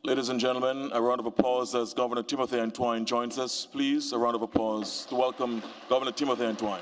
Ladies and gentlemen, a round of applause as Governor Timothy Antoine joins us. Please, a round of applause to welcome Governor Timothy Antoine.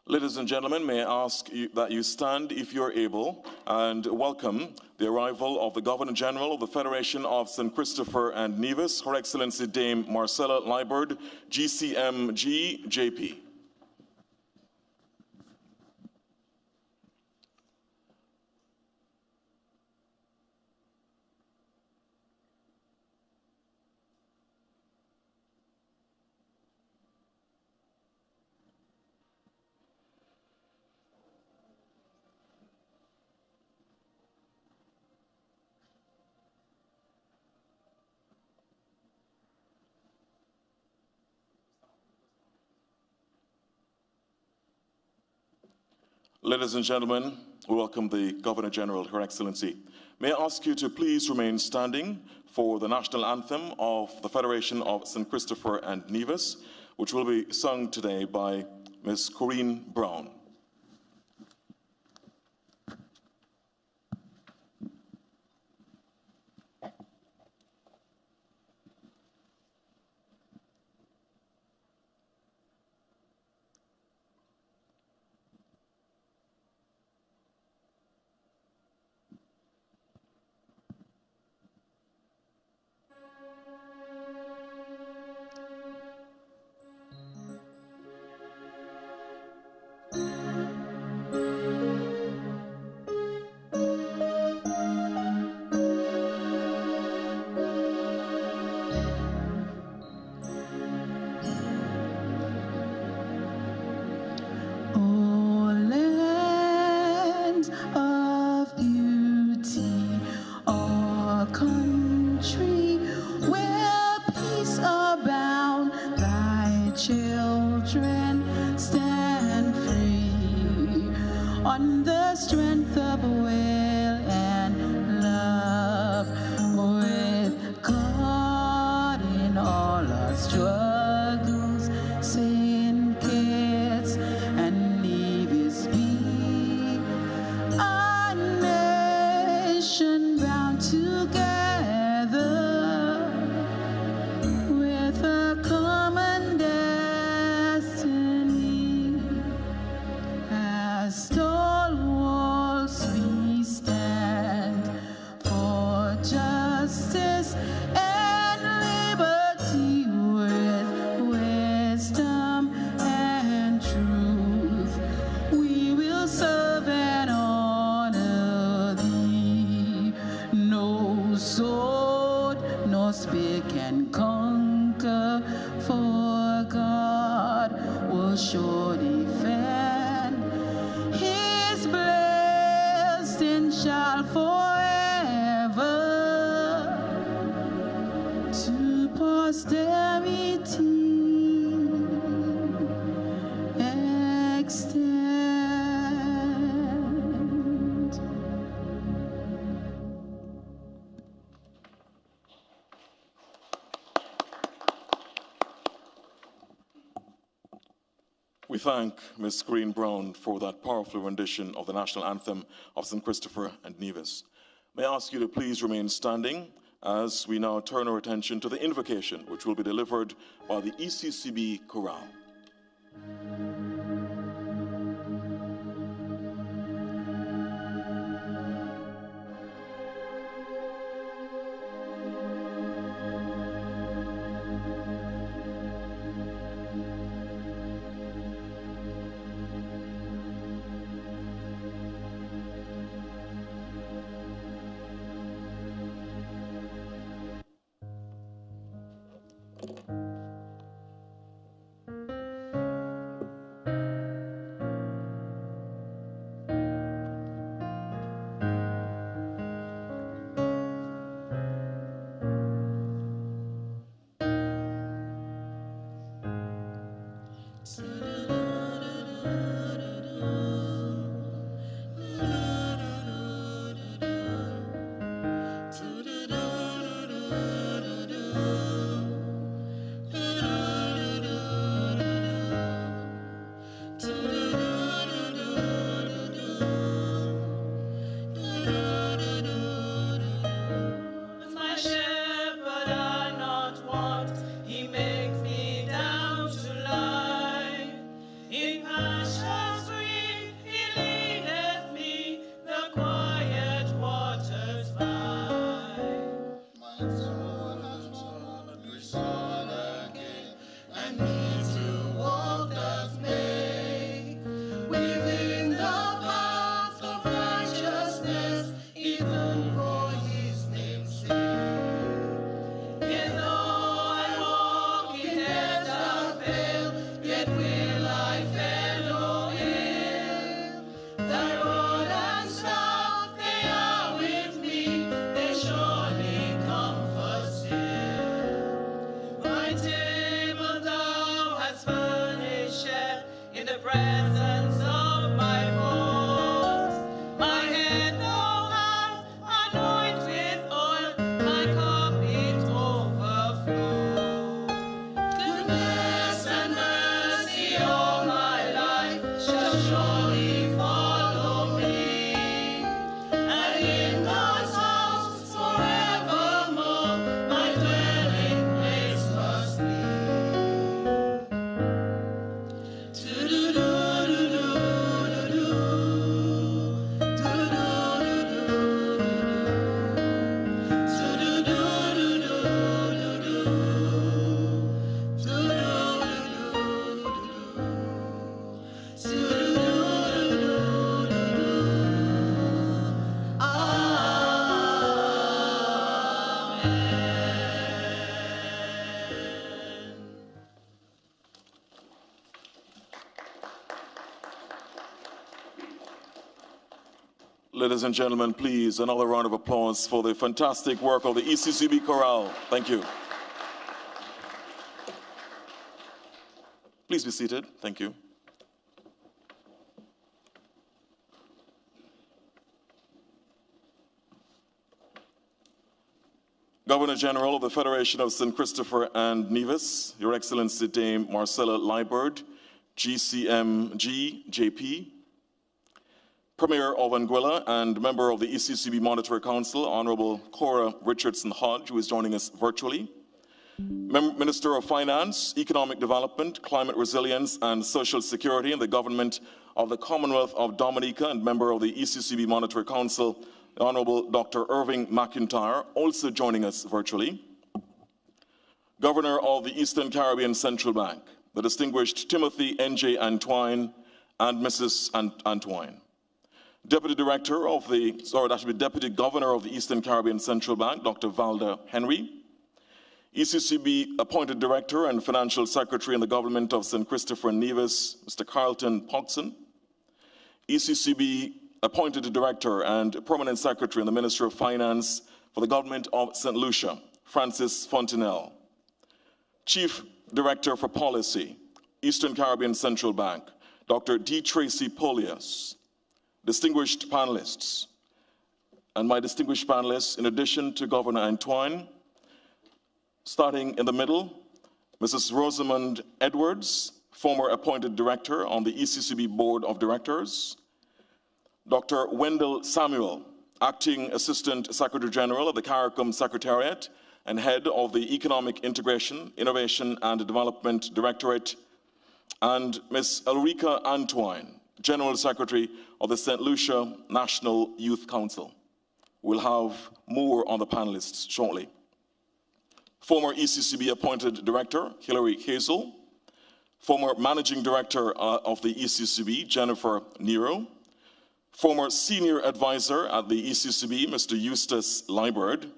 Ladies and gentlemen, may I ask that you stand if you're able and welcome the arrival of the Governor General of the Federation of St. Christopher and Nevis, Her Excellency Dame Marcella Liburd, GCMG JP. Ladies and gentlemen, we welcome the Governor General, Her Excellency. May I ask you to please remain standing for the national anthem of the Federation of St. Christopher and Nevis, which will be sung today by Ms. Corinne Brown. On the strength of will and love, with God in all our struggles, St. Kitts and Nevis be a nation bound together with a common destiny. As stalwarts we stand for justice and liberty, with wisdom and truth. We will serve and honor thee. No sword nor spear can conquer, for God will sure defend. His blessing shall forever to posterity extend. We thank Ms. Corinne Brown for that powerful rendition of the national anthem of St. Christopher and Nevis. May I ask you to please remain standing as we now turn our attention to the invocation, which will be delivered by the ECCB Chorale. Ladies and gentlemen, please, another round of applause for the fantastic work of the ECCB Chorale. Thank you. Please be seated. Thank you. Governor General of the Federation of St. Christopher and Nevis, Your Excellency Dame Marcella Liburd, GCMG JP, Premier of Anguilla and member of the ECCB Monetary Council, Honorable Cora Richardson Hodge, who is joining us virtually, Minister of Finance, Economic Development, Climate Resilience and Social Security in the Government of the Commonwealth of Dominica and member of the ECCB Monetary Council, the Honorable Dr. Irving McIntyre, also joining us virtually, Governor of the Eastern Caribbean Central Bank, the distinguished Timothy N.J. Antwine and Mrs. Antwine, Deputy Governor of the Eastern Caribbean Central Bank, Dr. Valda Henry, ECCB Appointed Director and Financial Secretary in the Government of St. Christopher and Nevis, Mr. Carlton Pogson, ECCB Appointed Director and Permanent Secretary in the Ministry of Finance for the Government of St. Lucia, Francis Fontenelle, Chief Director for Policy, Eastern Caribbean Central Bank, Dr. D. Tracy Polias, distinguished panelists, and my distinguished panelists, in addition to Governor Antwine, starting in the middle, Mrs. Rosamond Edwards, former appointed director on the ECCB Board of Directors, Dr. Wendell Samuel, acting Assistant Secretary General of the CARICOM Secretariat and head of the Economic Integration, Innovation and Development Directorate, and Ms. Ulrika Antwine, General Secretary of the St. Lucia National Youth Council. We'll have more on the panelists shortly. Former ECCB Appointed Director, Hilary Hazel, former Managing Director of the ECCB, Jennifer Nero, former Senior Advisor at the ECCB, Mr. Eustace Liburd,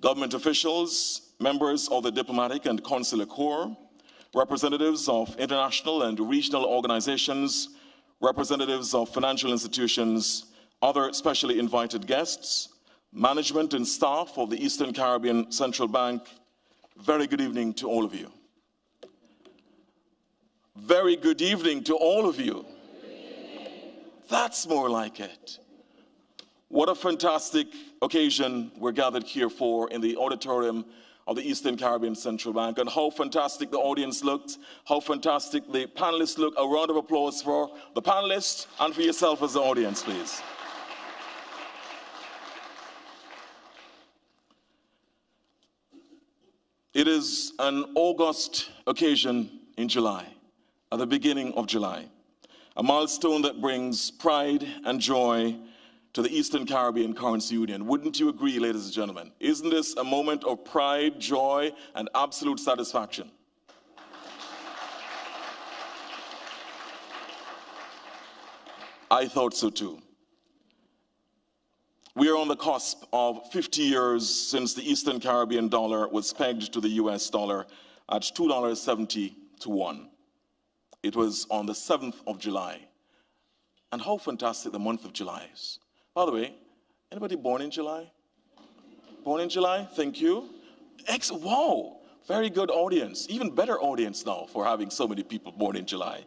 government officials, members of the Diplomatic and Consular Corps, representatives of international and regional organizations, representatives of financial institutions, other specially invited guests, management and staff of the Eastern Caribbean Central Bank, very good evening to all of you. Very good evening to all of you. That's more like it. What a fantastic occasion we're gathered here for in the auditorium of the Eastern Caribbean Central Bank, and how fantastic the audience looked, how fantastic the panelists look. A round of applause for the panelists and for yourself as the audience, please. It is an August occasion in July, at the beginning of July, a milestone that brings pride and joy to the Eastern Caribbean Currency Union. Wouldn't you agree, ladies and gentlemen? Isn't this a moment of pride, joy, and absolute satisfaction? I thought so too. We are on the cusp of 50 years since the Eastern Caribbean dollar was pegged to the US dollar at $2.70 to 1. It was on the 7th of July. And how fantastic the month of July is. By the way, anybody born in July? Born in July? Thank you. Wow, very good audience. Even better audience now for having so many people born in July.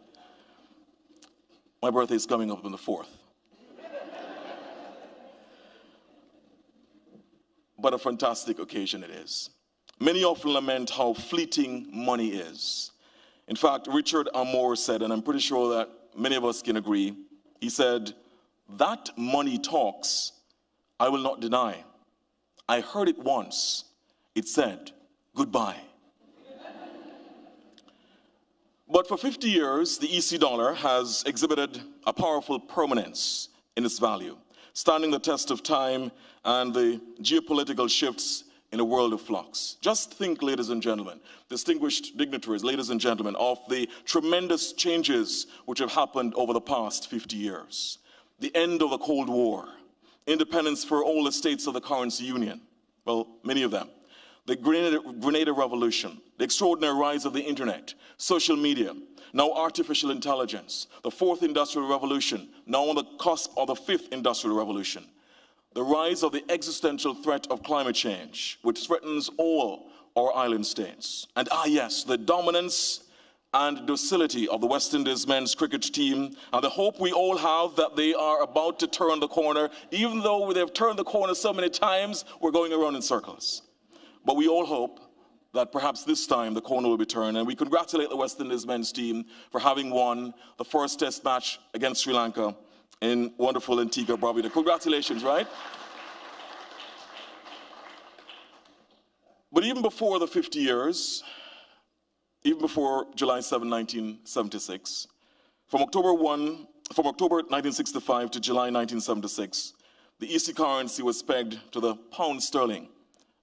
My birthday is coming up on the 4th. But a fantastic occasion it is. Many often lament how fleeting money is. In fact, Richard Amour said, and I'm pretty sure that many of us can agree, he said, "That money talks, I will not deny. I heard it once. It said, goodbye." But for 50 years, the EC dollar has exhibited a powerful permanence in its value, standing the test of time and the geopolitical shifts in a world of flux. Just think, ladies and gentlemen, distinguished dignitaries, ladies and gentlemen, of the tremendous changes which have happened over the past 50 years. The end of the Cold War, independence for all the states of the currency union, well, many of them. the Grenada Revolution, the extraordinary rise of the internet, social media, now artificial intelligence, the fourth industrial revolution, now on the cusp of the fifth industrial revolution, the rise of the existential threat of climate change, which threatens all our island states. And yes, the dominance and docility of the West Indies men's cricket team, and the hope we all have that they are about to turn the corner. Even though they've turned the corner so many times, we're going around in circles. But we all hope that perhaps this time the corner will be turned, and we congratulate the West Indies men's team for having won the first test match against Sri Lanka in wonderful Antigua and Barbuda. Congratulations, right? But even before the 50 years, even before July 7, 1976, from October 1965 to July 1976, the EC currency was pegged to the pound sterling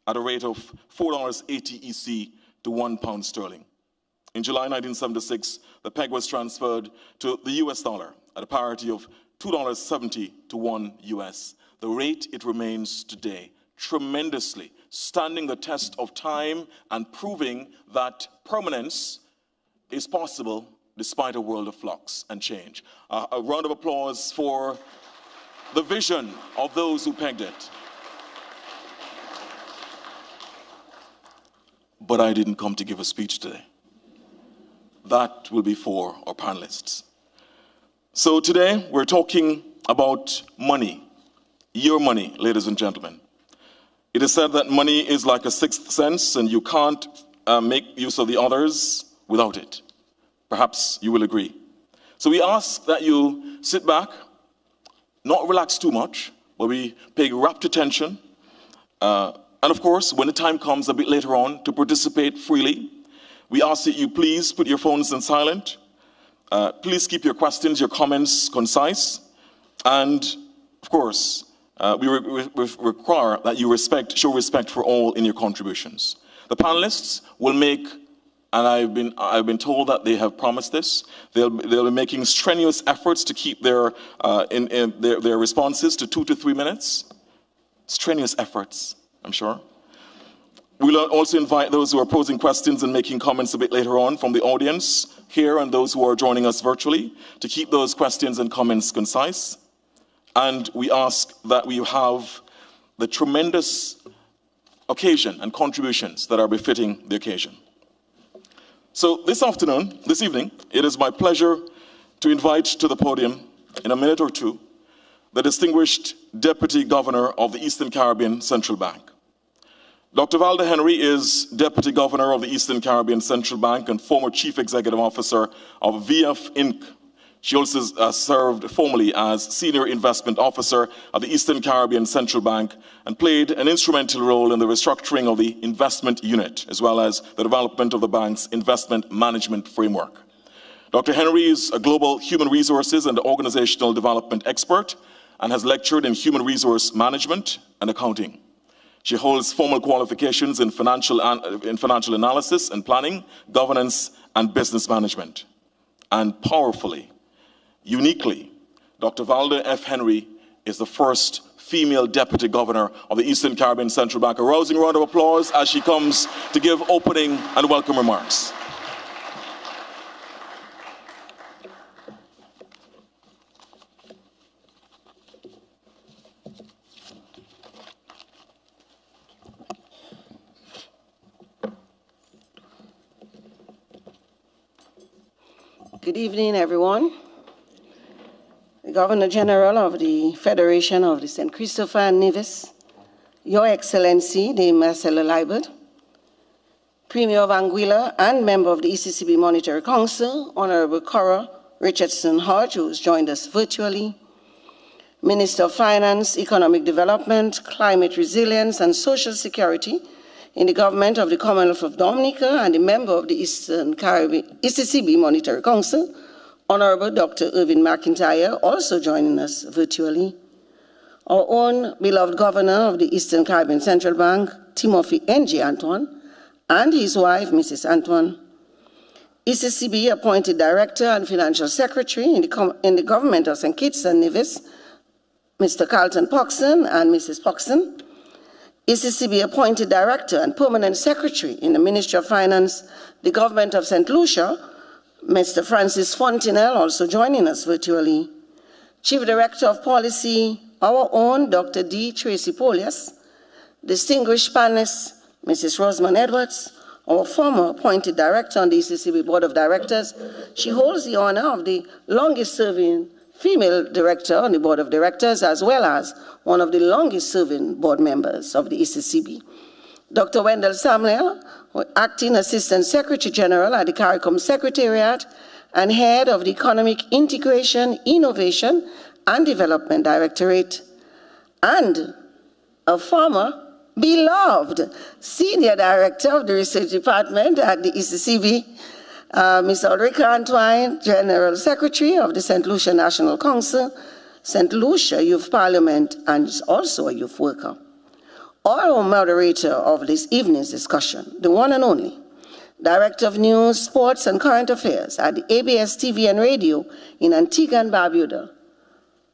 at a rate of $4.80 EC to £1 In July 1976, the peg was transferred to the US dollar at a parity of $2.70 to $1 US. The rate it remains today, tremendously standing the test of time and proving that permanence is possible despite a world of flux and change. A round of applause for the vision of those who pegged it. But I didn't come to give a speech today. That will be for our panelists. So today we're talking about money, your money, ladies and gentlemen. It is said that money is like a sixth sense and you can't make use of the others without it. Perhaps you will agree. So we ask that you sit back, not relax too much, but we pay rapt attention. And of course, when the time comes a bit later on to participate freely, we ask that you please put your phones on silent. Please keep your questions, your comments concise. And of course, we require that you show respect for all in your contributions. The panelists will make, and I've been told that they have promised this, they'll be making strenuous efforts to keep their responses to 2 to 3 minutes. Strenuous efforts, I'm sure. We'll also invite those who are posing questions and making comments a bit later on from the audience here and those who are joining us virtually to keep those questions and comments concise. And we ask that we have the tremendous occasion and contributions that are befitting the occasion. So this evening, it is my pleasure to invite to the podium in a minute or two the distinguished Deputy Governor of the Eastern Caribbean Central Bank. Dr. Valda Henry is Deputy Governor of the Eastern Caribbean Central Bank and former Chief Executive Officer of VF Inc. She also served formerly as Senior Investment Officer of the Eastern Caribbean Central Bank and played an instrumental role in the restructuring of the investment unit, as well as the development of the bank's investment management framework. Dr. Henry is a global human resources and organizational development expert and has lectured in human resource management and accounting. She holds formal qualifications in financial analysis and planning, governance, and business management. And powerfully, uniquely, Dr. Valda F. Henry is the first female Deputy Governor of the Eastern Caribbean Central Bank. A rousing round of applause as she comes to give opening and welcome remarks. Good evening, everyone. The Governor General of the Federation of the St. Christopher and Nevis, Your Excellency, the Marcelo Liebert, Premier of Anguilla and member of the ECCB Monetary Council, Honorable Cora Richardson Hodge, who has joined us virtually, Minister of Finance, Economic Development, Climate Resilience, and Social Security in the government of the Commonwealth of Dominica and a member of the Eastern Caribbean ECCB Monetary Council, Honorable Dr. Irvin McIntyre, also joining us virtually. Our own beloved Governor of the Eastern Caribbean Central Bank, Timothy N.G. Antoine, and his wife, Mrs. Antoine. ECCB appointed Director and Financial Secretary in the government of St. Kitts and Nevis, Mr. Carlton Poxon and Mrs. Poxon. ECCB appointed director and permanent secretary in the Ministry of Finance, the government of St. Lucia, Mr. Francis Fontenelle, also joining us virtually. Chief Director of Policy, our own Dr. D. Tracy Polias, distinguished panelists, Mrs. Rosamond Edwards, our former appointed director on the ECCB Board of Directors. She holds the honor of the longest serving female director on the Board of Directors, as well as one of the longest serving board members of the ECCB. Dr. Wendell Samuel, Acting Assistant Secretary General at the CARICOM Secretariat and Head of the Economic Integration, Innovation and Development Directorate, and a former beloved Senior Director of the Research Department at the ECCB, Ms. Ulrika Antoine, General Secretary of the St. Lucia National Council, St. Lucia Youth Parliament, and is also a youth worker. Our moderator of this evening's discussion, the one and only Director of News, Sports and Current Affairs at the ABS TV and Radio in Antigua and Barbuda,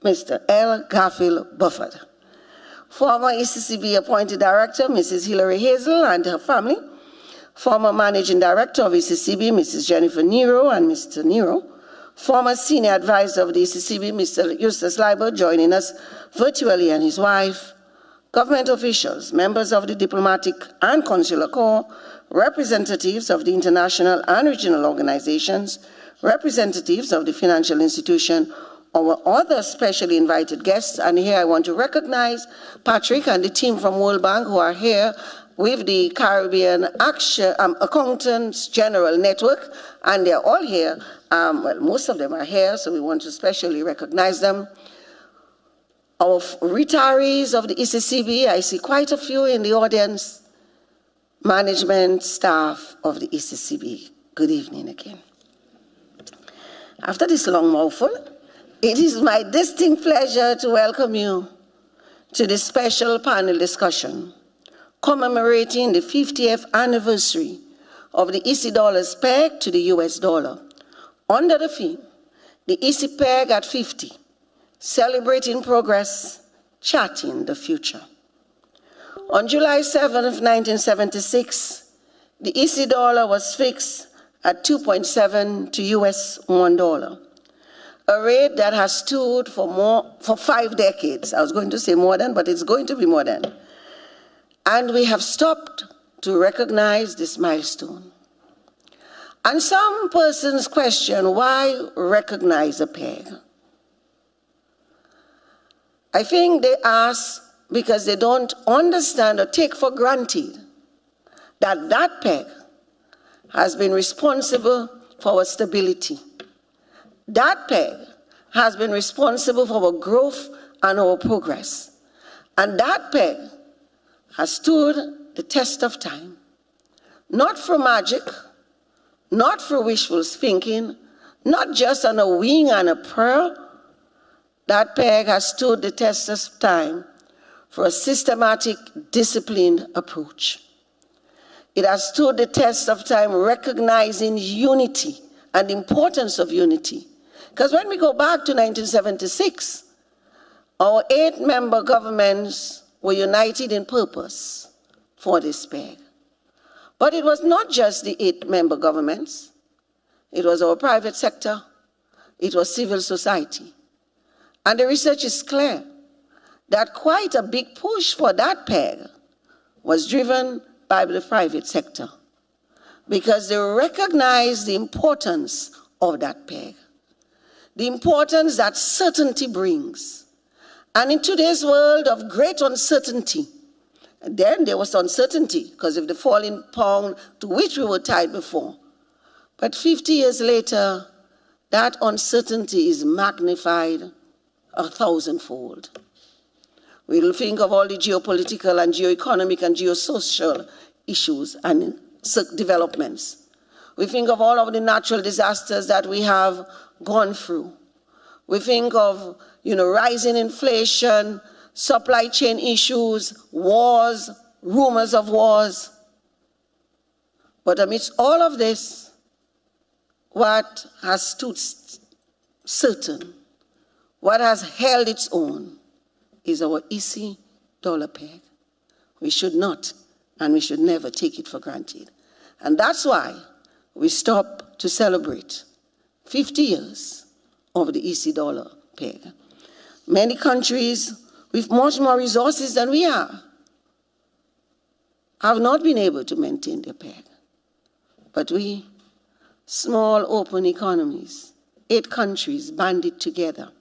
Mr. L. Garfield Bufford. Former ECCB appointed director, Mrs. Hilary Hazel and her family. Former managing director of ECCB, Mrs. Jennifer Nero and Mr. Nero. Former senior advisor of the ECCB, Mr. Eustace Leiber, joining us virtually, and his wife. Government officials, members of the diplomatic and consular corps, representatives of the international and regional organizations, representatives of the financial institution, our other specially invited guests, and here I want to recognize Patrick and the team from World Bank who are here with the Caribbean Accountants General Network, and they're all here. Well, most of them are here, so we want to specially recognize them. Our retirees of the ECCB, I see quite a few in the audience. Management staff of the ECCB, good evening again. After this long mouthful, it is my distinct pleasure to welcome you to this special panel discussion commemorating the 50th anniversary of the EC dollar's peg to the US dollar under the theme, the EC peg at 50, celebrating progress, charting the future. On July 7th of 1976, the EC dollar was fixed at 2.7 to US $1, a rate that has stood for 5 decades. I was going to say more than, but it's going to be more than. And we have stopped to recognize this milestone. And some persons question, why recognize a peg? I think they ask because they don't understand or take for granted that that peg has been responsible for our stability. That peg has been responsible for our growth and our progress. And that peg has stood the test of time, not for magic, not for wishful thinking, not just on a wing and a prayer. That peg has stood the test of time for a systematic, disciplined approach. It has stood the test of time recognizing unity and the importance of unity. Because when we go back to 1976, our 8-member governments were united in purpose for this peg. But it was not just the 8-member governments. It was our private sector. It was civil society. And the research is clear that quite a big push for that peg was driven by the private sector because they recognized the importance of that peg, the importance that certainty brings. And in today's world of great uncertainty, then there was uncertainty because of the falling pound to which we were tied before. But 50 years later, that uncertainty is magnified 1,000-fold. We'll think of all the geopolitical and geoeconomic and geosocial issues and developments. We think of all of the natural disasters that we have gone through. We think of, rising inflation, supply chain issues, wars, rumors of wars. But amidst all of this, what has stood certain, what has held its own, is our EC dollar peg. We should not, and we should never take it for granted. And that's why we stop to celebrate 50 years of the EC dollar peg. Many countries with much more resources than we are have not been able to maintain their peg. But we, small open economies, 8 countries banded together,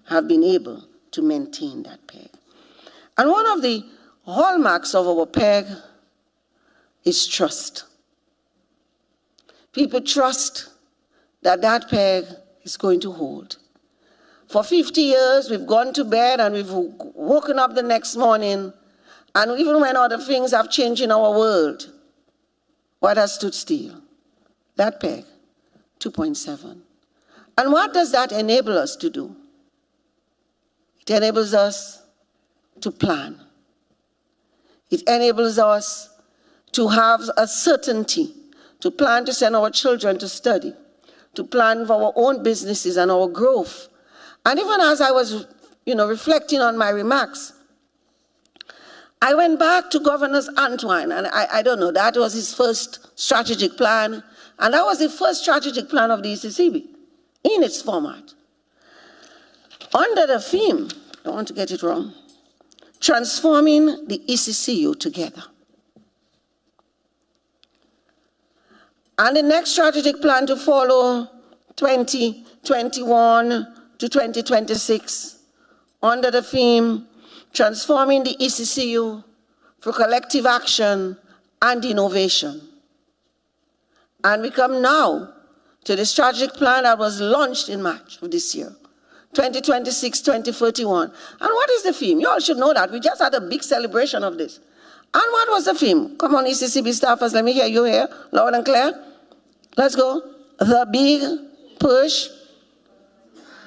have been able to maintain that peg. And one of the hallmarks of our peg is trust. People trust that that peg is going to hold. For 50 years, we've gone to bed and we've woken up the next morning, and even when other things have changed in our world, what has stood still? That peg, 2.7. And what does that enable us to do? It enables us to plan. It enables us to have a certainty, to plan to send our children to study, to plan for our own businesses and our growth. And even as I was, reflecting on my remarks, I went back to Governor Antoine, and I don't know, that was his first strategic plan, and that was the first strategic plan of the ECCB in its format. Under the theme, I don't want to get it wrong, transforming the ECCU together. And the next strategic plan to follow, 2021 to 2026, under the theme, transforming the ECCU for collective action and innovation. And we come now to the strategic plan that was launched in March of this year, 2026-2031. And what is the theme? You all should know that. We just had a big celebration of this. And what was the theme? Come on, ECCB staffers, let me hear you here, loud and clear. Let's go. The big push.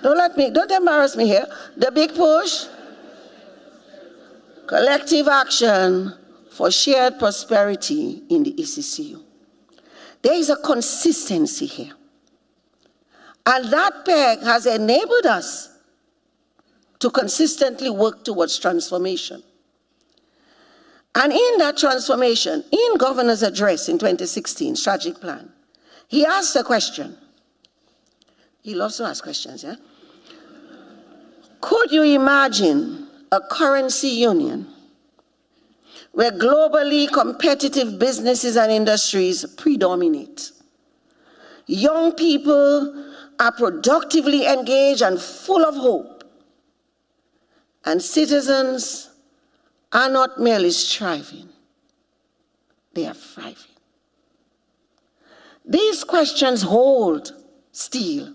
Don't embarrass me here. The big push. Collective action for shared prosperity in the ECCU. There is a consistency here. And that peg has enabled us to consistently work towards transformation. And in that transformation, in Governor's address in 2016, strategic plan, he asked a question. He loves to ask questions, yeah? Could you imagine a currency union where globally competitive businesses and industries predominate? Young people are productively engaged and full of hope. And citizens are not merely striving, they are thriving. These questions hold still,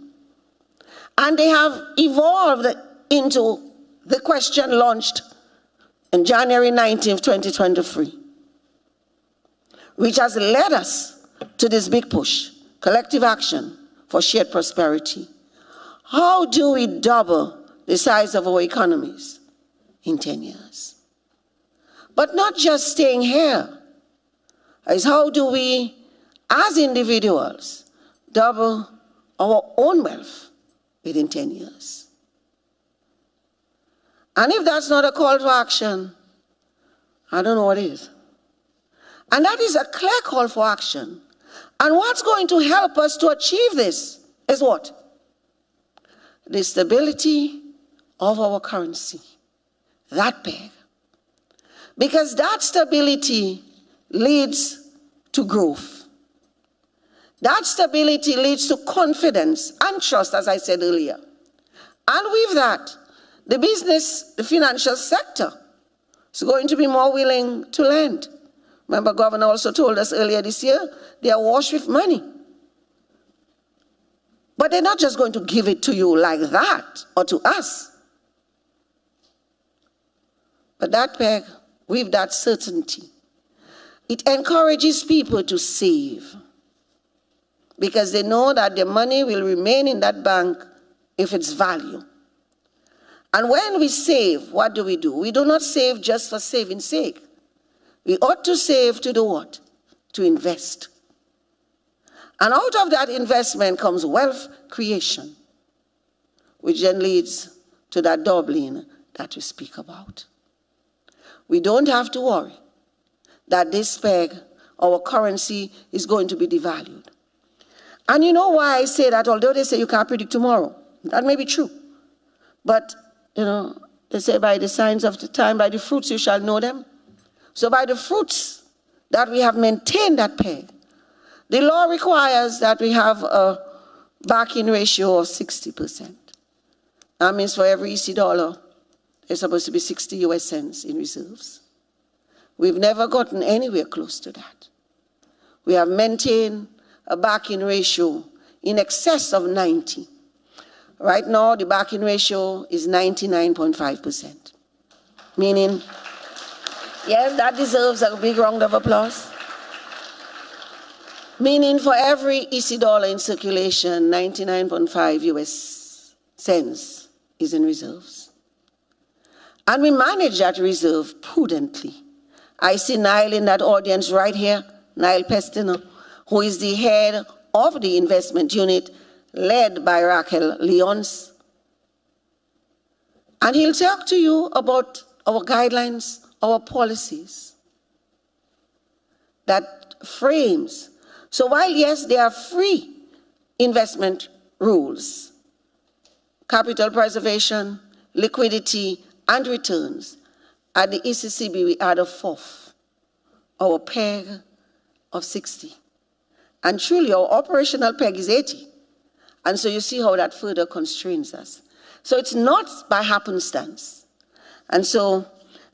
and they have evolved into the question launched on January 19th, 2023, which has led us to this big push, collective action for shared prosperity. How do we double the size of our economies in 10 years? But not just staying here, is how do we, as individuals, double our own wealth within 10 years? And if that's not a call to action, I don't know what is. And that is a clear call for action. And what's going to help us to achieve this is what? The stability of our currency, that peg. Because that stability leads to growth. That stability leads to confidence and trust, as I said earlier. And with that, the business, the financial sector is going to be more willing to lend. Remember, Governor also told us earlier this year, they are awash with money. But they're not just going to give it to you like that, or to us. But that peg, with that certainty, it encourages people to save, because they know that their money will remain in that bank if it's value. And when we save, what do? We do not save just for saving's sake. We ought to save to do what? To invest. And out of that investment comes wealth creation, which then leads to that doubling that we speak about. We don't have to worry that this peg, our currency, is going to be devalued. And you know why I say that? Although they say you can't predict tomorrow, that may be true. But, you know, they say by the signs of the time, by the fruits you shall know them. So by the fruits that we have maintained that peg, the law requires that we have a backing ratio of 60%. That means for every EC dollar, there's supposed to be 60 US cents in reserves. We've never gotten anywhere close to that. We have maintained a backing ratio in excess of 90. Right now, the backing ratio is 99.5%. Meaning, yes, that deserves a big round of applause. Meaning for every EC dollar in circulation, 99.5 US cents is in reserves. And we manage that reserve prudently. I see Niall in that audience right here, Niall Pestiner, who is the head of the investment unit led by Raquel Leons. And he'll talk to you about our guidelines, our policies that frames. So while, yes, there are free investment rules, capital preservation, liquidity, and returns, at the ECCB we add a fourth, our peg of 60. And truly our operational peg is 80. And so you see how that further constrains us. So it's not by happenstance. And so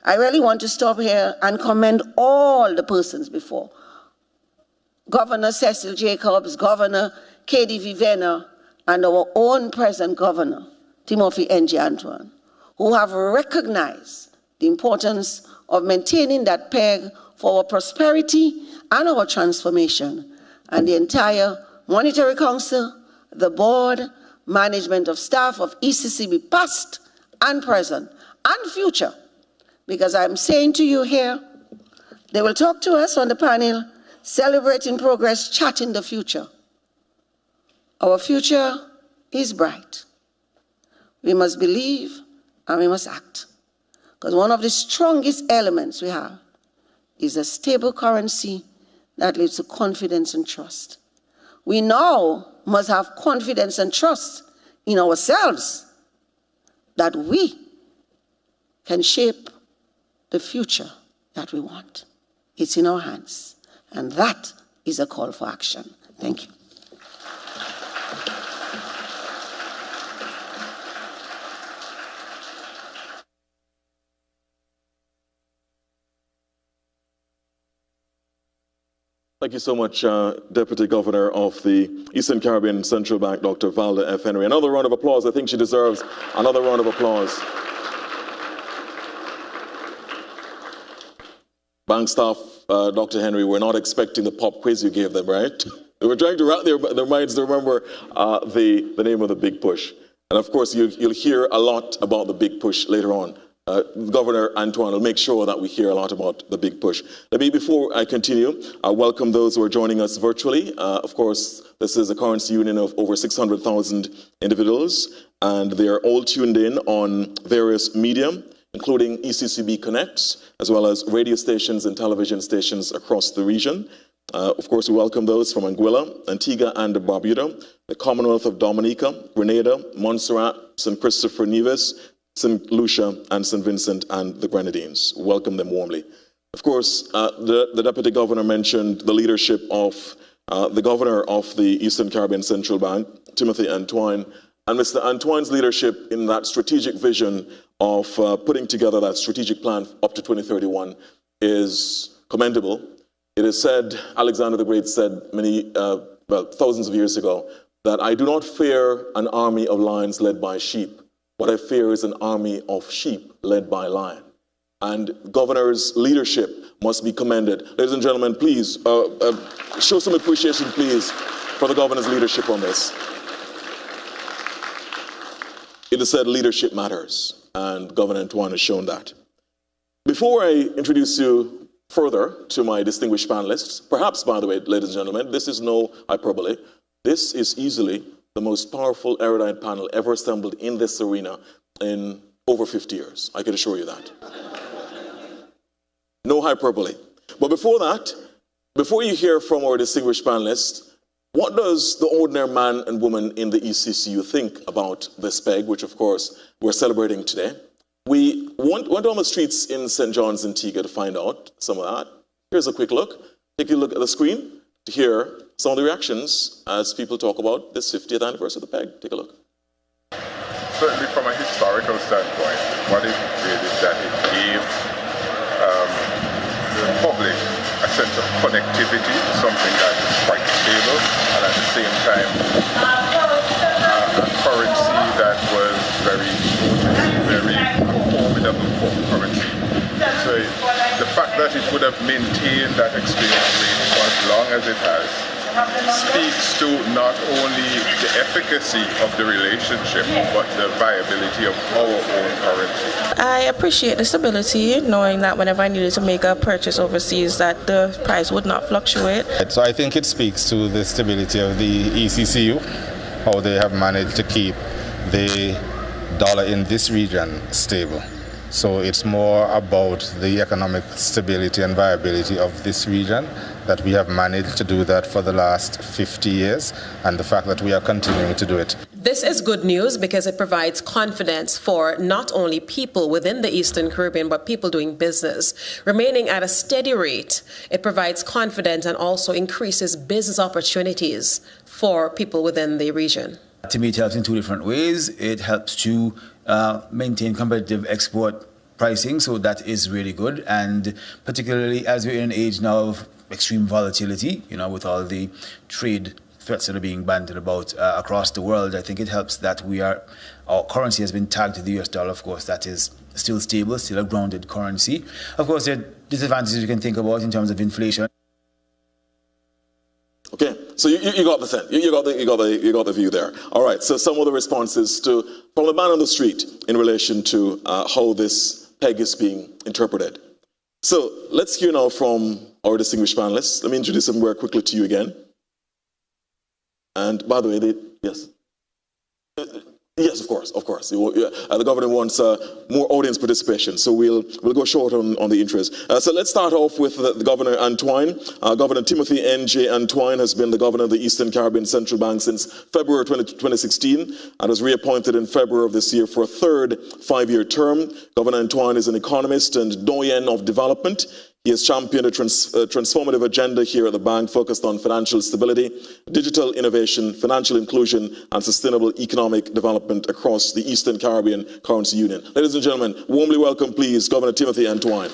I really want to stop here and commend all the persons before. Governor Cecil Jacobs, Governor KD Vivena, and our own present Governor, Timothy N.G. Antoine, who have recognized the importance of maintaining that peg for our prosperity and our transformation. And the entire Monetary Council, the board, management of staff of ECCB, past and present and future. Because I'm saying to you here, they will talk to us on the panel, celebrating progress, charting the future. Our future is bright. We must believe and we must act. Because one of the strongest elements we have is a stable currency that leads to confidence and trust. We now must have confidence and trust in ourselves that we can shape the future that we want. It's in our hands. And that is a call for action. Thank you. Thank you so much, Deputy Governor of the Eastern Caribbean Central Bank, Dr. Valda F. Henry. Another round of applause. I think she deserves another round of applause. Bank staff, Dr. Henry, were not expecting the pop quiz you gave them, right? They were trying to wrap their minds to remember the name of the Big Push. And of course, you'll hear a lot about the Big Push later on. Governor Antoine will make sure that we hear a lot about the Big Push. Let me, before I continue, welcome those who are joining us virtually. Of course, this is a currency union of over 600,000 individuals, and they are all tuned in on various media, including ECCB Connects, as well as radio stations and television stations across the region. Of course, we welcome those from Anguilla, Antigua and Barbuda, the Commonwealth of Dominica, Grenada, Montserrat, St. Christopher Nevis, St. Lucia, and St. Vincent and the Grenadines. Welcome them warmly. Of course, the Deputy Governor mentioned the leadership of the Governor of the Eastern Caribbean Central Bank, Timothy Antoine, and Mr. Antoine's leadership in that strategic vision of putting together that strategic plan up to 2031 is commendable. It is said, Alexander the Great said thousands of years ago, that I do not fear an army of lions led by sheep. What I fear is an army of sheep led by lion. And governor's leadership must be commended. Ladies and gentlemen, please show some appreciation, please, for the governor's leadership on this. It is said leadership matters, and Governor Antoine has shown that. Before I introduce you further to my distinguished panelists, perhaps, by the way, ladies and gentlemen, this is no hyperbole. This is easily the most powerful erudite panel ever assembled in this arena in over 50 years. I can assure you that. No hyperbole. But before that, before you hear from our distinguished panelists, what does the ordinary man and woman in the ECCU think about this peg, which of course we're celebrating today? We went on the streets in St. John's, Antigua to find out some of that. Here's a quick look. Take a look at the screen to hear some of the reactions as people talk about this 50th anniversary of the peg. Take a look. Certainly from a historical standpoint, what it did is that it gave the public a sense of connectivity to something that is quite stable, and at the same time a currency that was very formidable currency. So the fact that it would have maintained that exchange rate for as long as it has speaks to not only the efficacy of the relationship, but the viability of our own currency. I appreciate the stability, knowing that whenever I needed to make a purchase overseas, that the price would not fluctuate. So I think it speaks to the stability of the ECCU, how they have managed to keep the dollar in this region stable. So it's more about the economic stability and viability of this region, that we have managed to do that for the last 50 years, and the fact that we are continuing to do it. This is good news because it provides confidence for not only people within the Eastern Caribbean, but people doing business. Remaining at a steady rate, it provides confidence and also increases business opportunities for people within the region. To me, it helps in two different ways. It helps to maintain competitive export pricing, so that is really good. And particularly as we're in an age now of extreme volatility, you know, with all the trade threats that are being bandied about across the world, I think it helps that our currency has been tagged to the US dollar. Of course, that is still stable, still a grounded currency. Of course, there are disadvantages you can think about in terms of inflation. Okay, so you got the thing. You got the view there. All right. So some of the responses from the man on the street in relation to how this peg is being interpreted. So let's hear now from our distinguished panelists. Let me introduce them very quickly to you again. And by the way, yes. Yes, of course. The governor wants more audience participation, so we'll go short on the interest. So let's start off with the Governor Antoine. Governor Timothy N.J. Antoine has been the governor of the Eastern Caribbean Central Bank since February 2016 and was reappointed in February of this year for a third five-year term. Governor Antoine is an economist and doyen of development. He has championed a transformative agenda here at the bank focused on financial stability, digital innovation, financial inclusion, and sustainable economic development across the Eastern Caribbean Currency Union. Ladies and gentlemen, warmly welcome, please, Governor Timothy Antoine.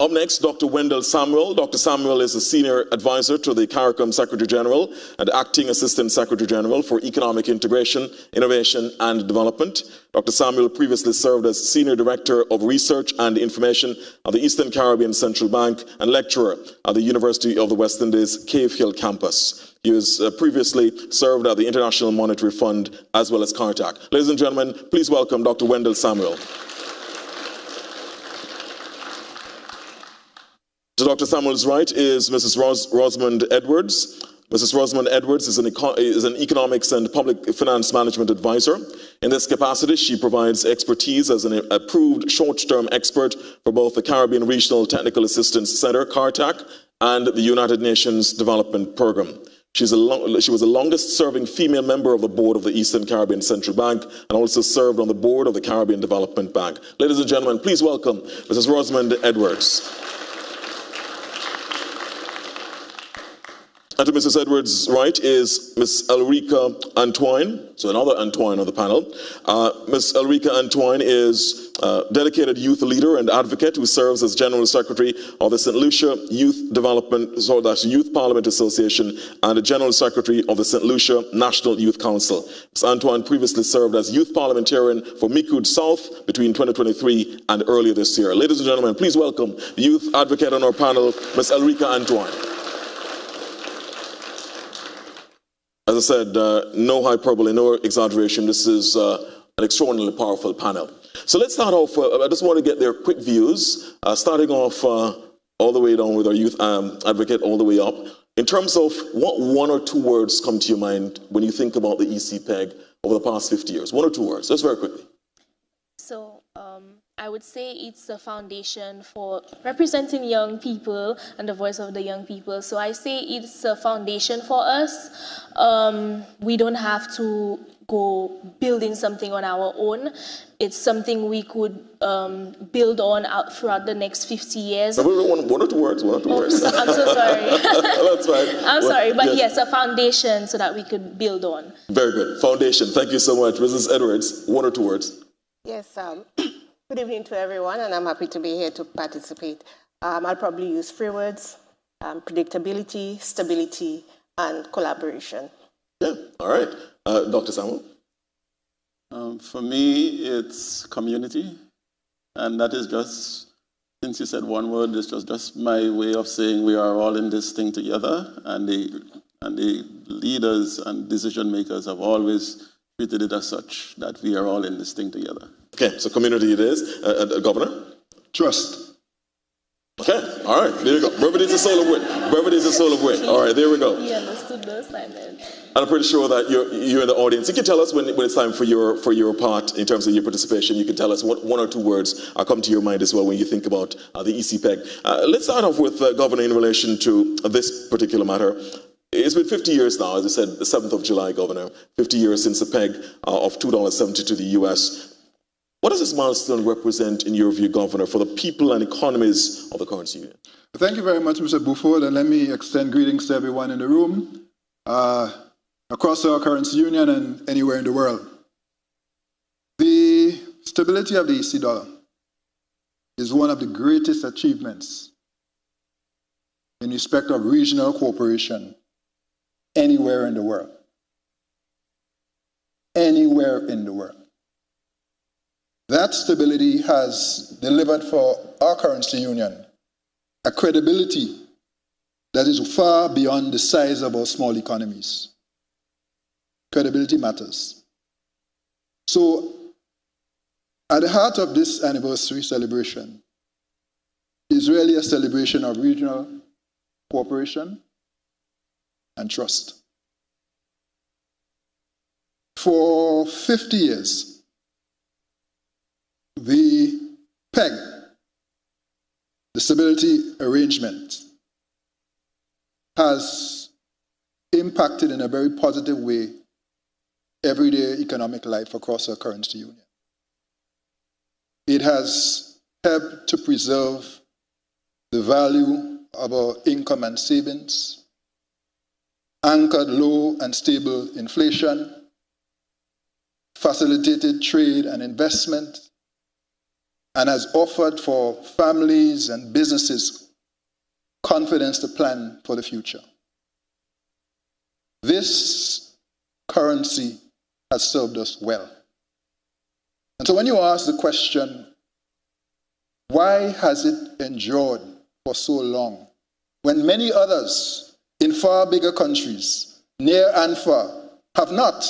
Up next, Dr. Wendell Samuel. Dr. Samuel is a senior advisor to the CARICOM Secretary General and acting Assistant Secretary General for Economic Integration, Innovation and Development. Dr. Samuel previously served as Senior Director of Research and Information at the Eastern Caribbean Central Bank and lecturer at the University of the West Indies Cave Hill campus. He was previously served at the International Monetary Fund as well as CARTAC. Ladies and gentlemen, please welcome Dr. Wendell Samuel. To Dr. Samuel's right is Mrs. Rosamond Edwards. Mrs. Rosamond Edwards is an economics and public finance management advisor. In this capacity, she provides expertise as an approved short-term expert for both the Caribbean Regional Technical Assistance Center, CARTAC, and the United Nations Development Program. She was the longest-serving female member of the board of the Eastern Caribbean Central Bank and also served on the board of the Caribbean Development Bank. Ladies and gentlemen, please welcome Mrs. Rosamond Edwards. And to Mrs. Edwards' right is Ms. Elrica Antoine, so another Antoine on the panel. Ms. Elrica Antoine is a dedicated youth leader and advocate who serves as General Secretary of the St. Lucia Youth Development, so that's Youth Parliament Association, and the General Secretary of the St. Lucia National Youth Council. Ms. Antoine previously served as Youth Parliamentarian for Micoud South between 2023 and earlier this year. Ladies and gentlemen, please welcome the youth advocate on our panel, Ms. Elrica Antoine. As I said, no hyperbole, no exaggeration. This is an extraordinarily powerful panel. So let's start off. I just want to get their quick views, starting off all the way down with our youth advocate all the way up. In terms of what one or two words come to your mind when you think about the EC PEG over the past 50 years? One or two words, just very quickly. So I would say it's a foundation for representing young people and the voice of the young people. So I say it's a foundation for us. We don't have to go building something on our own. It's something we could build on out throughout the next 50 years. One or two words. I'm so sorry. That's fine. I'm sorry, but yes, a foundation so that we could build on. Very good. Foundation. Thank you so much. Mrs. Edwards, one or two words. Yes, good evening to everyone, and I'm happy to be here to participate. I'll probably use 3 words: predictability, stability, and collaboration. Yeah, all right. Dr. Samuel? For me, it's community, and that is just, since you said one word, it's just my way of saying we are all in this thing together, and the leaders and decision makers have always treated it as such, that we are all in this thing together. Okay, so community it is. Governor? Trust. Okay, all right, there you go. Brevity is the soul of wit. Brevity is the soul of wit. All right, there we go. He understood the assignment. And I'm pretty sure that you're in the audience. You can tell us when it's time for your part in terms of your participation. You can tell us what 1 or 2 words are come to your mind as well when you think about the ECPEG. Let's start off with Governor in relation to this particular matter. It's been 50 years now, as I said, the 7th of July, Governor, 50 years since the PEG of $2.70 to the US. What does this milestone represent, in your view, Governor, for the people and economies of the currency union? Thank you very much, Mr. Buford, and let me extend greetings to everyone in the room, across our currency union and anywhere in the world. The stability of the EC dollar is one of the greatest achievements in respect of regional cooperation anywhere in the world. Anywhere in the world. That stability has delivered for our currency union a credibility that is far beyond the size of our small economies. Credibility matters. So, at the heart of this anniversary celebration is really a celebration of regional cooperation and trust. For 50 years, the PEG, the stability arrangement, has impacted in a very positive way everyday economic life across our currency union. It has helped to preserve the value of our income and savings, anchored low and stable inflation, facilitated trade and investment, and has offered for families and businesses confidence to plan for the future. This currency has served us well. And so when you ask the question, why has it endured for so long, when many others in far bigger countries, near and far, have not?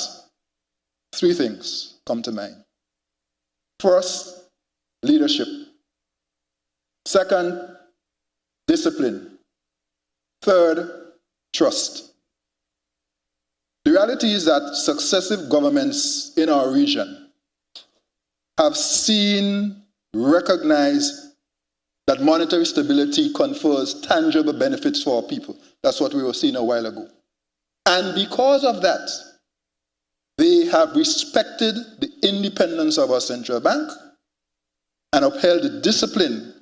3 things come to mind. First, leadership. Second, discipline. Third, trust. The reality is that successive governments in our region have seen, recognized that monetary stability confers tangible benefits for our people. That's what we were seeing a while ago. And because of that, they have respected the independence of our central bank and upheld the discipline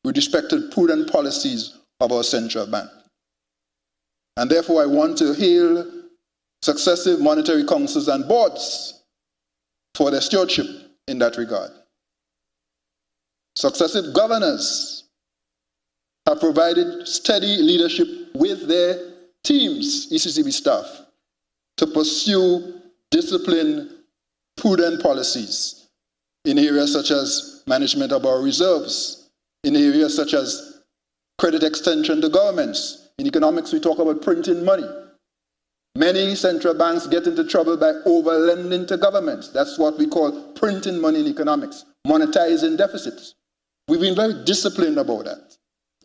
with respect to prudent policies of our central bank. And therefore, I want to hail successive monetary councils and boards for their stewardship in that regard. Successive governors have provided steady leadership with their teams, ECCB staff, to pursue disciplined, prudent policies in areas such as management of our reserves, in areas such as credit extension to governments. In economics, we talk about printing money. Many central banks get into trouble by over-lending to governments. That's what we call printing money in economics, monetizing deficits. We've been very disciplined about that.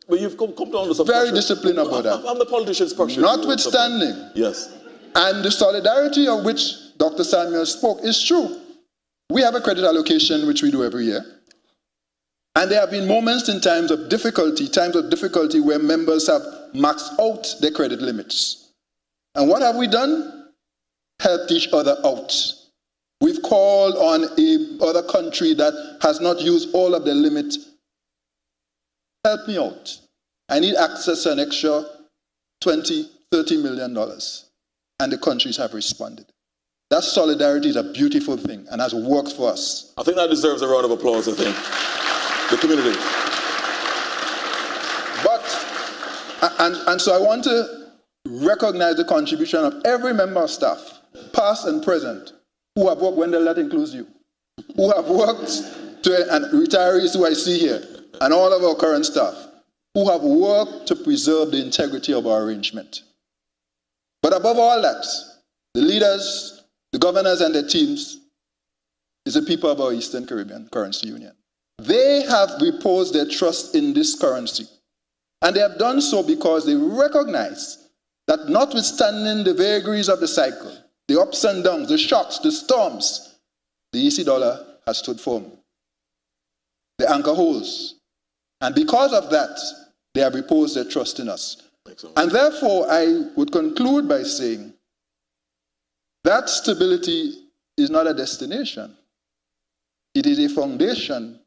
But you've come down to some very pressure. Disciplined about that. I'm the politician's pressure. Notwithstanding. Yes. And the solidarity of which Dr. Samuel spoke is true. We have a credit allocation which we do every year. And there have been moments in times of difficulty where members have maxed out their credit limits. And what have we done? Helped each other out. We've called on other country that has not used all of their limit. Help me out. I need access to an extra $20, $30 million. And the countries have responded. That solidarity is a beautiful thing and has worked for us. I think that deserves a round of applause, I think. The community. But, and so I want to recognize the contribution of every member of staff, past and present, who have worked, Wendell, that includes you, who have worked, and retirees who I see here, and all of our current staff, who have worked to preserve the integrity of our arrangement. But above all that, the leaders, the governors and their teams is the people of our Eastern Caribbean Currency Union. They have reposed their trust in this currency. And they have done so because they recognize that notwithstanding the vagaries of the cycle, the ups and downs, the shocks, the storms, the EC dollar has stood firm. The anchor holds. And because of that, they have reposed their trust in us. Excellent. And therefore, I would conclude by saying that stability is not a destination. It is a foundation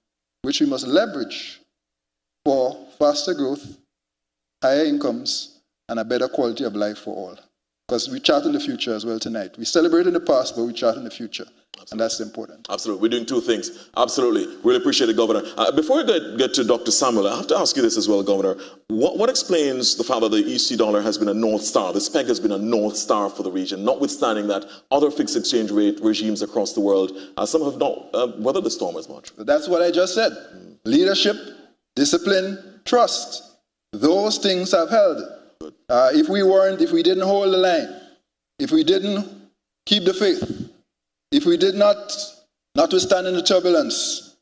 which we must leverage for faster growth, higher incomes, and a better quality of life for all. Because we chart in the future as well tonight. We celebrate in the past, but we chart in the future. Absolutely. And that's important. Absolutely. We're doing two things. Absolutely. Really appreciate it, Governor. Before we get to Dr. Samuel, I have to ask you this as well, Governor. What explains the fact that the EC dollar has been a North Star? The SPEG has been a North Star for the region, notwithstanding that other fixed exchange rate regimes across the world, some have not weathered the storm as much. That's what I just said. Leadership, discipline, trust. Those things have held. If we didn't hold the line, if we didn't keep the faith, if we did not, notwithstanding the turbulence,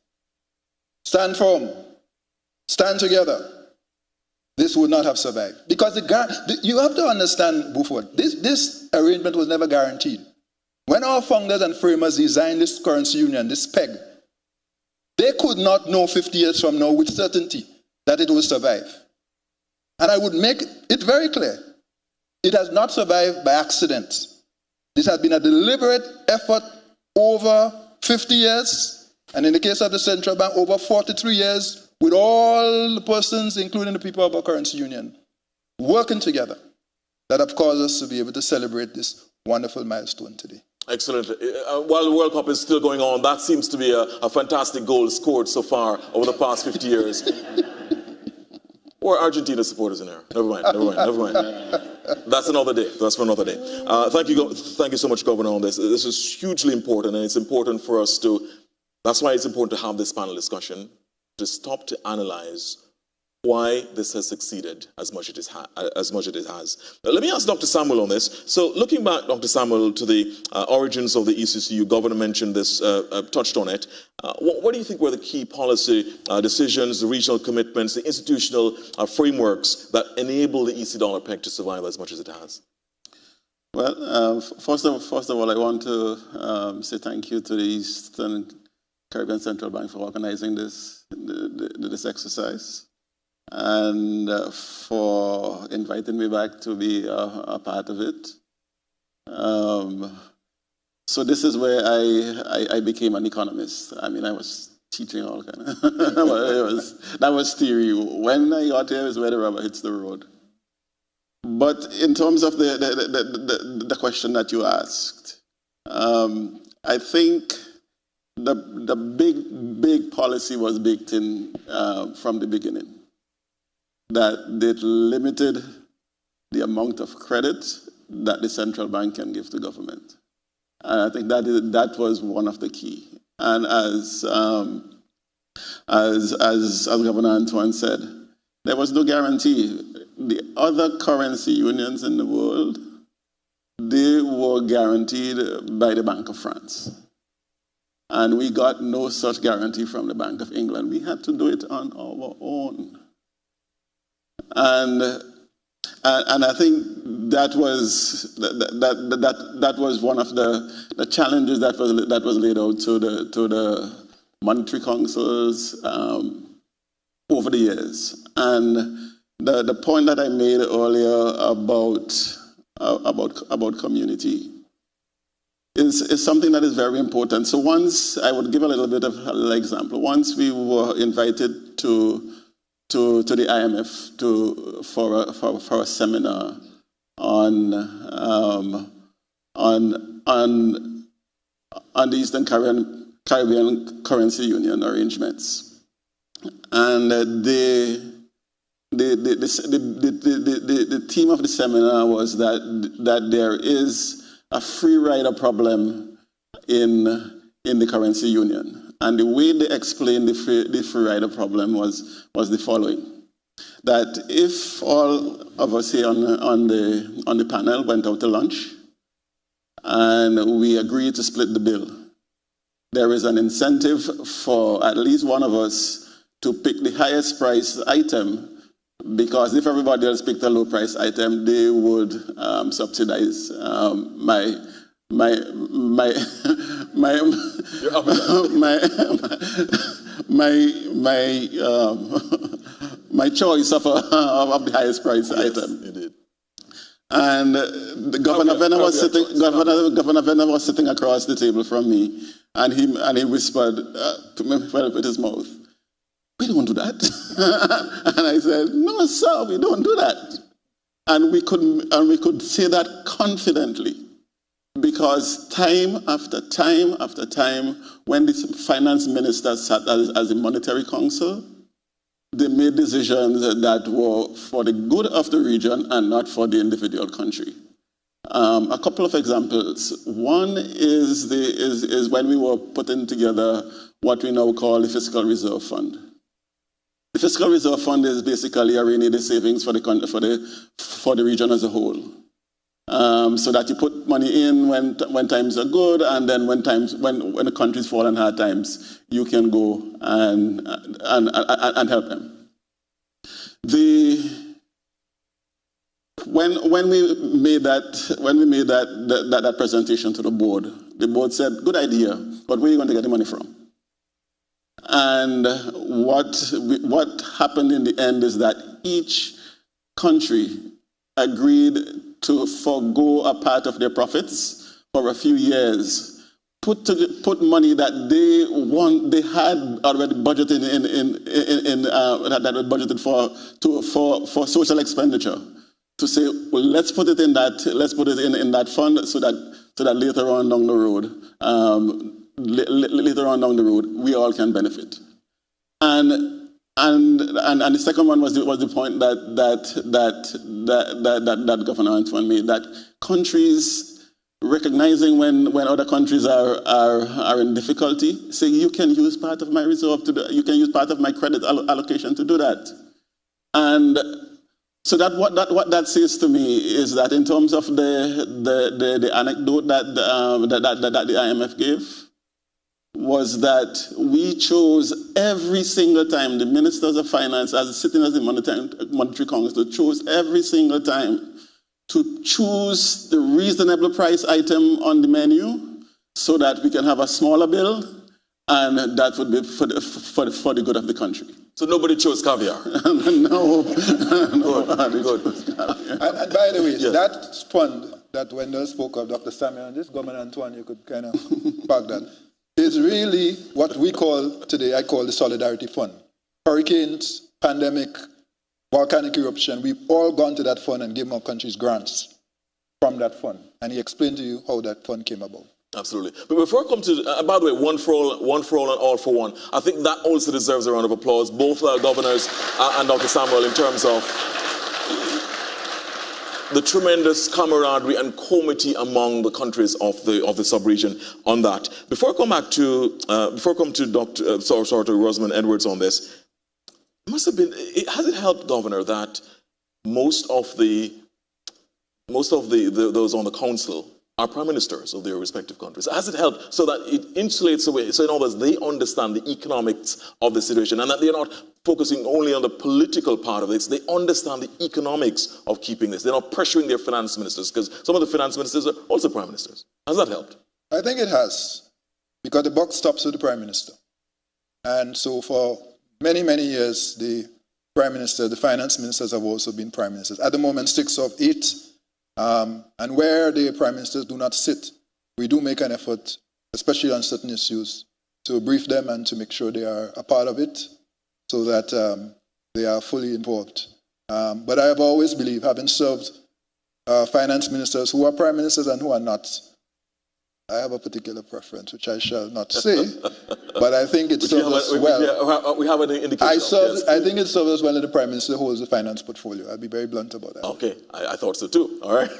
stand firm, stand together, this would not have survived. Because you have to understand, Buford, this arrangement was never guaranteed. When our founders and framers designed this currency union, this PEG, they could not know 50 years from now with certainty that it would survive. And I would make it very clear, it has not survived by accident. This has been a deliberate effort over 50 years, and in the case of the Central Bank, over 43 years, with all the persons, including the people of our currency union, working together, that have caused us to be able to celebrate this wonderful milestone today. Excellent. While the World Cup is still going on, that seems to be a fantastic goal scored so far over the past 50 years. Or Argentina supporters in there. Never mind. That's another day. That's for another day. Thank you so much, Governor, on this. This is hugely important, and it's important for us to, that's why it's important to have this panel discussion, to stop to analyze why this has succeeded as much as it has. Now, let me ask Dr. Samuel on this. So looking back, Dr. Samuel, to the origins of the ECCU, Governor mentioned this, touched on it. What do you think were the key policy decisions, the regional commitments, the institutional frameworks that enable the EC dollar peg to survive as much as it has? Well, first of all, I want to say thank you to the Eastern Caribbean Central Bank for organizing this exercise, and for inviting me back to be a part of it. So this is where I became an economist. I mean, I was teaching all kind of, that was theory. When I got here is where the rubber hits the road. But in terms of the question that you asked, I think the big policy was baked in from the beginning, that it limited the amount of credit that the central bank can give to government. And I think that was one of the key. And as Governor Antoine said, there was no guarantee. The other currency unions in the world, they were guaranteed by the Bank of France. And we got no such guarantee from the Bank of England. We had to do it on our own. And I think that was one of the challenges that was laid out to the monetary councils, over the years. And the point that I made earlier about community is something that is very important. So once, I would give a little bit of an example. Once we were invited to the IMF for a seminar on the Eastern Caribbean Currency Union arrangements, and the theme of the seminar was that there is a free rider problem in the currency union, and the way they explained the free rider problem was the following: that if all of us here on the panel went out to lunch and we agreed to split the bill, there is an incentive for at least one of us to pick the highest price item, because if everybody else picked a low price item, they would subsidize my choice of the highest price item. Indeed. And the Governor Venner was sitting across the table from me, and he whispered to me with his mouth, "We don't do that." And I said, "No, sir, we don't do that." And we could say that confidently, because time after time after time, when the finance minister sat as a monetary council, they made decisions that were for the good of the region and not for the individual country. A couple of examples. One is when we were putting together what we now call the Fiscal Reserve Fund. The Fiscal Reserve Fund is basically a rainy day savings for the region as a whole. So that you put money in when times are good, and then when the countries fall in hard times, you can go and help them. When we made that presentation to the board said, "Good idea, but where are you going to get the money from?" And what happened in the end is that each country agreed to forego a part of their profits for a few years, put money that they had already budgeted for social expenditure, to say, well, let's put it in that fund so that later on down the road we all can benefit. And the second one was the point that Governor Antoine made, that countries recognizing when other countries are in difficulty, say, you can use part of my reserve you can use part of my credit allocation to do that. And so what that says to me is that in terms of the anecdote that the IMF gave, was that we chose every single time, the ministers of finance, as sitting as the monetary council, chose every single time to choose the reasonable price item on the menu so that we can have a smaller bill, and that would be for the good of the country. So nobody chose caviar? No. Good. And by the way, yes, that fund that Wendell spoke of, Dr. Samuel, and this Governor Antoine, you could kind of back that, is really what we call today, I call the Solidarity Fund. Hurricanes, pandemic, volcanic eruption, we've all gone to that fund and given our countries grants from that fund. And he explained to you how that fund came about. Absolutely. But before I come to, by the way, one for all and all for one, I think that also deserves a round of applause, both governors and Dr. Samuel, in terms of the tremendous camaraderie and comity among the countries of the sub-region on that. Before I come back to Rosamond Edwards on this, it must have been. Has it helped, Governor, that most of those on the council are prime ministers of their respective countries? Has it helped so that it insulates away? So in other words, they understand the economics of the situation, and that they're not focusing only on the political part of this. They understand the economics of keeping this. They're not pressuring their finance ministers, because some of the finance ministers are also prime ministers. Has that helped? I think it has, because the buck stops with the prime minister. And so for many, many years, the Prime Minister, the finance ministers have also been Prime Ministers. At the moment, 6 of 8. And where the Prime Ministers do not sit, we do make an effort, especially on certain issues, to brief them and to make sure they are a part of it so that they are fully involved. But I have always believed, having served finance ministers who are Prime Ministers and who are not, I have a particular preference, which I shall not say, but I think it serves us well. We have an indication. I think it serves us well that the Prime Minister holds the finance portfolio. I'll be very blunt about that. Okay, I thought so too. All right.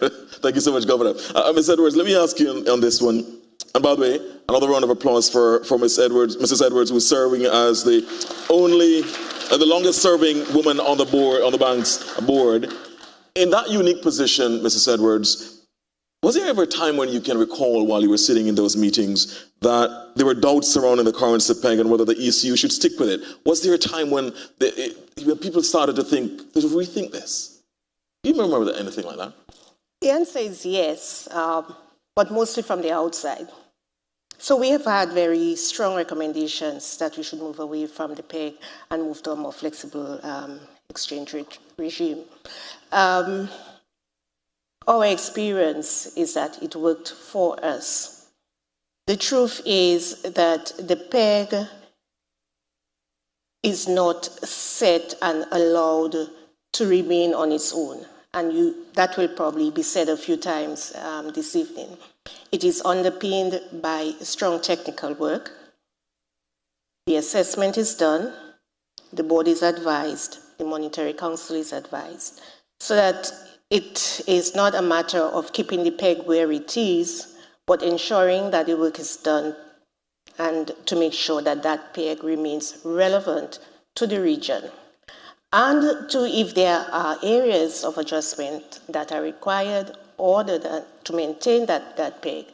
Thank you so much, Governor. Ms. Edwards, let me ask you on this one. And by the way, another round of applause for Ms. Edwards, Mrs. Edwards, who is serving as the longest serving woman on the board, on the bank's board. In that unique position, Mrs. Edwards, was there ever a time when you can recall while you were sitting in those meetings that there were doubts surrounding the currency peg and whether the ECU should stick with it? Was there a time when people started to think, to rethink this? Do you remember anything like that? The answer is yes, but mostly from the outside. So we have had very strong recommendations that we should move away from the peg and move to a more flexible exchange rate regime. Our experience is that it worked for us. The truth is that the peg is not set and allowed to remain on its own. And that will probably be said a few times this evening. It is underpinned by strong technical work. The assessment is done. The board is advised. The Monetary Council is advised. So that it is not a matter of keeping the peg where it is, but ensuring that the work is done and to make sure that that peg remains relevant to the region. And if there are areas of adjustment that are required or to maintain that peg,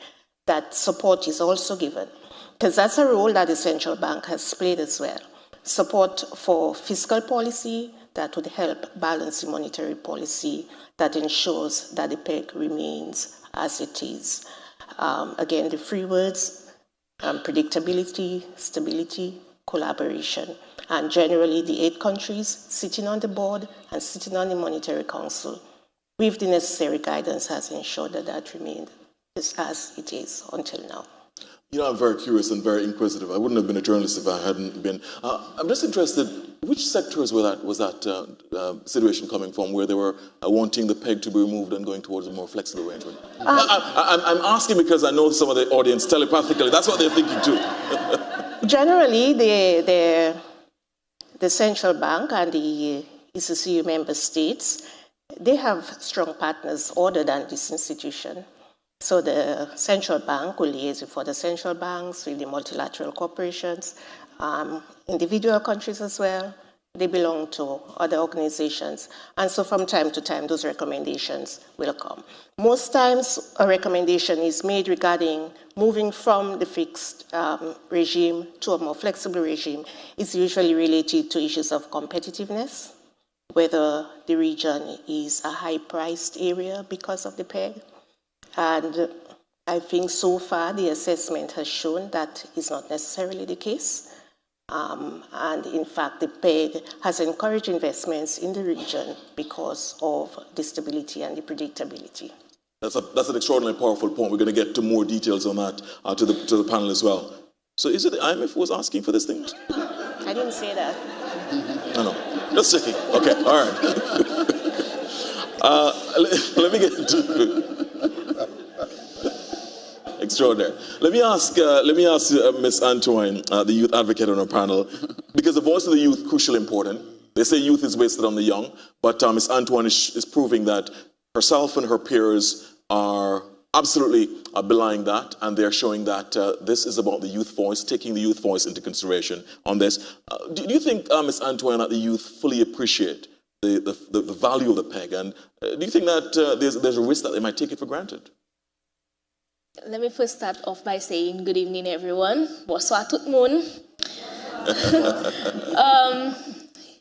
that support is also given. Because that's a role that the central bank has played as well. Support for fiscal policy that would help balance the monetary policy that ensures that the peg remains as it is. Again, the three words, predictability, stability, collaboration. And generally, the 8 countries sitting on the board and sitting on the Monetary Council with the necessary guidance has ensured that that remained as it is until now. You know, I'm very curious and very inquisitive. I wouldn't have been a journalist if I hadn't been. I'm just interested, which sectors was that situation coming from, where they were wanting the peg to be removed and going towards a more flexible arrangement? I'm asking because I know some of the audience telepathically, that's what they're thinking too. Generally, the central bank and the ECCU member states, they have strong partners other than this institution. So the central bank will liaise with the central banks, with the multilateral corporations, individual countries as well. They belong to other organizations. And so from time to time, those recommendations will come. Most times, a recommendation is made regarding moving from the fixed regime to a more flexible regime. It's usually related to issues of competitiveness, whether the region is a high-priced area because of the peg. And I think so far the assessment has shown that is not necessarily the case. And in fact, the peg has encouraged investments in the region because of the stability and the predictability. That's an extraordinarily powerful point. We're going to get to more details on that to the panel as well. So is it the IMF who was asking for this thing? I didn't say that. No, just checking. Okay, all right. Let me get to extraordinary. Let me ask Ms. Antoine, the youth advocate on our panel, because the voice of the youth is crucially important. They say youth is wasted on the young, but Ms. Antoine is proving that herself and her peers are absolutely belying that, and they're showing that this is about the youth voice, taking the youth voice into consideration on this. Do you think, Ms. Antoine, that the youth fully appreciate the value of the peg, and do you think that there's a risk that they might take it for granted? Let me first start off by saying good evening, everyone. Bonsoir tout le monde.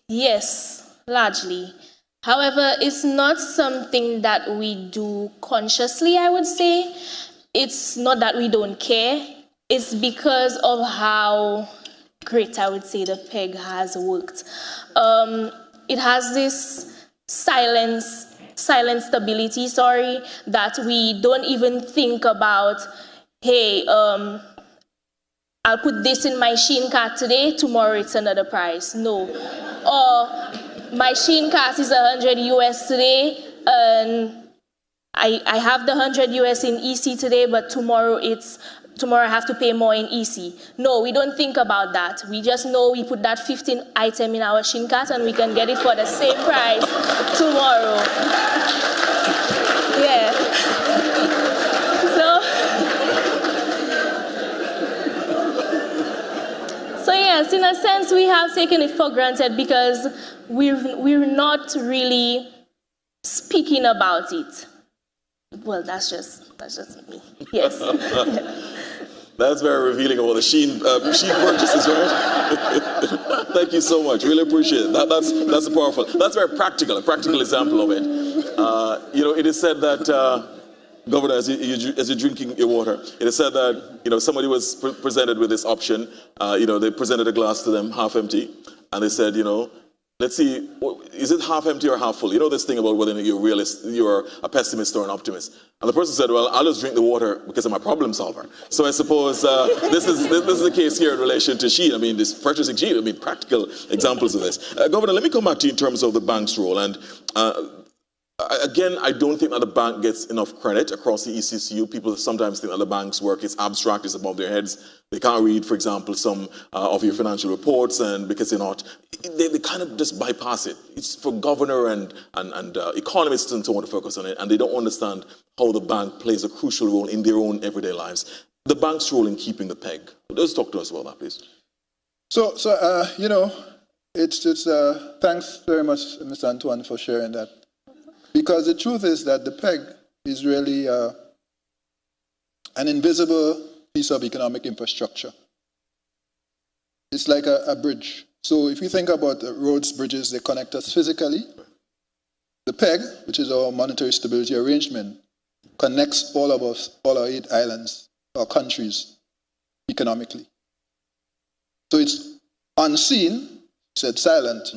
Yes, largely. However, it's not something that we do consciously, I would say. It's not that we don't care. It's because of how great I would say the PEG has worked. It has this silent stability, that we don't even think about, hey, I'll put this in my Shein cart today, tomorrow it's another price. No. Or my Shein cart is 100 US today, and I have the 100 US in EC today, but tomorrow I have to pay more in EC. No, we don't think about that. We just know we put that 15 item in our Shein cart and we can get it for the same price tomorrow. Yeah. So yes, in a sense, we have taken it for granted because we're not really speaking about it. Well, that's just me. Yes. That's very revealing about the Shein purchases, right? Thank you so much. Really appreciate it. That's powerful. That's very practical, a practical example of it. It is said that, Governor, as you're drinking your water, it is said that, somebody was presented with this option. They presented a glass to them, half empty, and they said, let's see, is it half empty or half full? This thing about whether you're a pessimist or an optimist. And the person said, well, I'll just drink the water because I'm a problem solver. So I suppose this is the case here in relation to Shein. I mean, this purchasing Shein, practical examples of this. Governor, let me come back to you in terms of the bank's role. And again, I don't think that the bank gets enough credit across the ECCU. People sometimes think that the bank's work is abstract, it's above their heads. They can't read, for example, some of your financial reports, and because they're not, they kind of just bypass it. It's for governor and economists and so on to focus on it, and they don't understand how the bank plays a crucial role in their own everyday lives. The bank's role in keeping the peg. Let's talk to us about that, please. So it's thanks very much, Mr. Antoine, for sharing that. Because the truth is that the PEG is really an invisible piece of economic infrastructure. It's like a bridge. So if you think about roads, bridges, they connect us physically. The PEG, which is our monetary stability arrangement, connects all of us, all our 8 islands, our countries, economically. So it's unseen, said silent,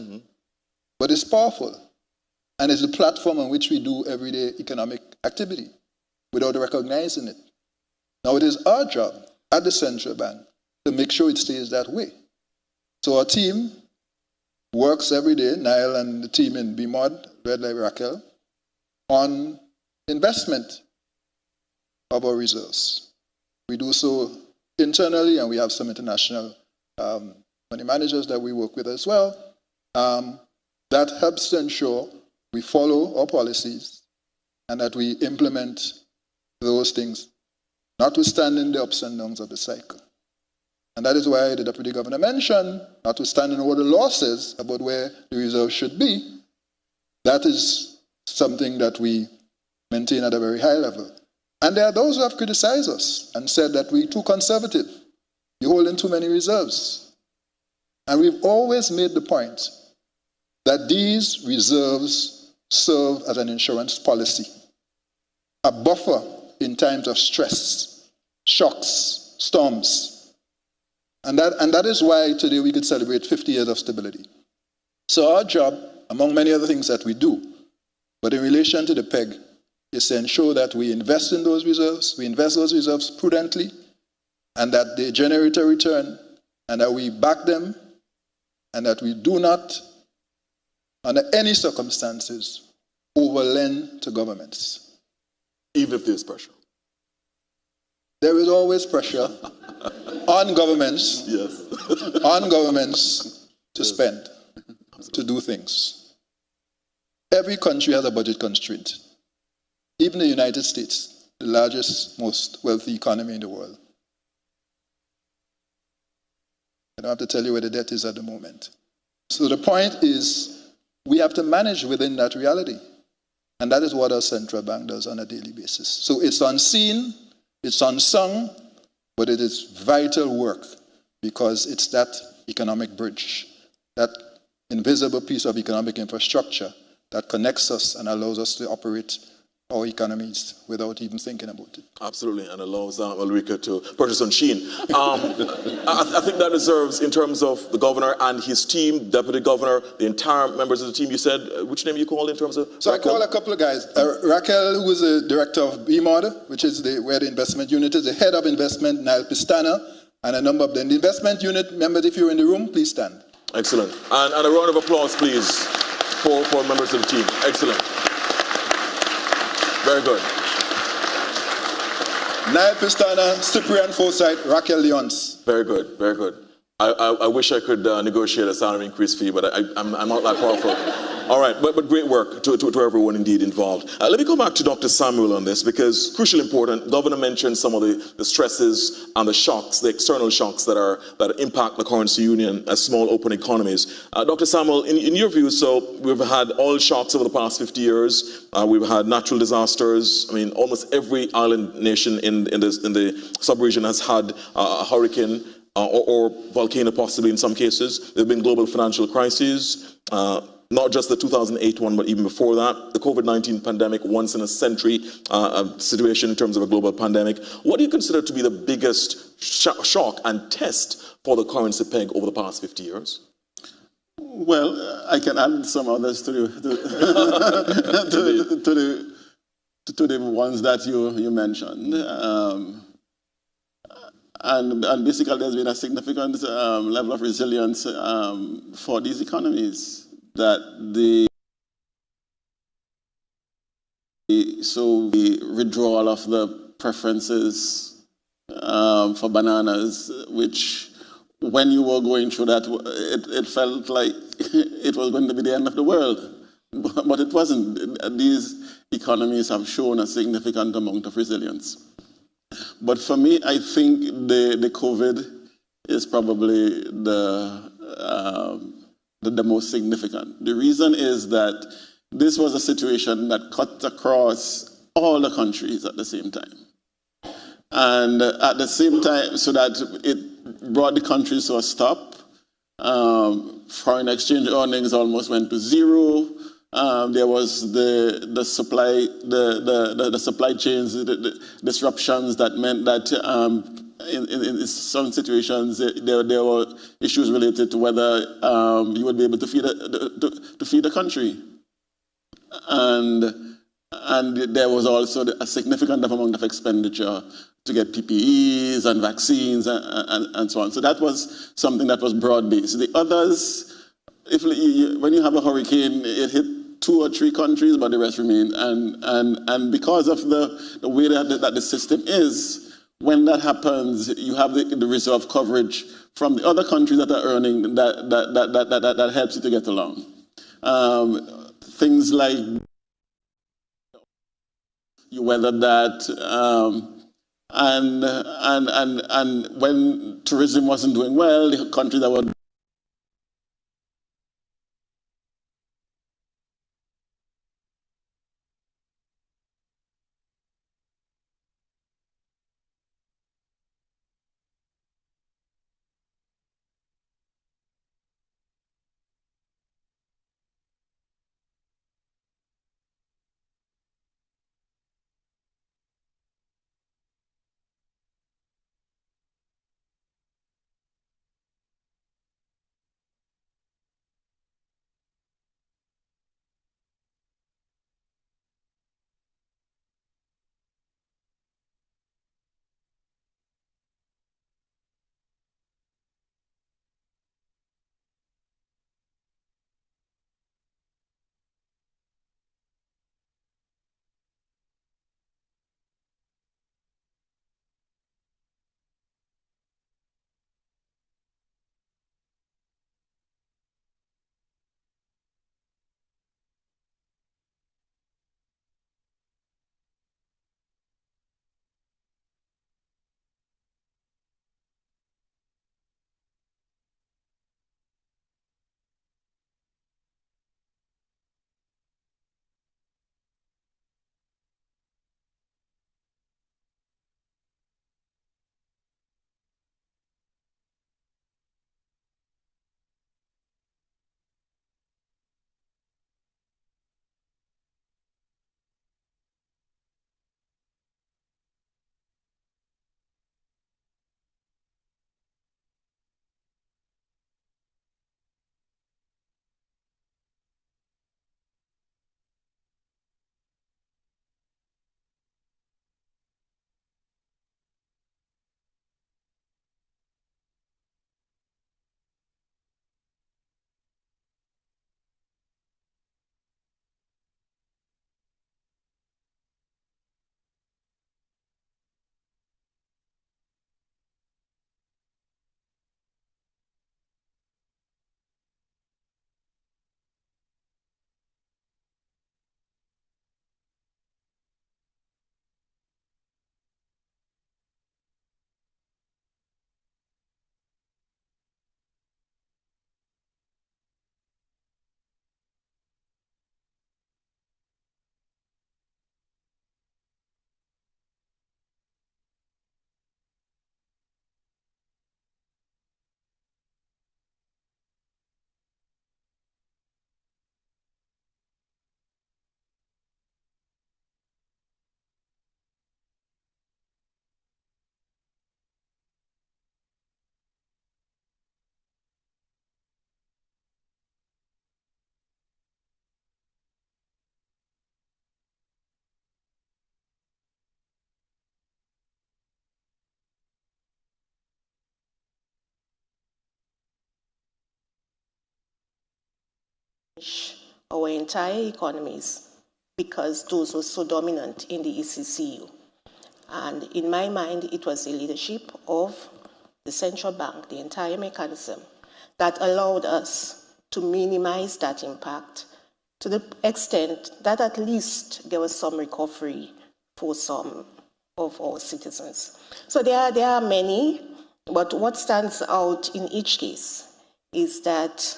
but it's powerful. And it's the platform on which we do everyday economic activity without recognizing it. Now, it is our job at the central bank to make sure it stays that way. So our team works every day, Niall and the team in BMOD, Red Light Raquel, on investment of our reserves. We do so internally, and we have some international money managers that we work with as well. That helps to ensure we follow our policies and that we implement those things, notwithstanding the ups and downs of the cycle. And that is why the Deputy Governor mentioned, notwithstanding what the law says about where the reserve should be, that is something that we maintain at a very high level. And there are those who have criticized us and said that we're too conservative. You're holding too many reserves. And we've always made the point that these reserves serve as an insurance policy, a buffer in times of stress, shocks, storms. And that is why today we could celebrate 50 years of stability. So our job, among many other things that we do, but in relation to the PEG, is to ensure that we invest in those reserves, we invest those reserves prudently, and that they generate a return, and that we back them, and that we do not, under any circumstances, overlend to governments. Even if there's pressure? There is always pressure on governments, on governments to spend, to do things. Every country has a budget constraint. Even the United States, the largest, most wealthy economy in the world. I don't have to tell you where the debt is at the moment. So the point is, we have to manage within that reality. And that is what our central bank does on a daily basis. So it's unseen, it's unsung, but it is vital work because it's that economic bridge, that invisible piece of economic infrastructure that connects us and allows us to operate our economies without even thinking about it. Absolutely, and allows Ulrika to purchase on Shein. I think that deserves, in terms of the governor and his team, deputy governor, the entire members of the team. You said, which name you called in terms of? So Raquel? I call a couple of guys. Raquel, who is the director of BMOD, which is where the investment unit is, the head of investment, Niall Pistana, and a number of them. The investment unit members, if you're in the room, please stand. Excellent. And a round of applause, please, for members of the team. Excellent. Very good. Niall Pistana, Cyprian Forsyth, Raquel Leons. Very good, very good. I wish I could negotiate a salary increase for you, but I'm not that powerful. All right, but great work to everyone indeed involved. Let me go back to Dr. Samuel on this, because crucially important. Governor mentioned some of the stresses and the shocks, the external shocks that impact the currency union as small open economies. Dr. Samuel, in your view, so we've had oil shocks over the past 50 years. We've had natural disasters. I mean, almost every island nation in the sub-region has had a hurricane or volcano, possibly in some cases. There have been global financial crises. Not just the 2008 one, but even before that, the COVID-19 pandemic, once in a century situation in terms of a global pandemic. What do you consider to be the biggest shock and test for the currency peg over the past 50 years? Well, I can add some others to the ones that you mentioned. And basically, there's been a significant level of resilience for these economies. The withdrawal of the preferences for bananas, which when you were going through that, it felt like it was going to be the end of the world, but it wasn't. These economies have shown a significant amount of resilience. But for me, I think the COVID is probably the most significant. The reason is that this was a situation that cut across all the countries at the same time. And at the same time, so that it brought the countries to a stop. Foreign exchange earnings almost went to zero. There was the supply chains, the disruptions that meant that in some situations there were issues related to whether you would be able to feed the country, and there was also a significant amount of expenditure to get PPEs and vaccines and so on. So that was something that was broad-based. The others, when you have a hurricane, it hit 2 or 3 countries, but the rest remained. And because of the way that the system is, when that happens, you have the reserve coverage from the other countries that are earning that helps you to get along. Things like you weather that, and when tourism wasn't doing well, the countries that were our entire economies because those were so dominant in the ECCU. And in my mind, it was the leadership of the central bank, the entire mechanism, that allowed us to minimize that impact to the extent that at least there was some recovery for some of our citizens. So there are many, but what stands out in each case is that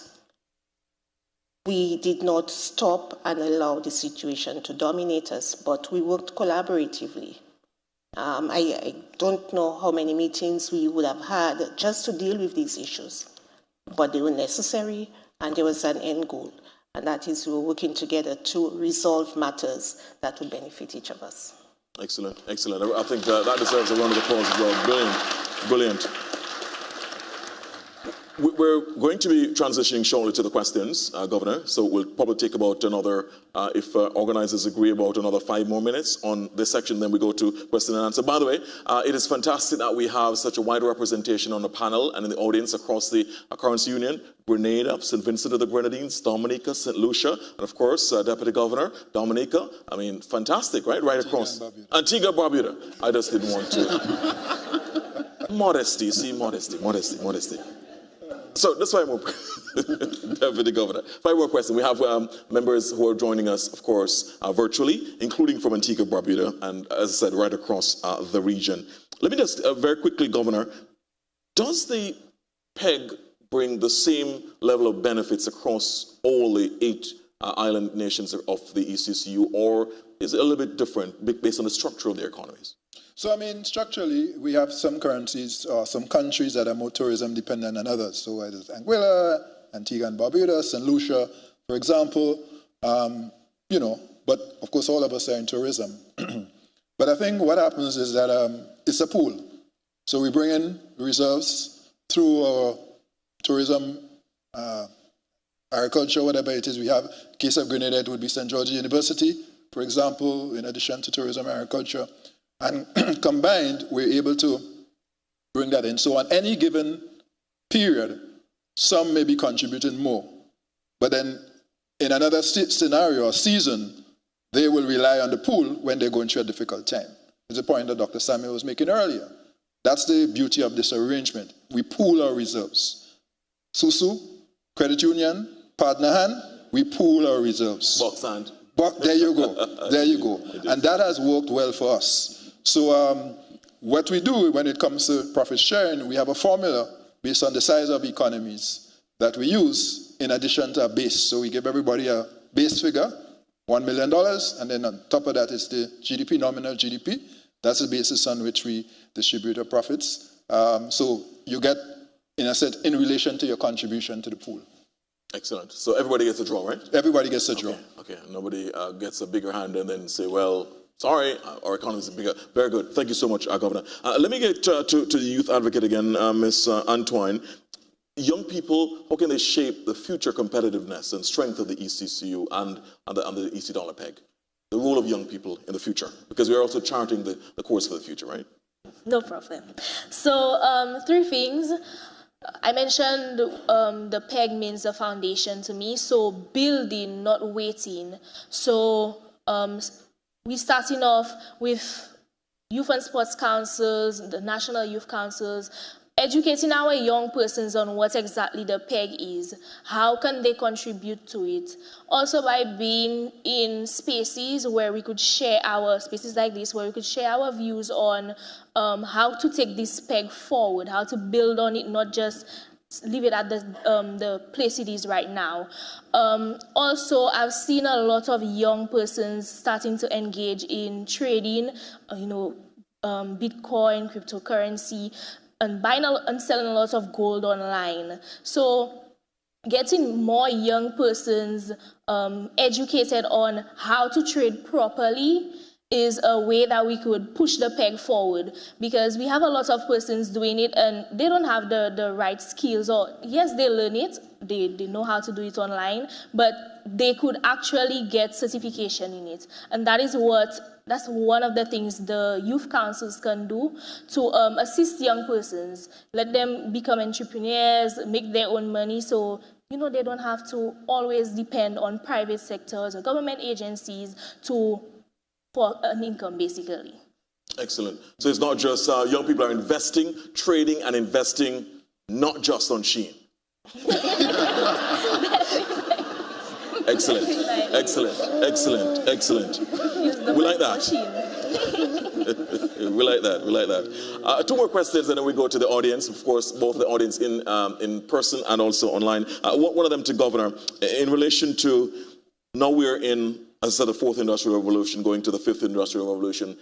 we did not stop and allow the situation to dominate us, but we worked collaboratively. I don't know how many meetings we would have had just to deal with these issues, but they were necessary and there was an end goal, and that is we were working together to resolve matters that would benefit each of us. Excellent, excellent. I think that deserves a round of applause as well. Brilliant, brilliant. We're going to be transitioning shortly to the questions, Governor, so we'll probably take about another, if organizers agree, about another 5 more minutes on this section, then we go to question and answer. By the way, it is fantastic that we have such a wide representation on the panel and in the audience across the currency union. Grenada, St. Vincent of the Grenadines, Dominica, St. Lucia, and of course, Deputy Governor, Dominica. I mean, fantastic, right? Right across. Antigua, Barbuda. I just didn't want to. Modesty, see, modesty, modesty, modesty. So that's 5 more, Deputy Governor. 5 more questions. We have members who are joining us, of course, virtually, including from Antigua, Barbuda, and as I said, right across the region. Let me just very quickly, Governor, does the PEG bring the same level of benefits across all the 8 island nations of the ECCU, or is it a little bit different based on the structure of their economies? So, I mean, structurally, we have some currencies or some countries that are more tourism dependent than others. So, it is Anguilla, Antigua and Barbuda, St. Lucia, for example, you know, but of course, all of us are in tourism. But I think what happens is that it's a pool. So, we bring in reserves through our tourism, agriculture, whatever it is we have. In the case of Grenada, it would be St. George University, for example, in addition to tourism and agriculture. And combined, we're able to bring that in. So on any given period, some may be contributing more. But then in another scenario or season, they will rely on the pool when they're going through a difficult time. It's a point that Dr. Samuel was making earlier. That's the beauty of this arrangement. We pool our reserves. SUSU, Credit Union, Partner Hand, we pool our reserves. Box hand. There you go. There you go. And that has worked well for us. So what we do when it comes to profit sharing, we have a formula based on the size of economies that we use in addition to a base. So we give everybody a base figure, $1 million, and then on top of that is the GDP, nominal GDP. That's the basis on which we distribute our profits. So you get, in a sense, in relation to your contribution to the pool. Excellent. So everybody gets a draw, right? Everybody gets a draw. Okay. Nobody gets a bigger hand and then say, well, sorry, our economy is bigger. Very good. Thank you so much, Governor. Let me get to the youth advocate again, Ms. Antoine. Young people, how can they shape the future competitiveness and strength of the ECCU and the EC dollar peg? The role of young people in the future, because we are also charting the course for the future, right? No problem. So 3 things. I mentioned the PEG means the foundation to me, so building, not waiting. So we're starting off with youth and sports councils, the national youth councils, educating our young persons on what exactly the PEG is, how can they contribute to it. Also by being in spaces where we could share our, spaces like this, where we could share our views on how to take this PEG forward, how to build on it, not just leave it at the place it is right now. Also, I've seen a lot of young persons starting to engage in trading, Bitcoin, cryptocurrency, and buying and selling a lot of gold online. So getting more young persons educated on how to trade properly is a way that we could push the PEG forward, because we have a lot of persons doing it and they don't have the right skills, or yes, they learn it, they know how to do it online, but they could actually get certification in it. And that's one of the things the youth councils can do to assist young persons, let them become entrepreneurs, make their own money, so you know, they don't have to always depend on private sectors or government agencies for an income, basically. Excellent. So it's not just young people are investing, trading, and investing, not just on Shein. Excellent, excellent, excellent, excellent. We like that. We like that, we like that. Two more questions and then we go to the audience. Of course, both the audience in person and also online. One of them to Governor, in relation to, now we're in, as I said, the fourth industrial revolution, going to the fifth industrial revolution.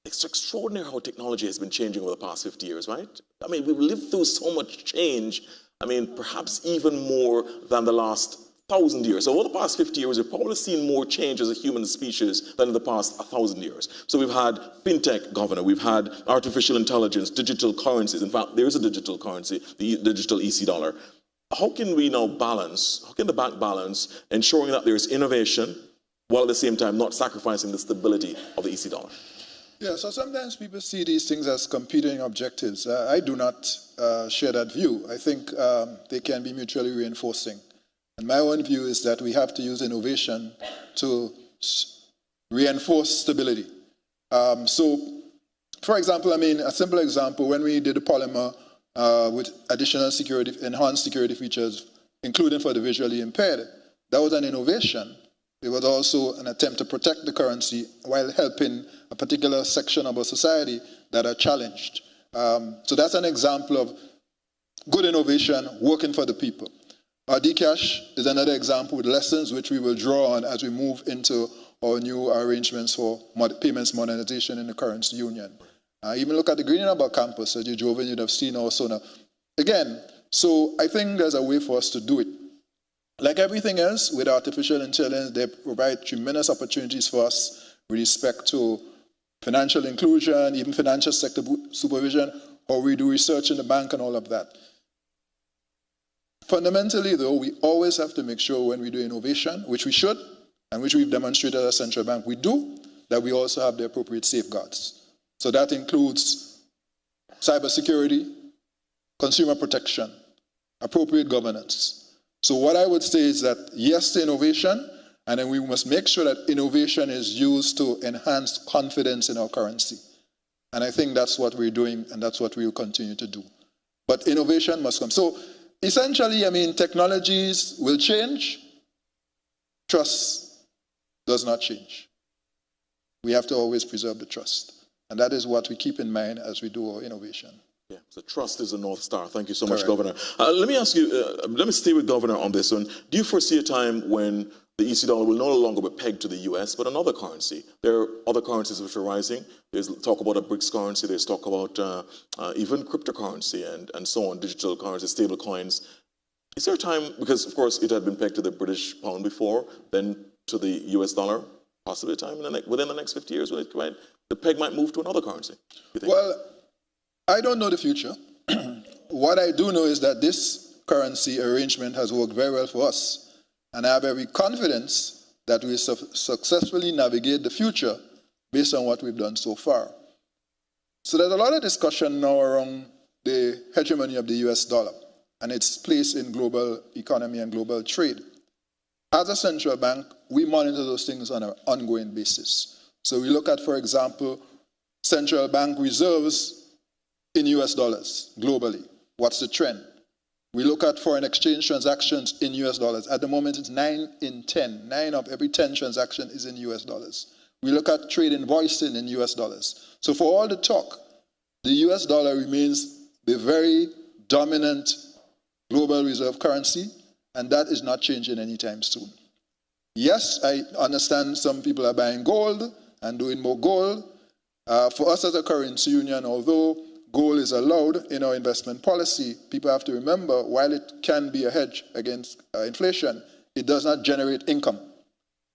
It's extraordinary how technology has been changing over the past 50 years, right? I mean, we've lived through so much change. I mean, perhaps even more than the last 1,000 years. So over the past 50 years, we've probably seen more change as a human species than in the past 1,000 years. So we've had fintech, Governor, we've had artificial intelligence, digital currencies. In fact, there is a digital currency, the digital EC dollar. How can we now balance, how can the bank balance ensuring that there's innovation while at the same time not sacrificing the stability of the EC dollar? Yeah, so sometimes people see these things as competing objectives. I do not share that view. I think they can be mutually reinforcing. And my own view is that we have to use innovation to reinforce stability. So, for example, I mean, a simple example, when we did the polymer with additional security, enhanced security features, including for the visually impaired, that was an innovation. It was also an attempt to protect the currency while helping a particular section of our society that are challenged. So that's an example of good innovation working for the people. Dcash is another example with lessons which we will draw on as we move into our new arrangements for payments modernization in the currency union. Even look at the Green Harbor campus that you drove in, you'd have seen also now. Again, so I think there's a way for us to do it. Like everything else, with artificial intelligence, they provide tremendous opportunities for us with respect to financial inclusion, even financial sector supervision, or we do research in the bank and all of that. Fundamentally, though, we always have to make sure when we do innovation, which we should, and which we've demonstrated as a central bank, we do, that we also have the appropriate safeguards. So that includes cybersecurity, consumer protection, appropriate governance. So what I would say is that yes to innovation, and then we must make sure that innovation is used to enhance confidence in our currency. And I think that's what we're doing, and that's what we will continue to do. But innovation must come. So essentially, I mean, technologies will change. Trust does not change. We have to always preserve the trust. And that is what we keep in mind as we do our innovation. Yeah, so trust is the North Star. Thank you so much, Governor. Let me ask you, let me stay with Governor on this one. Do you foresee a time when the EC dollar will no longer be pegged to the US, but another currency? There are other currencies which are rising. There's talk about a BRICS currency. There's talk about even cryptocurrency and so on, digital currency, stable coins. Is there a time, because of course it had been pegged to the British pound before, then to the US dollar, possibly a time within the next 50 years, the peg might move to another currency? Well, I don't know the future. What I do know is that this currency arrangement has worked very well for us. And I have every confidence that we will successfully navigate the future based on what we've done so far. So there's a lot of discussion now around the hegemony of the US dollar and its place in global economy and global trade. As a central bank, we monitor those things on an ongoing basis. So we look at, for example, central bank reserves in US dollars globally. What's the trend? We look at foreign exchange transactions in US dollars. At the moment, it's 9 in 10. 9 of every 10 transactions is in US dollars. We look at trade invoicing in US dollars. So for all the talk, the US dollar remains the very dominant global reserve currency, and that is not changing anytime soon. Yes, I understand some people are buying gold and doing more gold. For us as a currency union, although gold is allowed in our investment policy, people have to remember, while it can be a hedge against inflation, it does not generate income.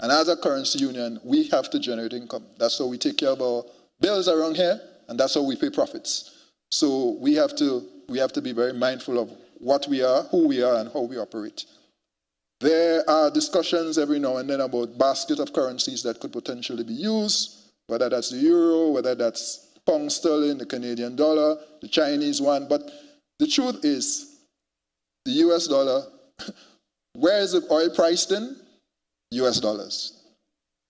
And as a currency union, we have to generate income. That's how we take care of our bills around here, and that's how we pay profits. So we have to be very mindful of what we are, who we are, and how we operate. There are discussions every now and then about basket of currencies that could potentially be used, whether that's the euro, whether that's pound sterling, the Canadian dollar, the Chinese one. But the truth is, the US dollar Where is the oil priced in? US dollars.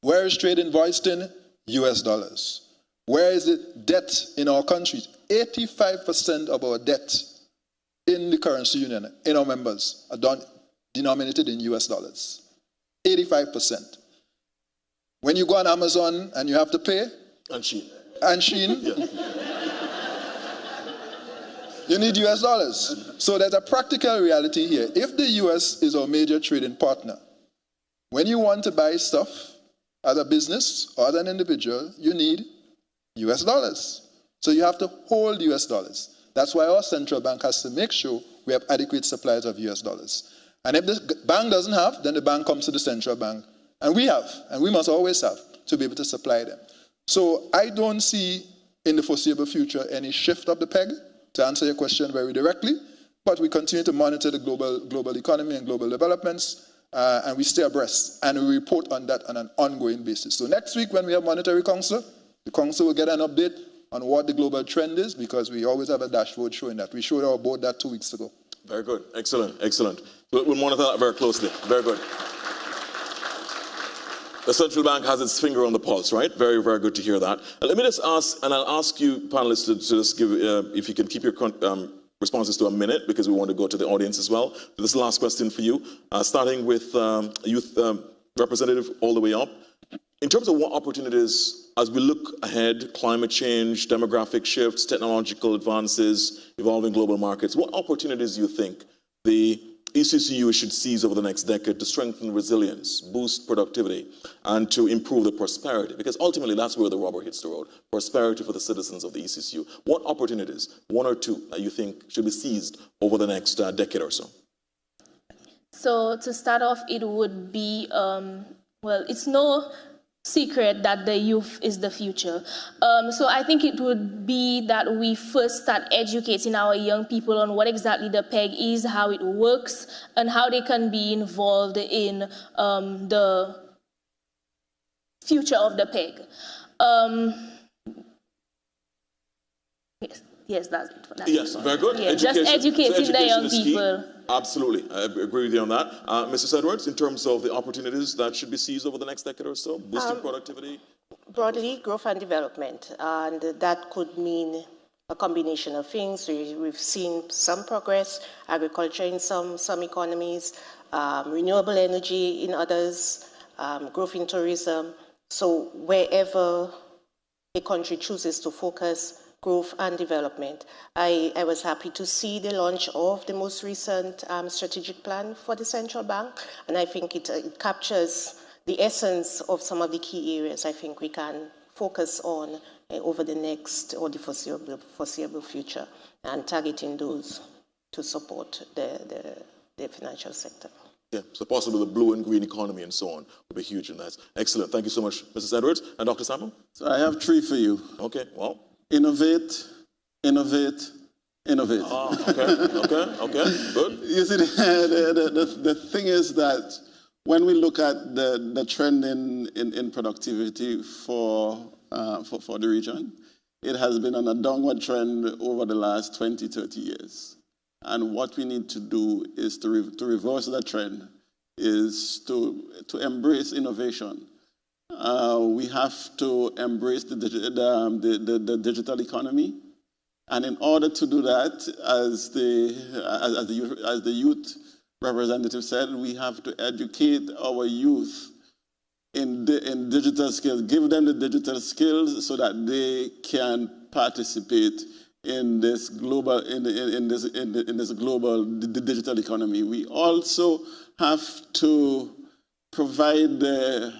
Where is trade invoiced in? US dollars. Where is the debt in our countries? 85% of our debt in the currency union, in our members, are denominated in US dollars. 85%. When you go on Amazon and you have to pay, and Shein. Yeah. You need US dollars. So there's a practical reality here. If the US is our major trading partner, when you want to buy stuff as a business or as an individual, you need US dollars. So you have to hold US dollars. That's why our central bank has to make sure we have adequate supplies of US dollars. And if the bank doesn't have, then the bank comes to the central bank. And we have, and we must always have, to be able to supply them. So I don't see in the foreseeable future any shift of the peg, to answer your question very directly, but we continue to monitor the global economy and global developments, and we stay abreast, and we report on that on an ongoing basis. So next week when we have Monetary Council, the Council will get an update on what the global trend is, because we always have a dashboard showing that. We showed our board that 2 weeks ago. Very good. Excellent. Excellent. We'll monitor that very closely. Very good. The central bank has its finger on the pulse, right? Very, very good to hear that. Let me just ask, and I'll ask you, panelists, to just give, if you can keep your responses to a minute, because we want to go to the audience as well. This last question for you, starting with youth representative all the way up. In terms of what opportunities, as we look ahead, climate change, demographic shifts, technological advances, evolving global markets, what opportunities do you think the ECCU should seize over the next decade to strengthen resilience, boost productivity, and to improve the prosperity? Because ultimately that's where the rubber hits the road, prosperity for the citizens of the ECCU. What opportunities, one or two, that you think should be seized over the next decade or so? So to start off, it would be, well, it's no secret that the youth is the future. So I think it would be that we first start educating our young people on what exactly the PEG is, how it works, and how they can be involved in the future of the PEG. Yes, that's it. Yes, very good. Yeah, just educating the young people. Absolutely, I agree with you on that. Mrs. Edwards, in terms of the opportunities that should be seized over the next decade or so, boosting productivity? Broadly, growth and development, and that could mean a combination of things. We've seen some progress, agriculture in some economies, renewable energy in others, growth in tourism. So wherever a country chooses to focus, growth and development. I was happy to see the launch of the most recent strategic plan for the central bank, and I think it captures the essence of some of the key areas I think we can focus on over the next or the foreseeable future, and targeting those to support the financial sector. Yeah, so possibly the blue and green economy and so on will be huge in that. Excellent. Thank you so much, Mrs. Edwards. And Dr. Samuel? So I have three for you. Okay, well. Innovate, innovate, innovate. Okay, good. You see, the thing is that when we look at the trend in productivity for the region, it has been on a downward trend over the last 20, 30 years. And what we need to do is to reverse that trend, is to embrace innovation. We have to embrace the digital economy, and in order to do that, as the youth representative said, we have to educate our youth in digital skills, give them the digital skills so that they can participate in this global digital economy. We also have to provide the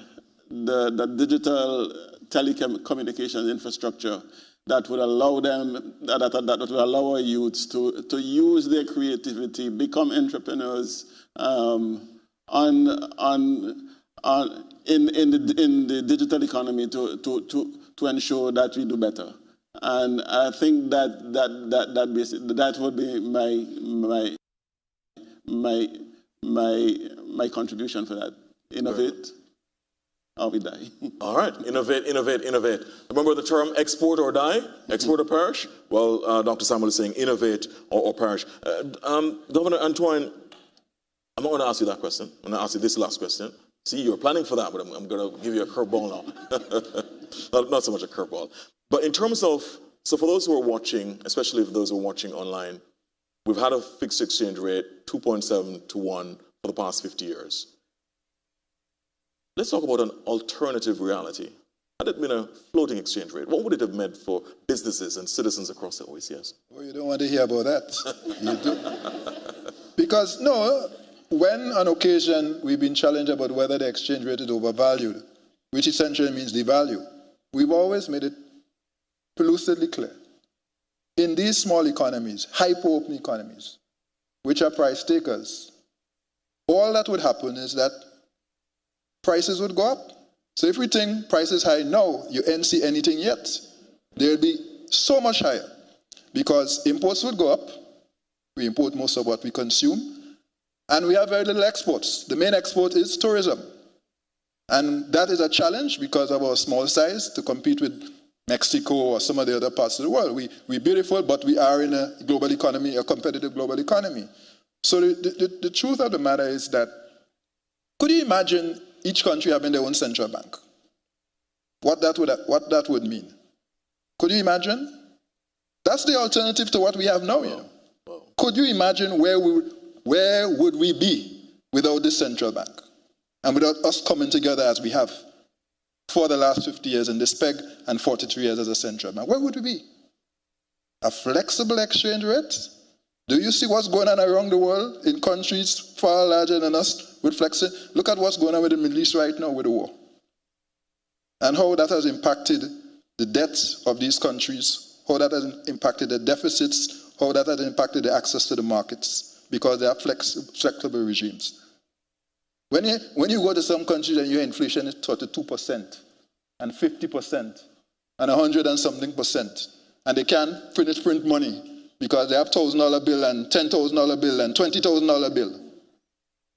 digital telecommunications infrastructure that would allow them, that would allow our youths to use their creativity, become entrepreneurs in the digital economy to ensure that we do better. And I think that would be my contribution for that. Innovate. Or we die. All right, innovate, innovate, innovate. Remember the term export or die, export or perish? Well, Dr. Samuel is saying innovate or perish. Governor Antoine, I'm not going to ask you that question. I'm going to ask you this last question. See, you're planning for that, but I'm going to give you a curveball now. not so much a curveball. But in terms of, so for those who are watching, especially for those who are watching online, we've had a fixed exchange rate, 2.7 to 1 for the past 50 years. Let's talk about an alternative reality. Had it been a floating exchange rate, what would it have meant for businesses and citizens across the OECS? Well, you don't want to hear about that. You do. Because, no, when on occasion we've been challenged about whether the exchange rate is overvalued, which essentially means devalue, we've always made it lucidly clear. In these small economies, hyper-open economies, which are price takers, all that would happen is that prices would go up. So if we think price is high now, you ain't see anything yet. They'll be so much higher because imports would go up. We import most of what we consume. And we have very little exports. The main export is tourism. And that is a challenge because of our small size to compete with Mexico or some of the other parts of the world. We're beautiful, but we are in a global economy, a competitive global economy. So the truth of the matter is that, could you imagine each country having their own central bank? What that would mean? Could you imagine? That's the alternative to what we have now. You know? Could you imagine where would we be without this central bank and without us coming together as we have for the last 50 years in this PEG and 43 years as a central bank? Where would we be? A flexible exchange rate? Do you see what's going on around the world in countries far larger than us with flexing? Look at what's going on with the Middle East right now with the war. And how that has impacted the debts of these countries, how that has impacted the deficits, how that has impacted the access to the markets, because they are flexible regimes. When you go to some countries and your inflation is 32% and 50% and 100 and something percent, and they can't print money, because they have $1,000 bill and $10,000 bill and $20,000 bill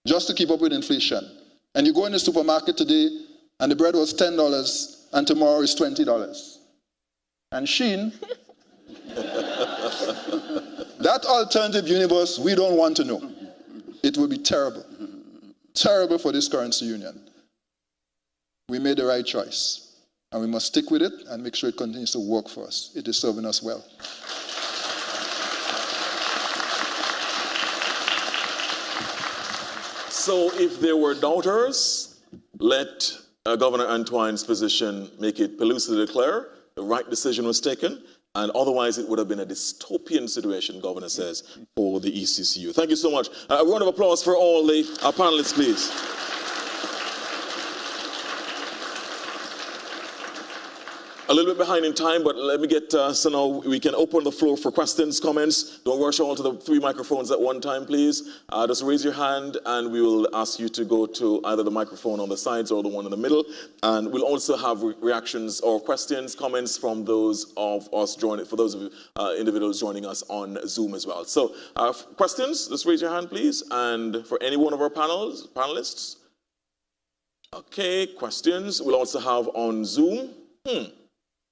just to keep up with inflation. And you go in the supermarket today and the bread was $10 and tomorrow is $20. And Shein, that alternative universe we don't want to know. It will be terrible. Terrible for this currency union. We made the right choice and we must stick with it and make sure it continues to work for us. It is serving us well. So if there were doubters, let Governor Antoine's position make it pellucidly clear the right decision was taken, and otherwise it would have been a dystopian situation, Governor says, for the ECCU. Thank you so much. A round of applause for all the panelists, please. A little bit behind in time, but let me get, so now we can open the floor for questions, comments. Don't rush all to the 3 microphones at one time, please. Just raise your hand and we will ask you to go to either the microphone on the sides or the one in the middle. And we'll also have reactions or questions, comments from those of us joining, for those of you individuals joining us on Zoom as well. So questions, just raise your hand, please. And for any one of our panelists. Okay, questions we'll also have on Zoom.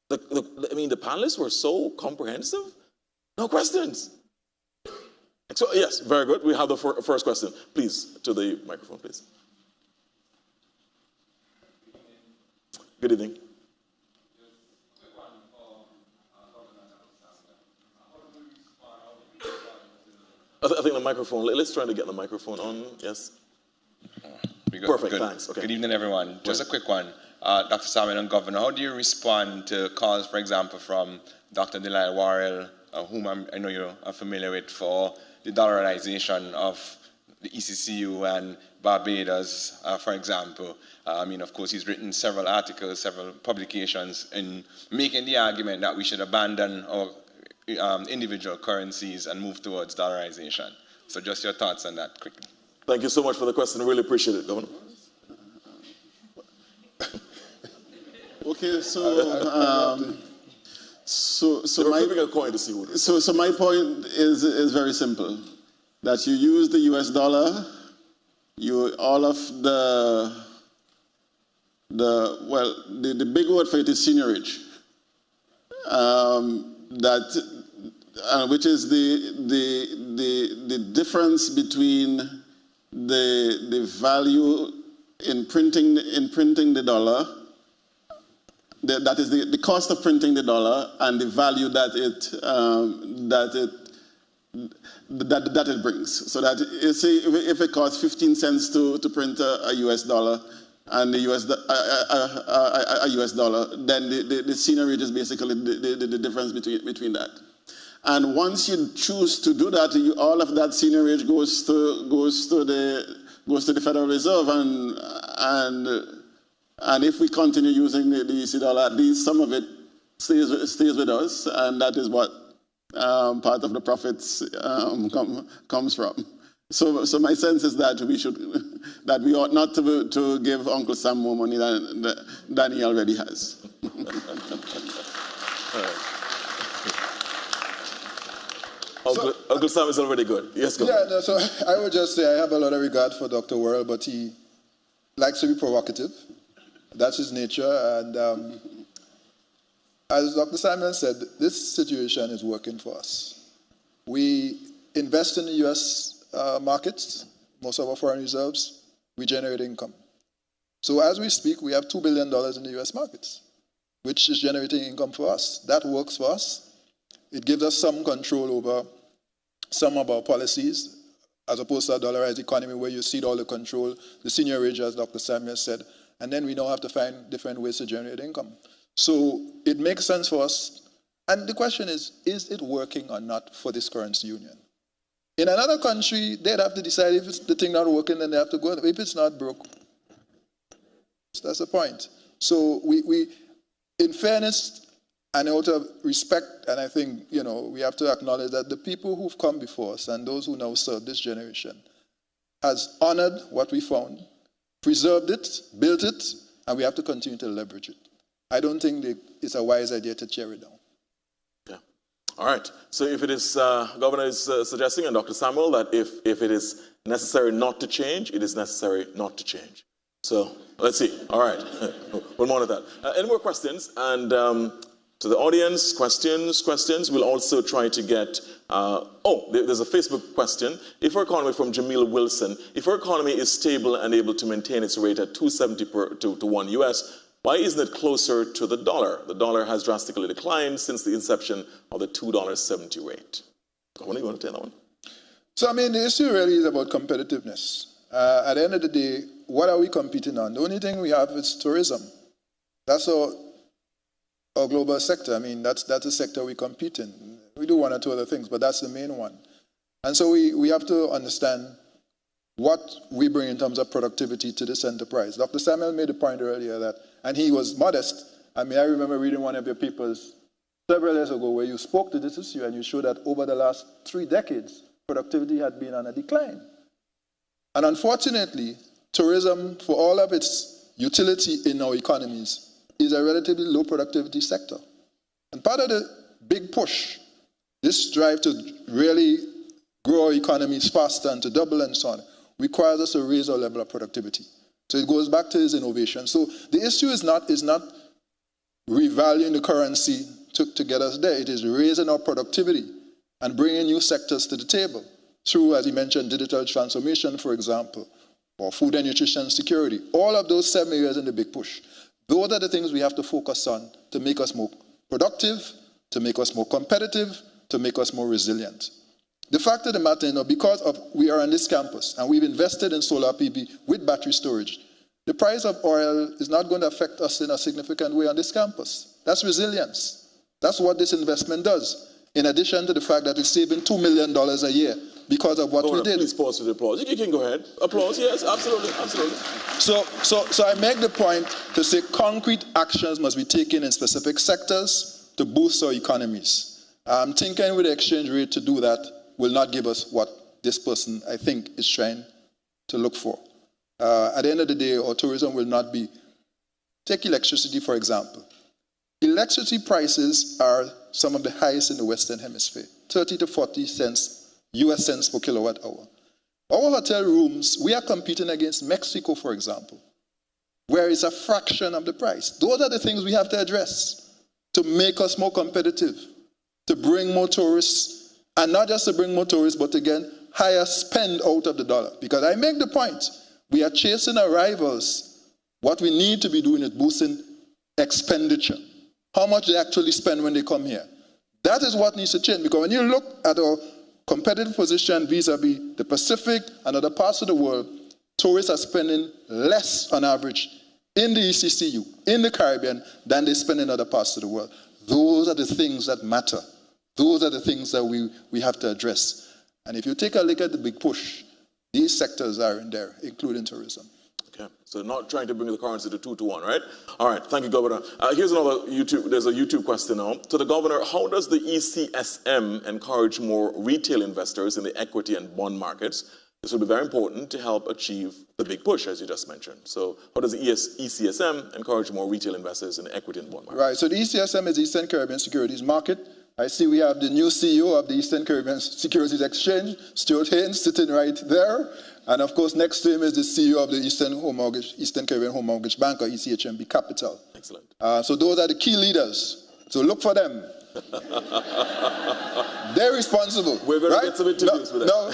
I mean, the panelists were so comprehensive. No questions. So, yes, very good. We have the first question. Please, to the microphone, please. Good evening. I think the microphone, let's try to get the microphone on. Yes. Perfect, good. Thanks. Okay. Good evening, everyone. Just a quick one. Dr. Salmon and Governor, how do you respond to calls, for example, from Dr. Delilah Warrell, whom I know you are familiar with, for the dollarization of the ECCU and Barbados, for example? I mean, of course, he's written several articles, several publications in making the argument that we should abandon our individual currencies and move towards dollarization. So just your thoughts on that quickly. Thank you so much for the question. I really appreciate it, Governor. Okay, so my point is very simple. That you use the US dollar, all of the big word for it is seigniorage. Which is the difference between the value in printing the dollar, that is the cost of printing the dollar and the value that it brings. So that you see, if it costs 15 cents to print a US dollar and a US dollar, then the senior rate is basically the difference between that. And once you choose to do that, all of that senior rate goes to the Federal Reserve, and if we continue using the EC dollar, at least some of it stays with us, and that is what part of the profits comes from. So my sense is that we ought not to give Uncle Sam more money than he already has. Uncle Sam is already good. Yes, go. Yeah, no, so I would just say I have a lot of regard for Dr. Worrell, but he likes to be provocative. That's his nature. And as Dr. Simon said, this situation is working for us. We invest in the U.S. Markets, most of our foreign reserves, we generate income. So as we speak, we have $2 billion in the U.S. markets, which is generating income for us. That works for us. It gives us some control over some of our policies, as opposed to a dollarized economy where you cede all the control, the senior wage, as Dr. Samuel said, and then we now have to find different ways to generate income. So it makes sense for us. And the question is it working or not for this currency union? In another country, they'd have to decide if it's the thing not working, then they have to go. If it's not broke, that's the point. So we in fairness, and out of respect, and I think, we have to acknowledge that the people who've come before us and those who now serve this generation has honored what we found, preserved it, built it, and we have to continue to leverage it. I don't think it's a wise idea to tear it down. Yeah. All right. So if it is, Governor is suggesting, and Dr. Samuel, that if it is necessary not to change, it is necessary not to change. So let's see. All right. We'll monitor that. Any more questions? And to the audience, questions. We'll also try to get, there's a Facebook question. If our economy, from Jamil Wilson, if our economy is stable and able to maintain its rate at 270 to 1 US, why isn't it closer to the dollar? The dollar has drastically declined since the inception of the $2.70 rate. When are you going to take that one? So, the issue really is about competitiveness. At the end of the day, what are we competing on? The only thing we have is tourism. That's our global sector. That's a sector we compete in. We do one or two other things, but that's the main one. And so we have to understand what we bring in terms of productivity to this enterprise. Dr. Samuel made a point earlier that, and he was modest. I remember reading one of your papers several years ago where you spoke to this issue and you showed that over the last 3 decades, productivity had been on a decline. And unfortunately, tourism, for all of its utility in our economies, is a relatively low productivity sector. And part of the big push, this drive to really grow our economies faster and to double and so on, requires us to raise our level of productivity. So it goes back to this innovation. So the issue is not revaluing the currency to get us there. It is raising our productivity and bringing new sectors to the table through, as he mentioned, digital transformation, for example, or food and nutrition security. All of those 7 areas in the big push. Those are the things we have to focus on to make us more productive, to make us more competitive, to make us more resilient. The fact of the matter, because we are on this campus and we've invested in solar PV with battery storage, the price of oil is not going to affect us in a significant way on this campus. That's resilience. That's what this investment does, in addition to the fact that it's saving $2 million a year because of what we did. Please pause with the applause. You can go ahead. Applause, yes, absolutely. So I make the point to say concrete actions must be taken in specific sectors to boost our economies. Tinkering with the exchange rate to do that will not give us what this person, I think, is trying to look for. At the end of the day, our tourism will not be... Take electricity, for example. Electricity prices are some of the highest in the Western Hemisphere, 30 to 40 cents, US cents per kilowatt hour. Our hotel rooms, we are competing against Mexico, for example, where it's a fraction of the price. Those are the things we have to address to make us more competitive, to bring more tourists, and not just to bring more tourists, but again, higher spend out of the dollar. Because I make the point, we are chasing our rivals. What we need to be doing is boosting expenditure. How much they actually spend when they come here. That is what needs to change, because when you look at our competitive position vis-a-vis the Pacific and other parts of the world, tourists are spending less on average in the ECCU, in the Caribbean, than they spend in other parts of the world. Those are the things that matter. Those are the things that we have to address. And if you take a look at the big push, these sectors are in there, including tourism. Okay, so not trying to bring the currency to 2 to 1, right? All right, thank you, Governor. Here's another there's a YouTube question now. To the Governor, how does the ECSM encourage more retail investors in the equity and bond markets? This will be very important to help achieve the big push, as you just mentioned. So how does the ECSM encourage more retail investors in the equity and bond market? Right, so the ECSM is Eastern Caribbean Securities Market. I see we have the new CEO of the Eastern Caribbean Securities Exchange, Stuart Haynes, sitting right there. And of course, next to him is the CEO of the Eastern Caribbean Home Mortgage Bank, or ECHMB Capital. Excellent. So those are the key leaders. So look for them. They're responsible. We're going right? to get some interviews with them.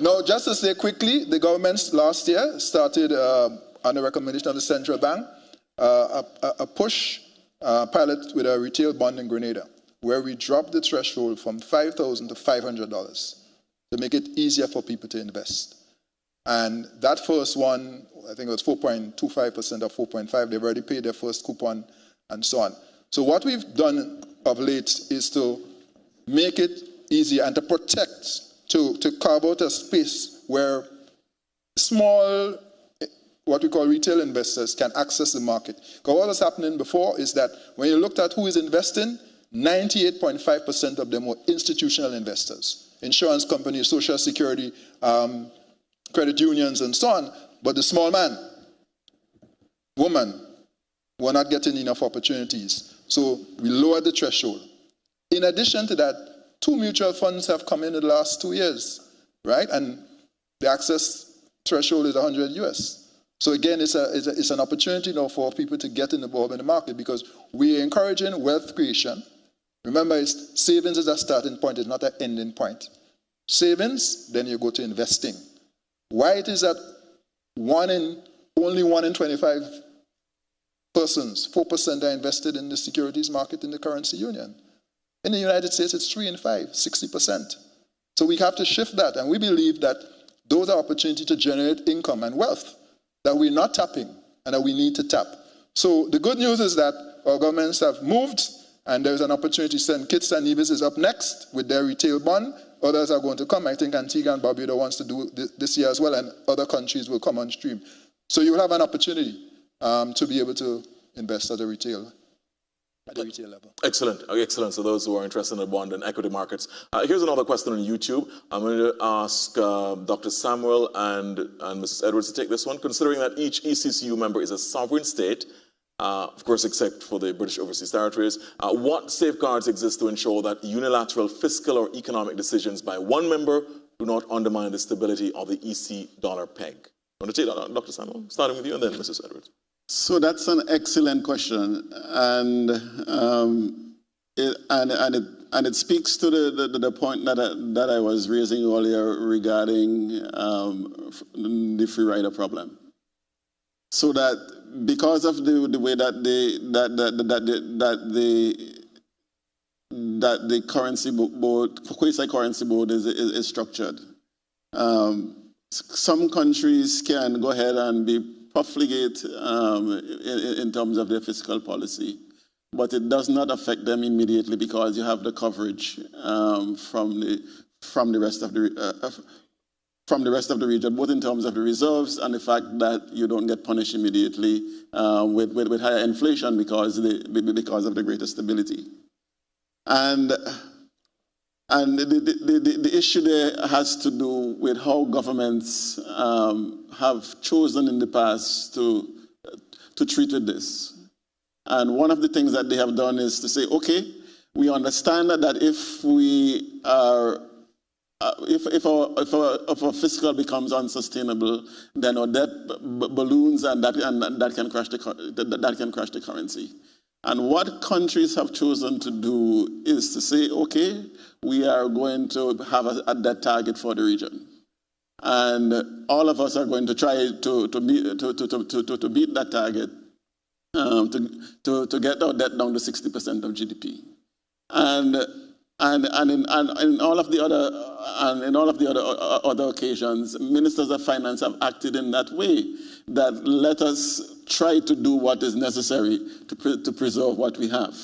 No, just to say quickly, the government last year started, on the recommendation of the central bank, a push pilot with a retail bond in Grenada, where we dropped the threshold from $5,000 to $500 to make it easier for people to invest. And that first one, I think it was 4.25% or 4.5%. They've already paid their first coupon and so on. So what we've done of late is to make it easier and to protect, to carve out a space where small, what we call retail investors, can access the market. Because what was happening before is that when you looked at who is investing, 98.5% of them were institutional investors, insurance companies, social security, credit unions, and so on. But the small man, woman, were not getting enough opportunities. So we lowered the threshold. In addition to that, 2 mutual funds have come in the last 2 years, right? And the access threshold is 100 US. So again, it's an opportunity now for people to get involved in the market, because we are encouraging wealth creation. Remember, savings is a starting point, it's not an ending point. Savings, then you go to investing. Why it is that only 1 in 25 persons, 4%, are invested in the securities market in the currency union. In the United States, it's 3 in 5, 60%. So we have to shift that, and we believe that those are opportunities to generate income and wealth that we're not tapping and that we need to tap. So the good news is that our governments have moved, and there's an opportunity. St. Kitts and Nevis is up next with their retail bond. Others are going to come. I think Antigua and Barbuda wants to do this year as well, and other countries will come on stream. So you will have an opportunity to be able to invest at the retail level. Excellent, excellent. So those who are interested in the bond and equity markets. Here's another question on YouTube. I'm going to ask Dr. Samuel and Mrs. Edwards to take this one. Considering that each ECCU member is a sovereign state, of course, except for the British Overseas Territories, what safeguards exist to ensure that unilateral fiscal or economic decisions by one member do not undermine the stability of the EC dollar peg? I want to take that, Dr. Samuel, starting with you, and then Mrs. Edwards. So that's an excellent question, and it speaks to the point that I was raising earlier regarding the free rider problem. So that because of the way that the currency board, quasi-currency board is structured, some countries can go ahead and be profligate in terms of their fiscal policy, but it does not affect them immediately because you have the coverage from the rest of the region, both in terms of the reserves and the fact that you don't get punished immediately with higher inflation because of the greater stability. And the issue there has to do with how governments have chosen in the past to treat with this. And one of the things that they have done is to say, okay, we understand that if we are if our fiscal becomes unsustainable, then our debt balloons, and that can crash the currency. And what countries have chosen to do is to say, okay, we are going to have a debt target for the region. And all of us are going to try to beat that target, to get our debt down to 60% of GDP. And in all of the other occasions, ministers of finance have acted in that way, that let us try to do what is necessary to preserve what we have.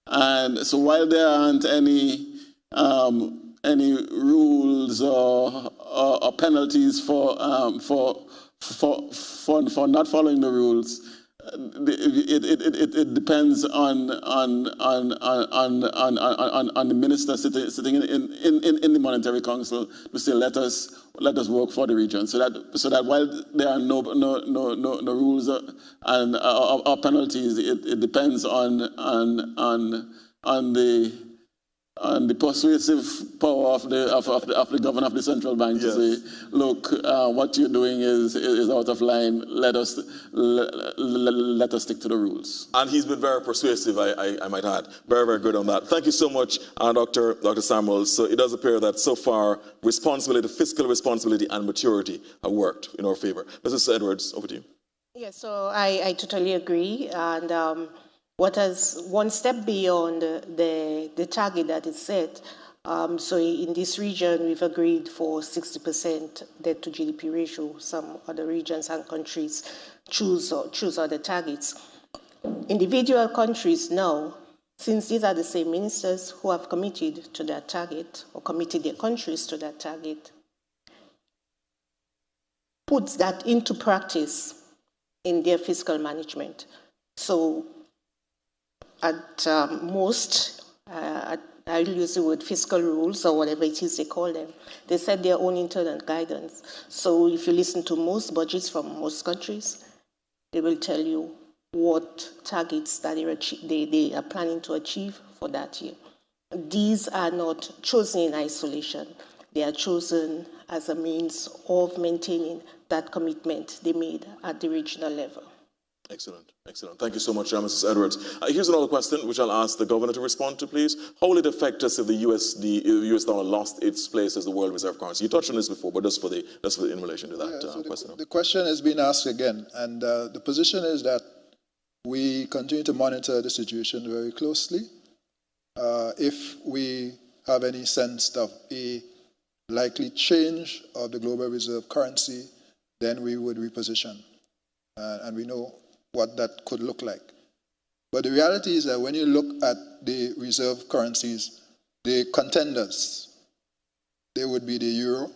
And so while there aren't any rules or penalties for not following the rules, it depends on the minister sitting in the Monetary Council to say let us work for the region, so that while there are no rules or penalties, it depends on the persuasive power of the governor of the central bank to say, look, what you're doing is out of line. Let us stick to the rules. And he's been very persuasive, I might add. Very, very good on that. Thank you so much, Dr. Samuels. So it does appear that so far responsibility, fiscal responsibility and maturity have worked in our favor. Mrs. Edwards, over to you. Yes, so I totally agree. And what is one step beyond the target that is set. So in this region, we've agreed for 60% debt to GDP ratio. Some other regions and countries choose other targets. Individual countries now, since these are the same ministers who have committed to that target or committed their countries to that target, puts that into practice in their fiscal management. So at most, I'll use the word fiscal rules or whatever it is they call them. They set their own internal guidance. So if you listen to most budgets from most countries, they will tell you what targets that they are planning to achieve for that year. These are not chosen in isolation. They are chosen as a means of maintaining that commitment they made at the regional level. Excellent, excellent. Thank you so much, Mrs. Edwards. Here's another question, which I'll ask the governor to respond to, please. How will it affect us if the US dollar lost its place as the world reserve currency? You touched on this before, but just in relation to that question. The question has been asked again, and the position is that we continue to monitor the situation very closely. If we have any sense of a likely change of the global reserve currency, then we would reposition, and we know what that could look like. But the reality is that when you look at the reserve currencies, the contenders, they would be the euro,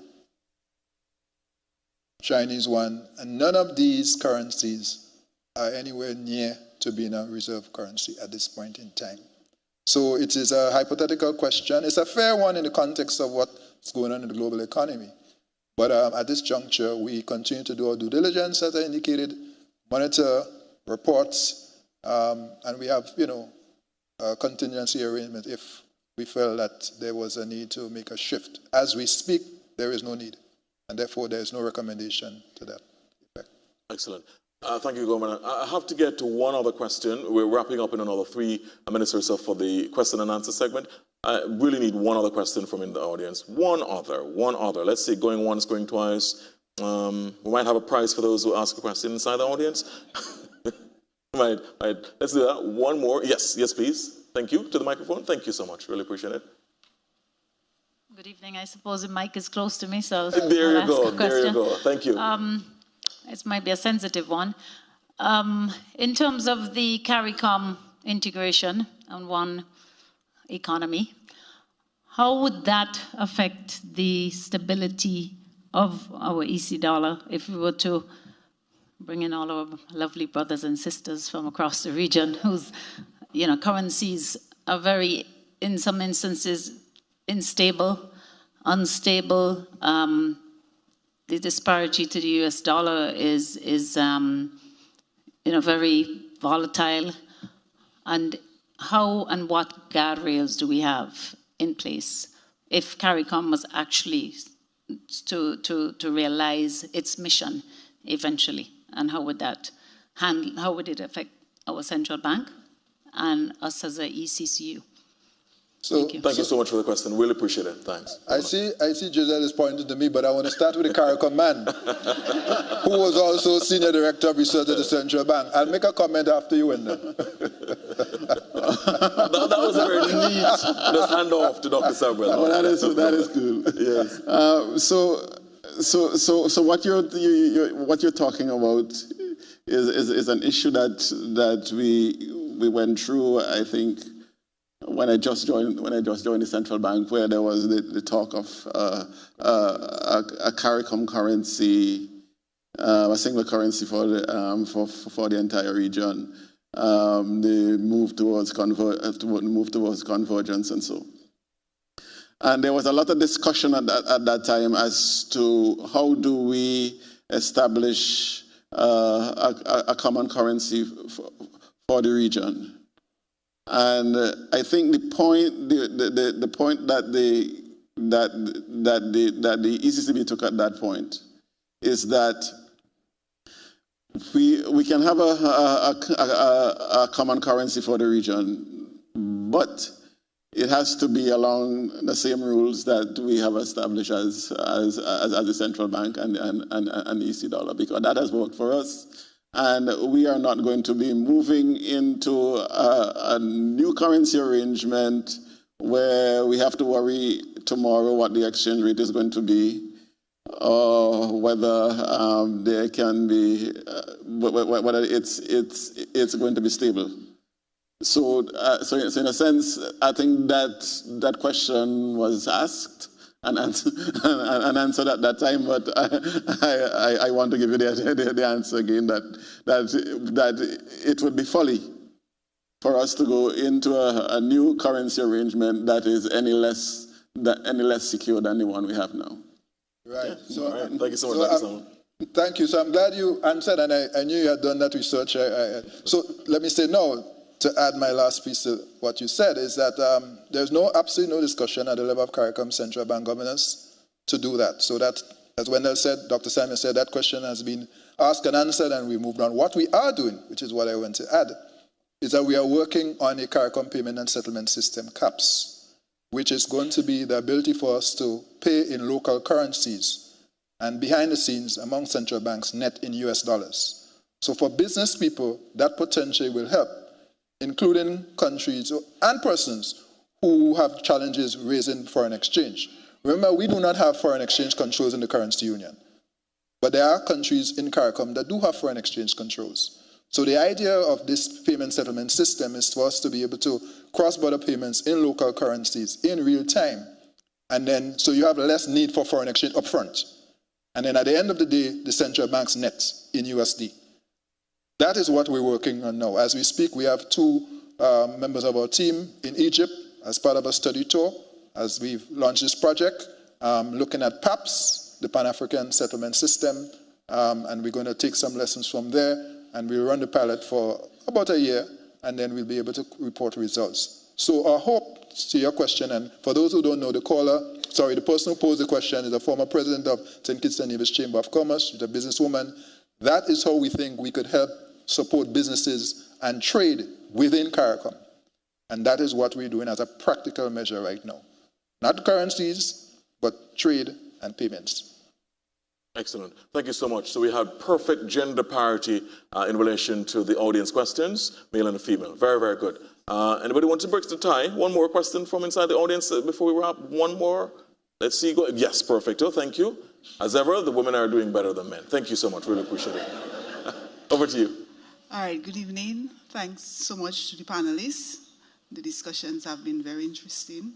Chinese yuan, and none of these currencies are anywhere near to being a reserve currency at this point in time. So it is a hypothetical question. It's a fair one in the context of what's going on in the global economy. But at this juncture, we continue to do our due diligence, as I indicated, monitor reports, and we have, a contingency arrangement if we felt that there was a need to make a shift. As we speak, there is no need, and therefore there is no recommendation to that effect. Excellent. Thank you, Governor. I have to get to one other question. We're wrapping up in another 3 minutes or so for the question and answer segment. I really need one other question from in the audience. One other. Let's say going once, going twice. We might have a prize for those who ask a question inside the audience. Right. Let's do that. One more. Yes, please. Thank you. To the microphone. Thank you so much. Really appreciate it. Good evening. I suppose the mic is close to me, so there you go. There you go. Thank you. It might be a sensitive one. In terms of the CARICOM integration on one economy, how would that affect the stability of our EC dollar if we were to bring in all our lovely brothers and sisters from across the region whose, currencies are very, in some instances, unstable. The disparity to the US dollar is very volatile. And how and what guardrails do we have in place if CARICOM was actually to realize its mission eventually? And how would it affect our central bank and us as a ECCU? So, Thank you so much for the question. Really appreciate it. Thanks. I see Giselle is pointing to me, but I want to start with the CARICOM man, who was also Senior Director of Research at the Central Bank. I'll make a comment after you and then. that was a very neat just hand off to Dr. Samuel. Well, that is cool. Yes. So what you're talking about is an issue that we went through, I think, when I just joined the central bank, where there was the talk of a CARICOM currency, a single currency for the entire region, the move towards convergence and so. And there was a lot of discussion at that time as to how do we establish a common currency for the region. And I think the point that the ECCB took at that point is that we can have a common currency for the region, but it has to be along the same rules that we have established as the central bank and the EC dollar, because that has worked for us. And we are not going to be moving into a new currency arrangement where we have to worry tomorrow what the exchange rate is going to be, or whether there can be whether it's going to be stable. So in a sense, I think that question was asked and answered at that time, but I want to give you the answer again, that it would be folly for us to go into a new currency arrangement that is any less secure than the one we have now. Right. So, all right. Thank you so much, Dr. Samuel. Thank you. So I'm glad you answered, and I knew you had done that research. So let me say no. To add my last piece to what you said is that there's absolutely no discussion at the level of CARICOM central bank governors to do that. So that, as Wendell said, Dr. Samuel said, that question has been asked and answered, and we moved on. What we are doing, which is what I want to add, is that we are working on a CARICOM payment and settlement system, CAPS, which is going to be the ability for us to pay in local currencies and behind the scenes among central banks net in US dollars. So for business people, that potentially will help, including countries and persons who have challenges raising foreign exchange. Remember, we do not have foreign exchange controls in the currency union, but there are countries in CARICOM that do have foreign exchange controls. So the idea of this payment settlement system is for us to be able to cross-border payments in local currencies in real time, and then so you have less need for foreign exchange upfront. And then at the end of the day, the central bank's net in USD. That is what we're working on now. As we speak, we have two members of our team in Egypt as part of a study tour, as we've launched this project, looking at PAPS, the Pan-African Settlement System, and we're going to take some lessons from there, and we'll run the pilot for about a year, and then we'll be able to report results. So our hope, to your question, and for those who don't know, the person who posed the question is a former president of St. Kitts and Nevis Chamber of Commerce. She's a businesswoman. That is how we think we could help support businesses and trade within CARICOM. And that is what we're doing as a practical measure right now. Not currencies, but trade and payments. Excellent. Thank you so much. So we had perfect gender parity in relation to the audience questions, male and female. Very, very good. Anybody want to break the tie? One more question from inside the audience before we wrap. One more. Let's see. Go. Yes, perfecto. Thank you. As ever, the women are doing better than men. Thank you so much. Really appreciate it. Over to you. All right. Good evening. Thanks so much to the panelists. The discussions have been very interesting.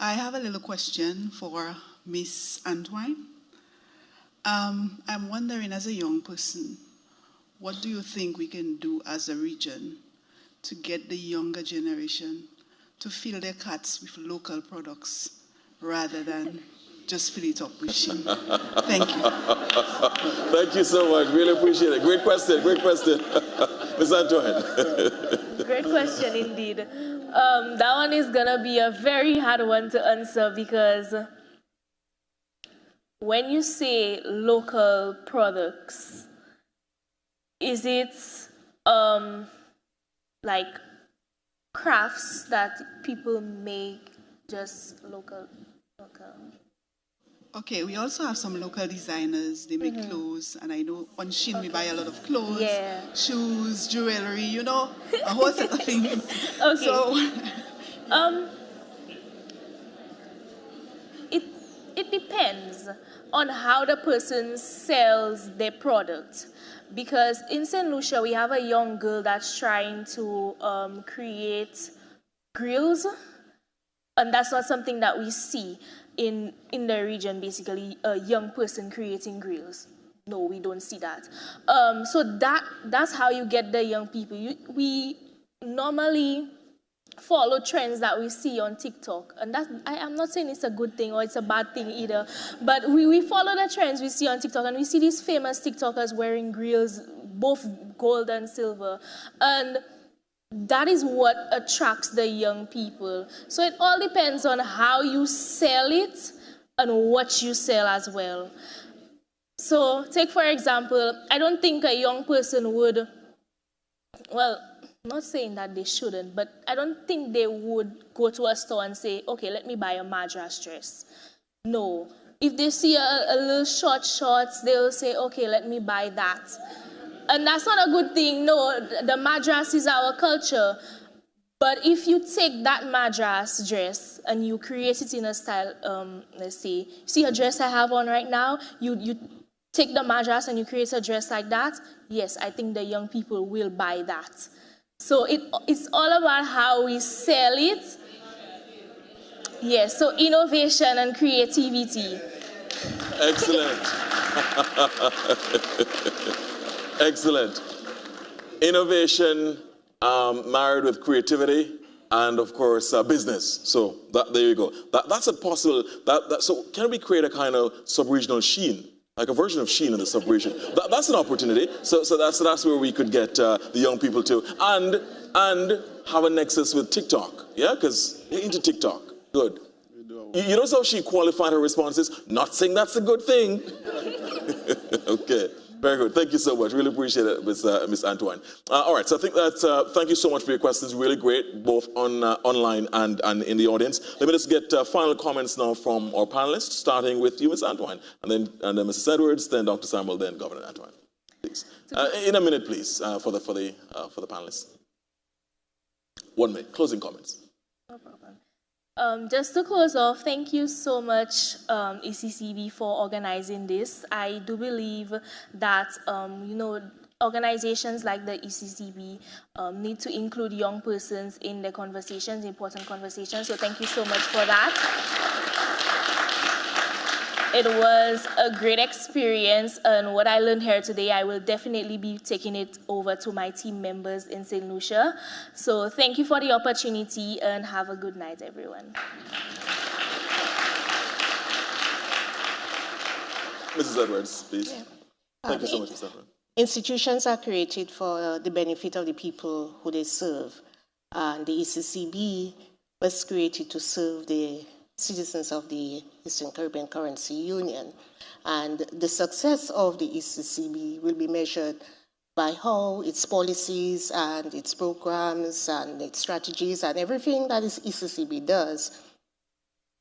I have a little question for Miss Antoine. I'm wondering, as a young person, what do you think we can do as a region to get the younger generation to fill their carts with local products rather than just fill it up with shame? Thank you. Thank you so much. Really appreciate it. Great question. Great question. Ms. Antoine. Great question indeed. That one is going to be a very hard one to answer, because when you say local products, is it like crafts that people make just local. Okay, we also have some local designers. They make clothes, and I know on Shein we buy a lot of clothes, shoes, jewelry, you know, a whole set of things. Okay. So, it depends on how the person sells their product. Because in St. Lucia, we have a young girl that's trying to create grills, and that's not something that we see in the region, basically, a young person creating grills. No, we don't see that. So that's how you get the young people. We normally follow trends that we see on TikTok. And I'm not saying it's a good thing or it's a bad thing either, but we follow the trends we see on TikTok, and we see these famous TikTokers wearing grills, both gold and silver. And that is what attracts the young people. So it all depends on how you sell it and what you sell as well. So take for example, I don't think a young person would, well, not saying that they shouldn't, but I don't think they would go to a store and say, okay, let me buy a Madras dress. No. If they see a little shorts, they'll say, okay, let me buy that. And that's not a good thing. No, the Madras is our culture. But if you take that Madras dress and you create it in a style, let's say, see a dress I have on right now, you take the Madras and you create a dress like that, yes, I think the young people will buy that. So it's all about how we sell it. Yes, so innovation and creativity. Excellent. Excellent. Innovation married with creativity and, of course, business. So there you go. That's a possible. So can we create a kind of sub-regional Shein, like a version of Shein in the sub-region? That's an opportunity. So that's where we could get the young people to and have a nexus with TikTok. Yeah, because you're into TikTok. Good. You notice how she qualified her responses? Not saying that's a good thing. Okay. Very good. Thank you so much. Really appreciate it, Ms. Antoine. All right. So I think that thank you so much for your questions. Really great, both online and in the audience. Let me just get final comments now from our panelists, starting with you, Ms. Antoine, and then Mrs. Edwards, then Dr. Samuel, then Governor Antoine. Please, in a minute, please, for the panelists. 1 minute. Closing comments. No problem. Just to close off, thank you so much, ECCB, for organizing this. I do believe that, organizations like the ECCB need to include young persons in the conversations, important conversations. So thank you so much for that. It was a great experience, and what I learned here today, I will definitely be taking it over to my team members in St. Lucia. So thank you for the opportunity, and have a good night, everyone. Mrs. Edwards, please. Yeah. Thank you so much, Mrs. Edwards. Institutions are created for the benefit of the people who they serve. And the ECCB was created to serve the citizens of the Eastern Caribbean Currency Union. And the success of the ECCB will be measured by how its policies and its programs and its strategies and everything that is ECCB does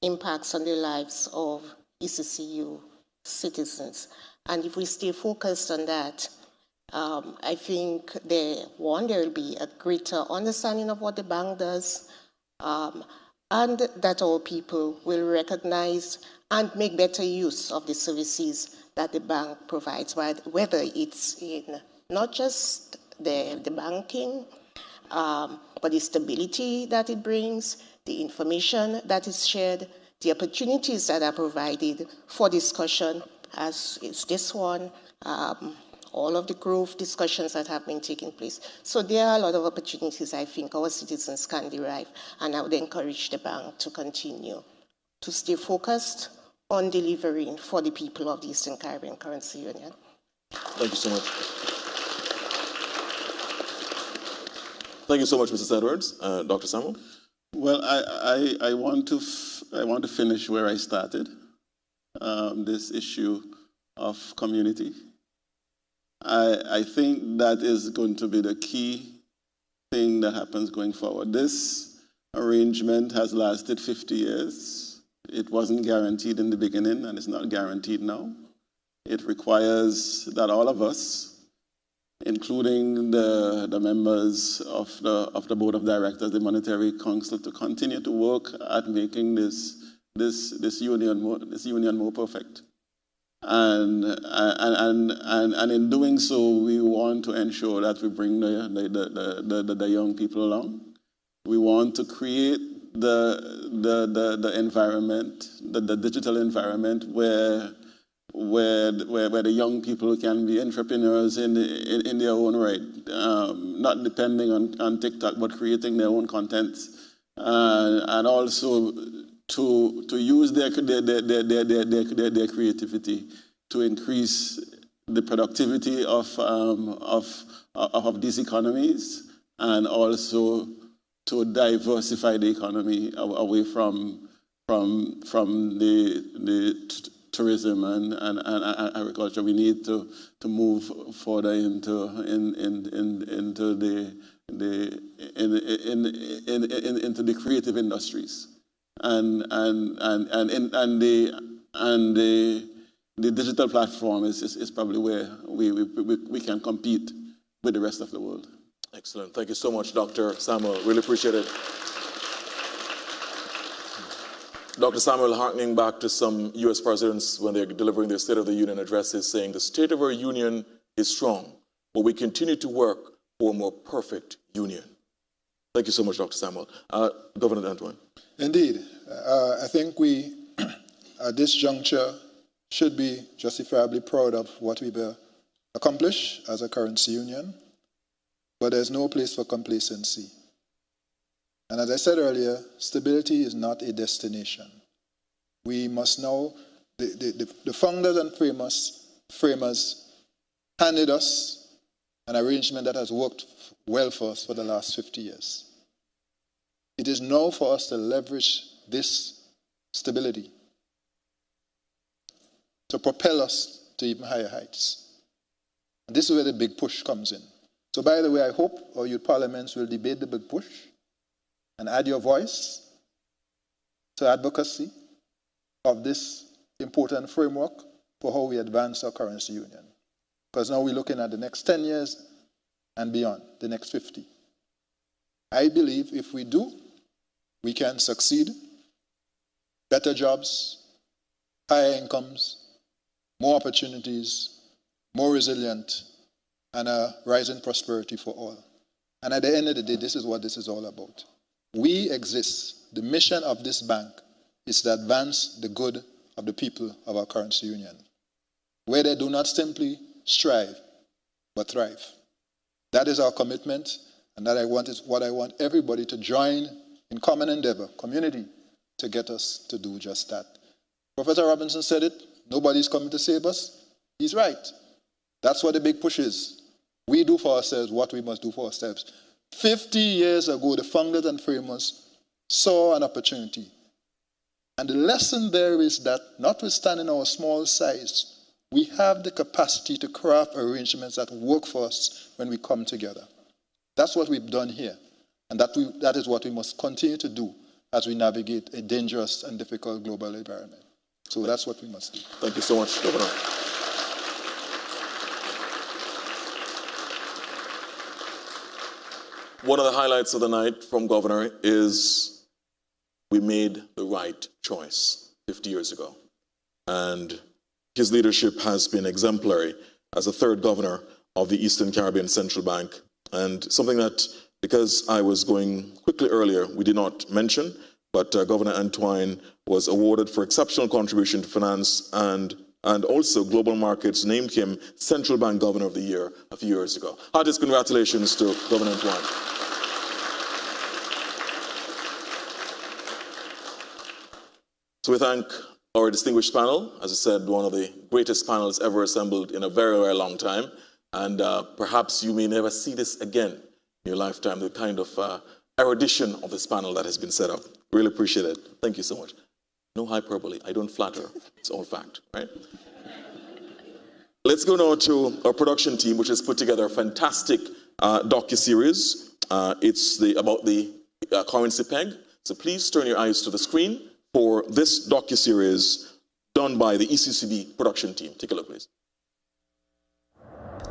impacts on the lives of ECCU citizens. And if we stay focused on that, I think there will be a greater understanding of what the bank does, and that all people will recognize and make better use of the services that the bank provides, whether it's in not just the banking, but the stability that it brings, the information that is shared, the opportunities that are provided for discussion, as is this one, all of the growth discussions that have been taking place. So there are a lot of opportunities I think our citizens can derive, and I would encourage the bank to continue to stay focused on delivering for the people of the Eastern Caribbean Currency Union. Thank you so much. Thank you so much, Mrs. Edwards. Dr. Samuel? Well, I want to finish where I started, this issue of community. I think that is going to be the key thing that happens going forward. This arrangement has lasted 50 years. It wasn't guaranteed in the beginning, and it's not guaranteed now. It requires that all of us, including the members of the board of directors, the Monetary Council, to continue to work at making this union more perfect. And in doing so, we want to ensure that we bring the young people along. We want to create the environment, the digital environment where the young people can be entrepreneurs in their own right, not depending on TikTok, but creating their own content, and also to use their creativity to increase the productivity of these economies, and also to diversify the economy away from the tourism and agriculture. We need to move further into the creative industries, and the digital platform is probably where we can compete with the rest of the world. Excellent. Thank you so much, Dr. Samuel. Really appreciate it. Dr. Samuel, harkening back to some U.S. presidents when they're delivering their State of the Union addresses, saying the state of our union is strong, but we continue to work for a more perfect union. Thank you so much, Dr. Samuel. Governor Antoine. Indeed. I think we, at this juncture, should be justifiably proud of what we've accomplished as a currency union, but there's no place for complacency. And as I said earlier, stability is not a destination. We must now, the founders and framers handed us an arrangement that has worked well for us for the last 50 years. It is now for us to leverage this stability to propel us to even higher heights. And this is where the big push comes in. So by the way, I hope our youth parliaments will debate the big push and add your voice to advocacy of this important framework for how we advance our currency union. Because now we're looking at the next 10 years and beyond, the next 50. I believe if we do, we can succeed. Better jobs, higher incomes, more opportunities, more resilient, and a rising prosperity for all. And at the end of the day, this is what this is all about. We exist. The mission of this bank is to advance the good of the people of our currency union, where they do not simply strive, but thrive. That is our commitment, and that is what I want everybody to join in common endeavor, community, to get us to do just that. Professor Robinson said it, nobody's coming to save us. He's right. That's what the big push is. We do for ourselves what we must do for ourselves. 50 years ago, the founders and framers saw an opportunity. And the lesson there is that, notwithstanding our small size, we have the capacity to craft arrangements that work for us when we come together. That's what we've done here. And that is what we must continue to do as we navigate a dangerous and difficult global environment. So that's what we must do. Thank you so much, Governor. One of the highlights of the night from Governor is we made the right choice 50 years ago. And his leadership has been exemplary as a third governor of the Eastern Caribbean Central Bank. And something that, because I was going quickly earlier, we did not mention, but Governor Antoine was awarded for exceptional contribution to finance, and also Global Markets named him Central Bank Governor of the Year a few years ago. Heartiest congratulations to Governor Antoine. So we thank our distinguished panel. As I said, one of the greatest panels ever assembled in a very, very long time. And perhaps you may never see this again in your lifetime, the kind of erudition of this panel that has been set up. Really appreciate it. Thank you so much. No hyperbole. I don't flatter. It's all fact, right? Let's go now to our production team, which has put together a fantastic docuseries It's about the currency peg. So please turn your eyes to the screen for this docuseries done by the ECCB production team. Take a look, please.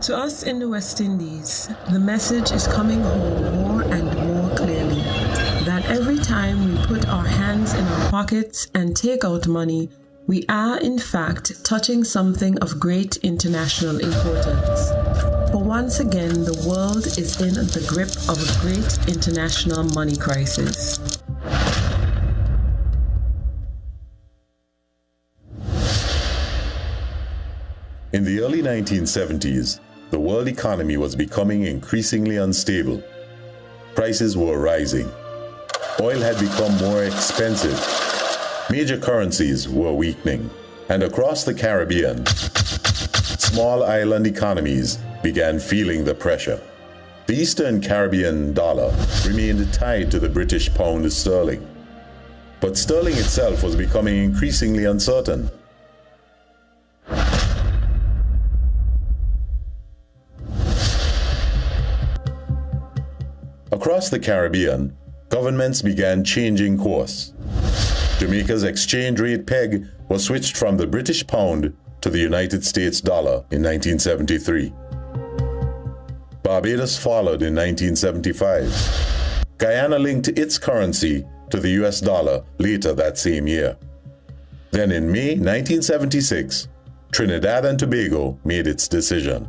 To us in the West Indies, the message is coming home more and more clearly that every time we put our hands in our pockets and take out money, we are in fact touching something of great international importance. For once again, the world is in the grip of a great international money crisis. In the early 1970s, the world economy was becoming increasingly unstable. Prices were rising. Oil had become more expensive. Major currencies were weakening. And across the Caribbean, small island economies began feeling the pressure. The Eastern Caribbean dollar remained tied to the British pound sterling. But sterling itself was becoming increasingly uncertain. Across the Caribbean, governments began changing course. Jamaica's exchange rate peg was switched from the British pound to the United States dollar in 1973. Barbados followed in 1975. Guyana linked its currency to the US dollar later that same year. Then in May 1976, Trinidad and Tobago made its decision.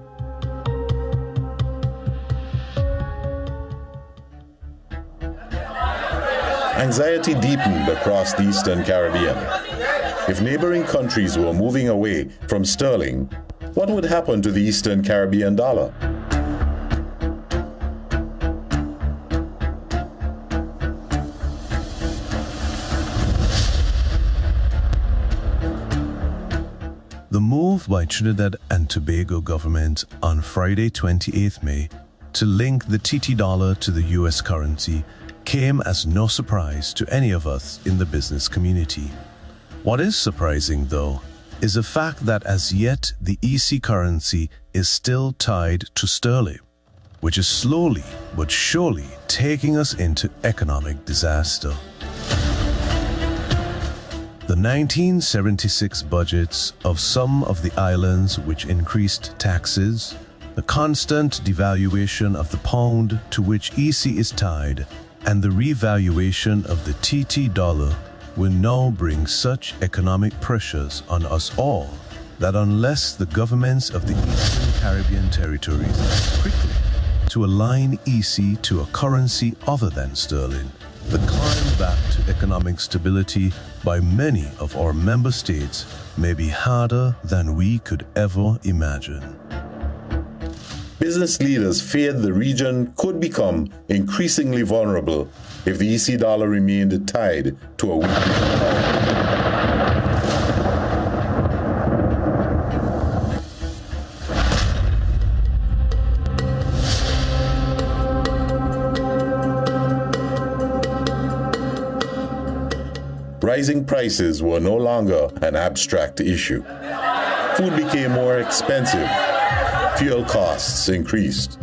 Anxiety deepened across the Eastern Caribbean. If neighboring countries were moving away from sterling, what would happen to the Eastern Caribbean dollar? The move by Trinidad and Tobago government on Friday, 28th May, to link the TT dollar to the US currency came as no surprise to any of us in the business community. What is surprising, though, is the fact that as yet the EC currency is still tied to sterling, which is slowly but surely taking us into economic disaster. The 1976 budgets of some of the islands which increased taxes, the constant devaluation of the pound to which EC is tied, and the revaluation of the TT dollar will now bring such economic pressures on us all that unless the governments of the Eastern Caribbean territories act quickly to align EC to a currency other than sterling, the climb back to economic stability by many of our member states may be harder than we could ever imagine. Business leaders feared the region could become increasingly vulnerable if the EC dollar remained tied to a weakening pound. Rising prices were no longer an abstract issue. Food became more expensive. Fuel costs increased.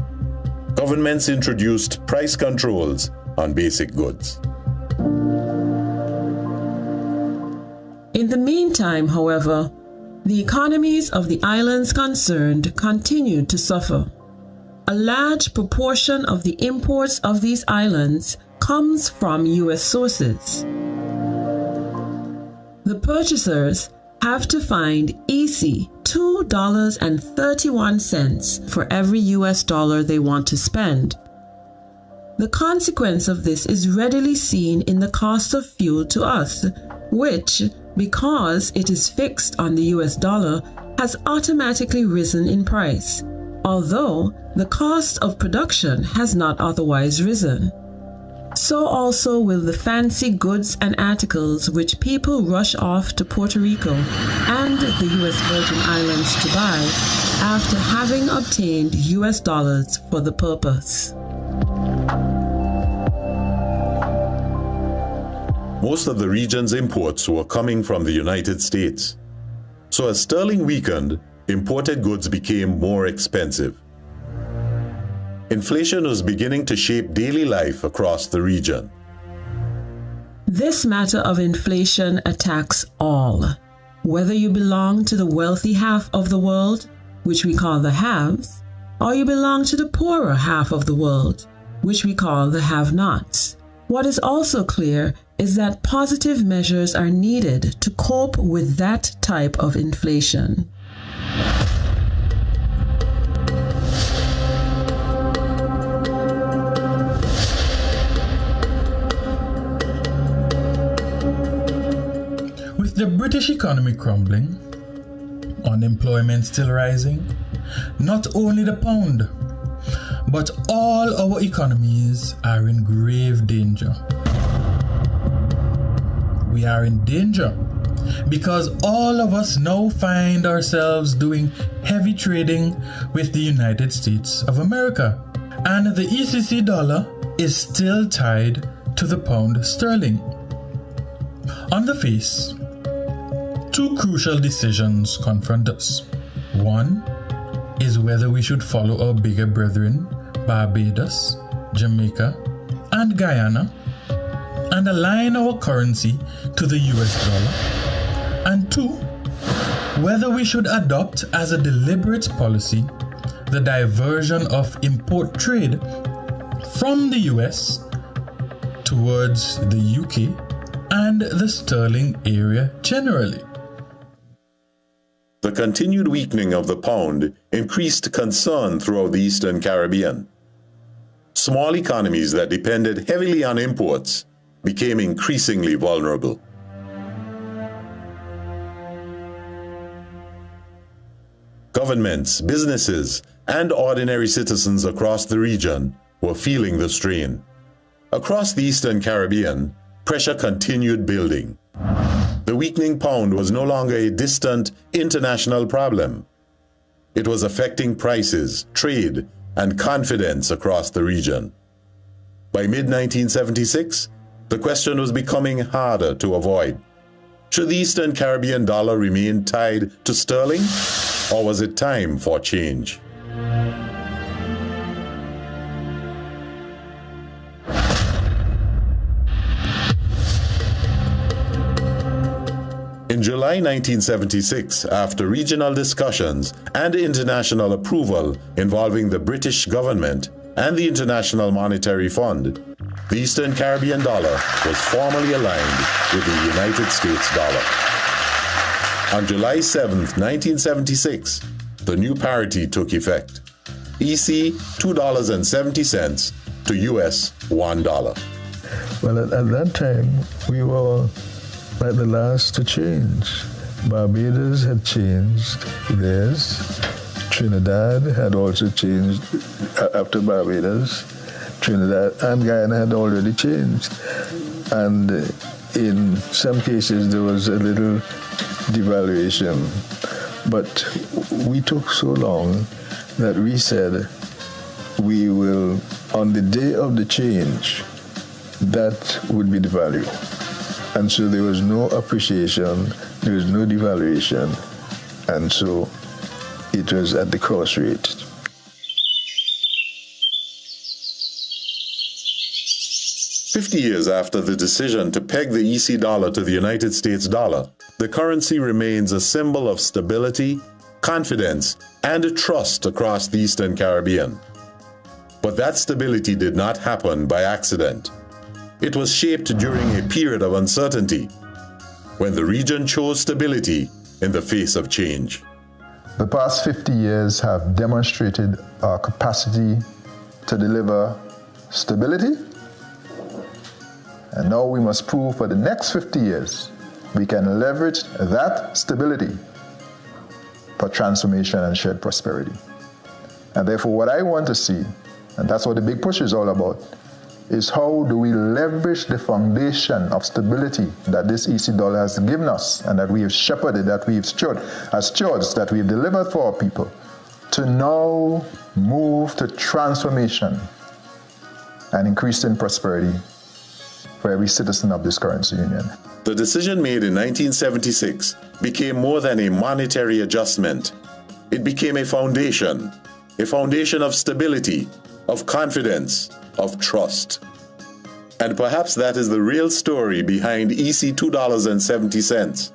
Governments introduced price controls on basic goods. In the meantime, however, the economies of the islands concerned continued to suffer. A large proportion of the imports of these islands comes from U.S. sources. The purchasers have to find EC $2.31 for every US dollar they want to spend. The consequence of this is readily seen in the cost of fuel to us, which, because it is fixed on the US dollar, has automatically risen in price, although the cost of production has not otherwise risen. So also will the fancy goods and articles which people rush off to Puerto Rico and the U.S. Virgin Islands to buy after having obtained U.S. dollars for the purpose. Most of the region's imports were coming from the United States. So as sterling weakened, imported goods became more expensive. inflation was beginning to shape daily life across the region. This matter of inflation attacks all, whether you belong to the wealthy half of the world, which we call the haves, or you belong to the poorer half of the world, which we call the have-nots. What is also clear is that positive measures are needed to cope with that type of inflation. With the British economy crumbling, unemployment still rising, not only the pound, but all our economies are in grave danger. We are in danger because all of us now find ourselves doing heavy trading with the United States of America, and the ECC dollar is still tied to the pound sterling. On the face, two crucial decisions confront us. One is whether we should follow our bigger brethren, Barbados, Jamaica, and Guyana, and align our currency to the US dollar. And two, whether we should adopt as a deliberate policy the diversion of import trade from the US towards the UK and the sterling area generally. The continued weakening of the pound increased concern throughout the Eastern Caribbean. Small economies that depended heavily on imports became increasingly vulnerable. Governments, businesses, and ordinary citizens across the region were feeling the strain. Across the Eastern Caribbean, pressure continued building. The weakening pound was no longer a distant international problem. It was affecting prices, trade, and confidence across the region. By mid-1976, the question was becoming harder to avoid. Should the Eastern Caribbean dollar remain tied to sterling, or was it time for change? In July 1976, after regional discussions and international approval involving the British government and the International Monetary Fund, the Eastern Caribbean dollar was formally aligned with the United States dollar. On July 7, 1976, the new parity took effect. EC $2.70 to US $1. Well, at that time, we were like the last to change. Barbados had changed theirs. Trinidad had also changed after Barbados. Trinidad and Guyana had already changed. And in some cases, there was a little devaluation. But we took so long that we said we will, on the day of the change, that would be the value. And so there was no appreciation, there was no devaluation, and so it was at the cost rate. "50 years after the decision to peg the EC dollar to the United States dollar, the currency remains a symbol of stability, confidence, and trust across the Eastern Caribbean. But that stability did not happen by accident. It was shaped during a period of uncertainty, when the region chose stability in the face of change. The past 50 years have demonstrated our capacity to deliver stability, and now we must prove for the next 50 years we can leverage that stability for transformation and shared prosperity. And therefore, what I want to see, and that's what the big push is all about, is how do we leverage the foundation of stability that this EC dollar has given us and that we have shepherded, that we have steward, as stewards, that we have delivered for our people, to now move to transformation and increasing prosperity for every citizen of this currency union. The decision made in 1976 became more than a monetary adjustment. It became a foundation of stability, of confidence, of trust. And perhaps that is the real story behind EC $2.70.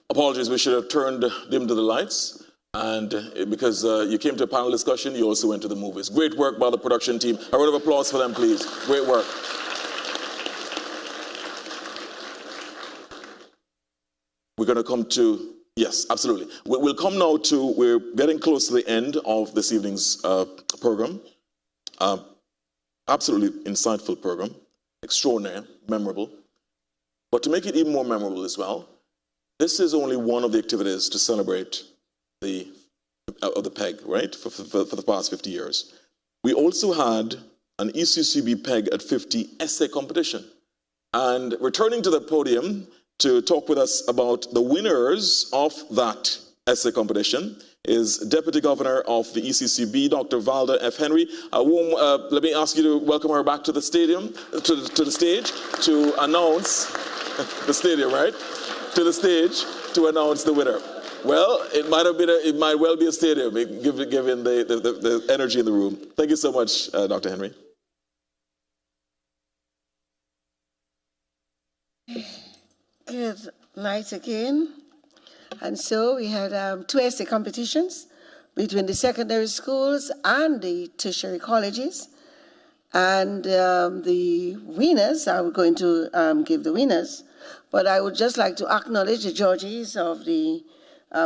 Apologies, we should have dimmed the lights. And because you came to a panel discussion, you also went to the movies. Great work by the production team. A round of applause for them, please. Great work. We're going to come to, yes, absolutely. We'll come now to, we're getting close to the end of this evening's program. Absolutely insightful program, extraordinary, memorable. But to make it even more memorable as well, this is only one of the activities to celebrate the PEG, right, for the past 50 years. We also had an ECCB PEG at 50 essay competition. And returning to the podium to talk with us about the winners of that essay competition is Deputy Governor of the ECCB, Dr. Valda F. Henry. Let me ask you to welcome her back to the stadium, to the stage, to announce the stadium, right? To the stage to announce the winner. Well, it might well be a stadium, given the energy in the room. Thank you so much, Dr. Henry. Good night again. And so we had 2 essay competitions between the secondary schools and the tertiary colleges. And the winners, I'm going to give the winners, but I would just like to acknowledge the judges of the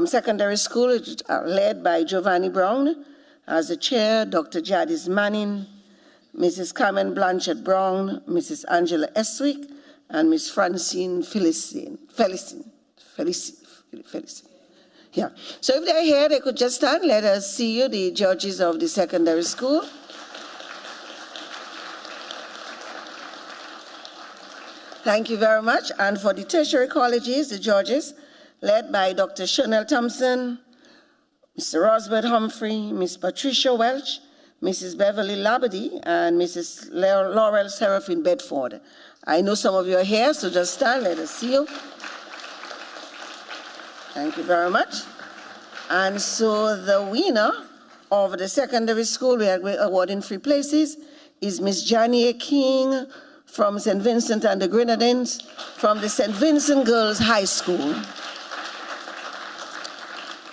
secondary school, led by Giovanni Brown as the chair, Dr. Jadis Manning, Mrs. Carmen Blanchett Brown, Mrs. Angela Eswick, and Miss Francine Felicine. Yeah. So if they're here, they could just stand. Let us see you, the judges of the secondary school. Thank you very much. And for the tertiary colleges, the judges, led by Dr. Chanel Thompson, Mr. Rosbert Humphrey, Miss Patricia Welch, Mrs. Beverly Labadie, and Mrs. Laurel Seraphine Bedford. I know some of you are here, so just stand, let us see you. Thank you very much. And so the winner of the secondary school, we are awarding 3 places, is Miss Johnny King from St. Vincent and the Grenadines, from the St. Vincent Girls High School.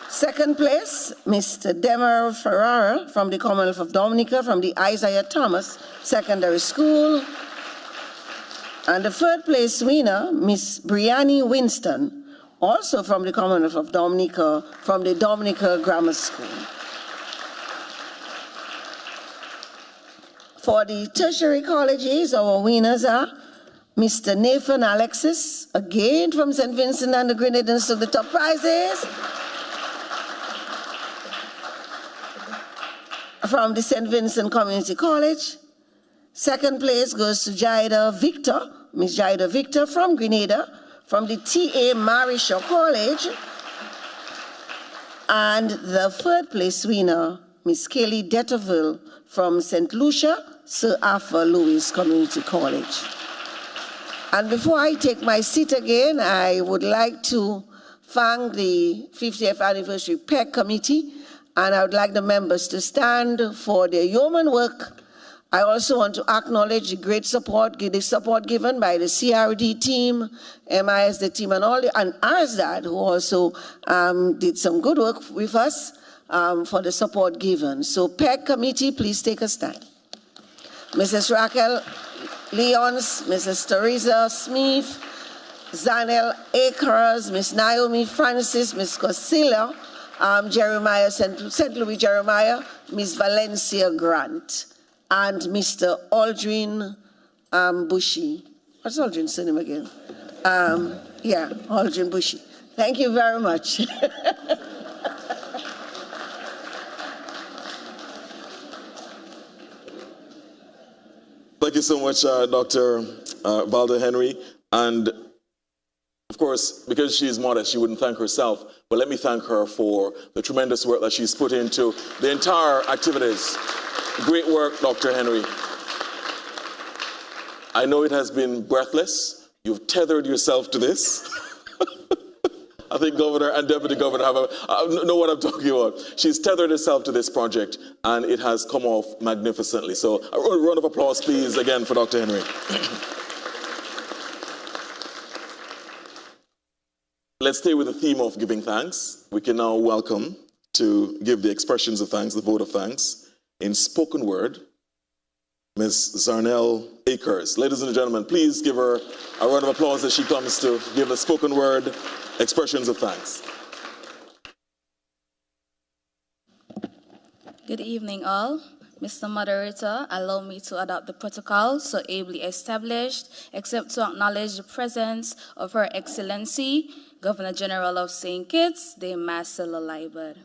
Second place, Mr. Demer Ferrara from the Commonwealth of Dominica, from the Isaiah Thomas Secondary School. And the third place winner, Miss Brianni Winston, also from the Commonwealth of Dominica, from the Dominica Grammar School. For the tertiary colleges, our winners are Mr. Nathan Alexis, again from St. Vincent and the Grenadines, to the top prizes. From the St. Vincent Community College. Second place goes to Jaida Victor, Miss Jaida Victor from Grenada, from the T.A. Marisha College. And the third place winner, Miss Kelly Detterville from St. Lucia, Sir Arthur Lewis Community College. And before I take my seat again, I would like to thank the 50th Anniversary PEG Committee, and I would like the members to stand for their yeoman work. I also want to acknowledge the great support, given by the CRD team, MIS, the team, and RSDAD, who also did some good work with us for the support given. So PEG Committee, please take a stand. Mrs. Raquel Leons, Mrs. Teresa Smith, Zanel Akers, Miss Naomi Francis, Miss Cosilla, Jeremiah, St. Louis Jeremiah, Miss Valencia Grant, and Mr. Aldrin Bushy. What's Aldrin's name again? Yeah, Aldrin Bushy. Thank you very much. Thank you so much, Dr. Valda Henry. And of course, because she's modest, she wouldn't thank herself, but let me thank her for the tremendous work that she's put into the entire activities Great work, Dr. Henry. I know it has been breathless. You've tethered yourself to this. I think Governor and Deputy Governor know what I'm talking about. She's tethered herself to this project, and it has come off magnificently. So a round of applause, please, again for Dr. Henry. Let's stay with the theme of giving thanks. We can now welcome to give the expressions of thanks, the vote of thanks, in spoken word, Ms. Zarnell Akers. Ladies and gentlemen, please give her a round of applause as she comes to give the spoken word expressions of thanks. Good evening, all. Mr. Moderator, allow me to adopt the protocol so ably established, except to acknowledge the presence of Her Excellency, Governor General of St. Kitts, Dame Marcella Liebert.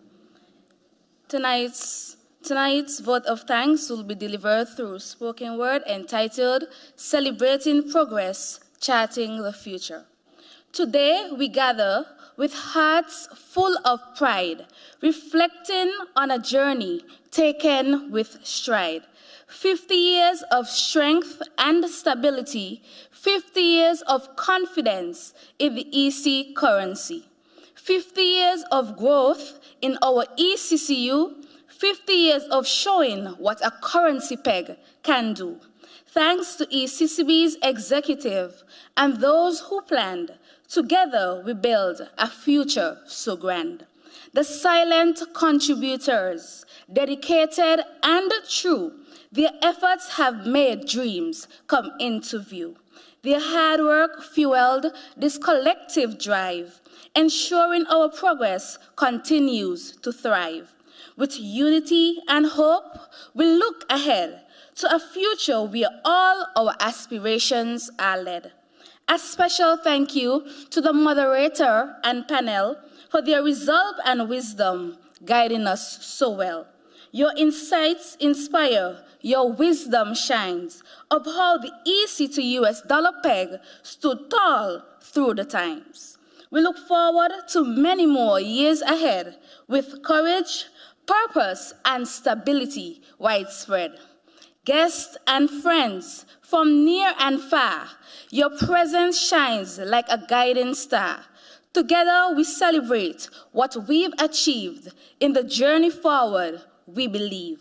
Tonight's vote of thanks will be delivered through spoken word entitled Celebrating Progress, Charting the Future. Today, we gather with hearts full of pride, reflecting on a journey taken with stride. 50 years of strength and stability, 50 years of confidence in the EC currency, 50 years of growth in our ECCU, 50 years of showing what a currency peg can do. Thanks to ECCB's executive and those who planned, together we build a future so grand. The silent contributors, dedicated and true, their efforts have made dreams come into view. Their hard work fueled this collective drive, ensuring our progress continues to thrive. With unity and hope, we look ahead to a future where all our aspirations are led. A special thank you to the moderator and panel for their resolve and wisdom guiding us so well. Your insights inspire, your wisdom shines, of how the EC to US dollar peg stood tall through the times. We look forward to many more years ahead with courage, purpose, and stability widespread. Guests and friends from near and far, your presence shines like a guiding star. Together we celebrate what we've achieved in the journey forward, we believe,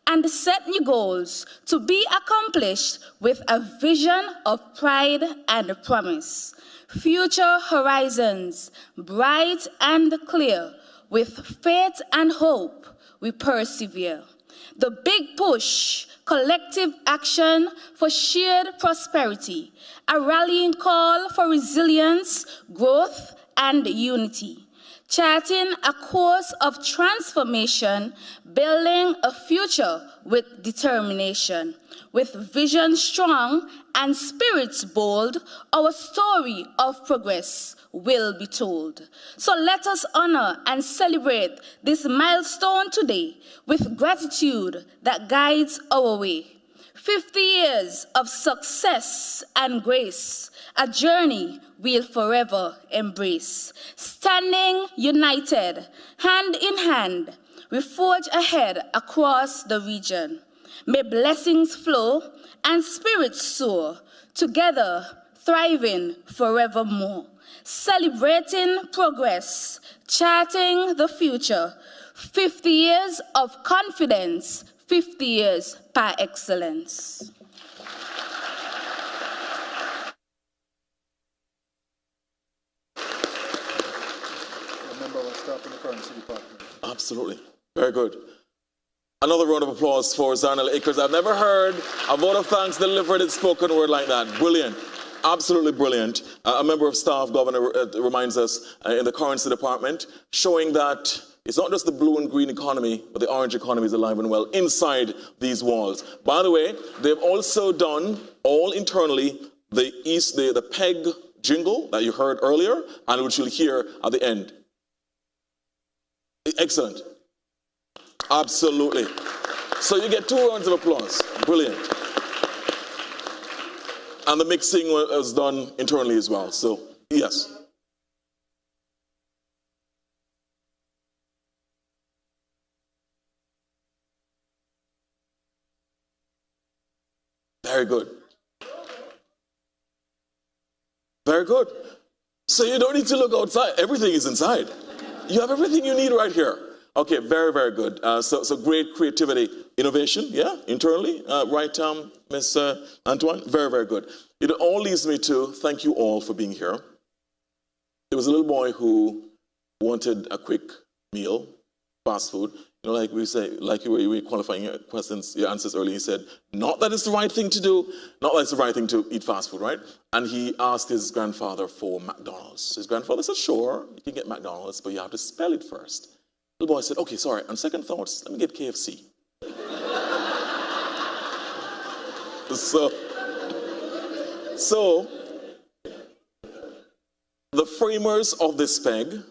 and set new goals to be accomplished with a vision of pride and promise. Future horizons, bright and clear, with faith and hope, we persevere. The big push, collective action for shared prosperity, a rallying call for resilience, growth, and unity. Charting a course of transformation, building a future with determination. With vision strong and spirits bold, our story of progress will be told. So let us honor and celebrate this milestone today with gratitude that guides our way. 50 years of success and grace, a journey we'll forever embrace. Standing united, hand in hand, we forge ahead across the region. May blessings flow and spirits soar, together thriving forevermore. Celebrating progress, charting the future. 50 years of confidence, 50 years par excellence. Absolutely. Very good. Another round of applause for Zarnell Akers. I've never heard a vote of thanks delivered in spoken word like that. Brilliant. Absolutely brilliant. A member of staff, Governor, reminds us in the currency department, showing that it's not just the blue and green economy, but the orange economy is alive and well inside these walls. By the way, they've also done, all internally, the PEG jingle that you heard earlier, and which you'll hear at the end. Excellent. Absolutely. So you get 2 rounds of applause. Brilliant. And the mixing was done internally as well. So, yes. Very good. Very good. So you don't need to look outside. Everything is inside. You have everything you need right here. Okay, very, very good. So great creativity, innovation, yeah, internally. Right, Ms. Antoine? Very, very good. It all leads me to thank you all for being here. There was a little boy who wanted a quick meal, fast food. You know, like we say, like you were qualifying your questions, your answers earlier, he said, not that it's the right thing to do, not that it's the right thing to eat fast food, right? And he asked his grandfather for McDonald's. His grandfather said, sure, you can get McDonald's, but you have to spell it first. The little boy said, okay, sorry, on second thoughts, let me get KFC. So, the framers of this PEG,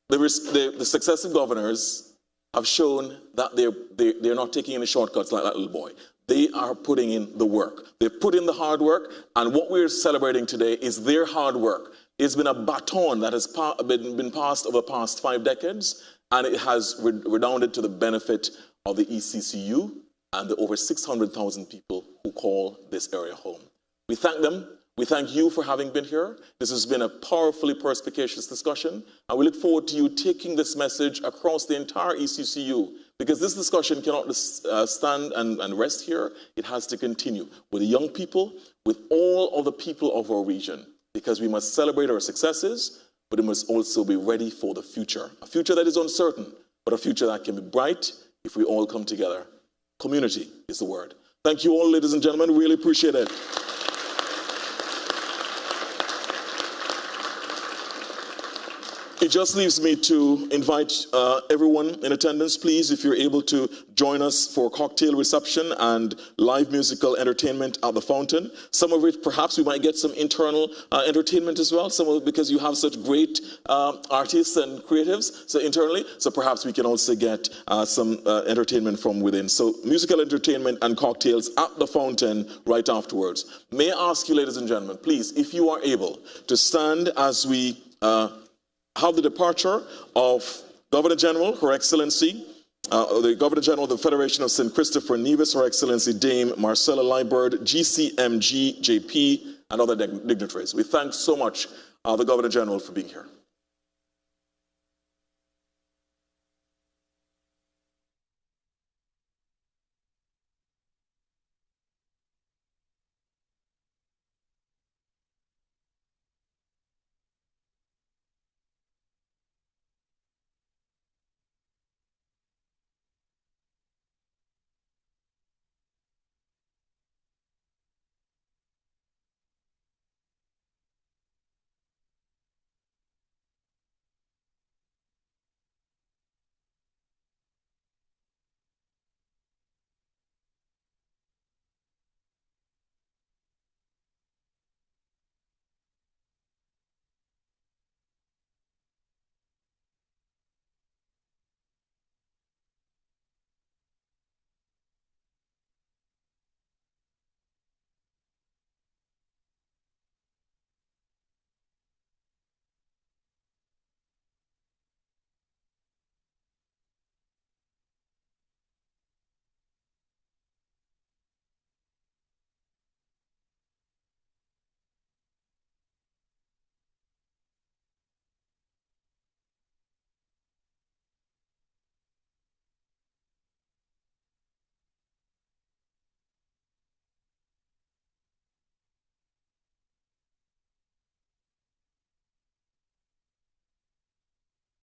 the successive governors, have shown that they're not taking any shortcuts like that little boy. They are putting in the work. They've put in the hard work, and what we're celebrating today is their hard work. It's been a baton that has been passed over the past 5 decades, and it has redounded to the benefit of the ECCU and the over 600,000 people who call this area home. We thank them. We thank you for having been here. This has been a powerfully perspicacious discussion, and we look forward to you taking this message across the entire ECCU, because this discussion cannot stand and rest here. It has to continue with the young people, with all of the people of our region, because we must celebrate our successes, but we must also be ready for the future. A future that is uncertain, but a future that can be bright if we all come together. Community is the word. Thank you all, ladies and gentlemen. Really appreciate it. It just leaves me to invite everyone in attendance, please, if you're able to join us for cocktail reception and live musical entertainment at the fountain. Some of it, perhaps we might get some internal entertainment as well, some of it because you have such great artists and creatives so internally, so perhaps we can also get some entertainment from within. So musical entertainment and cocktails at the fountain right afterwards. May I ask you, ladies and gentlemen, please, if you are able to stand as we have the departure of Governor General, Her Excellency, the Governor General of the Federation of St. Christopher and Nevis, Her Excellency Dame Marcella Liburd, GCMG, JP, and other dignitaries. We thank so much the Governor General for being here.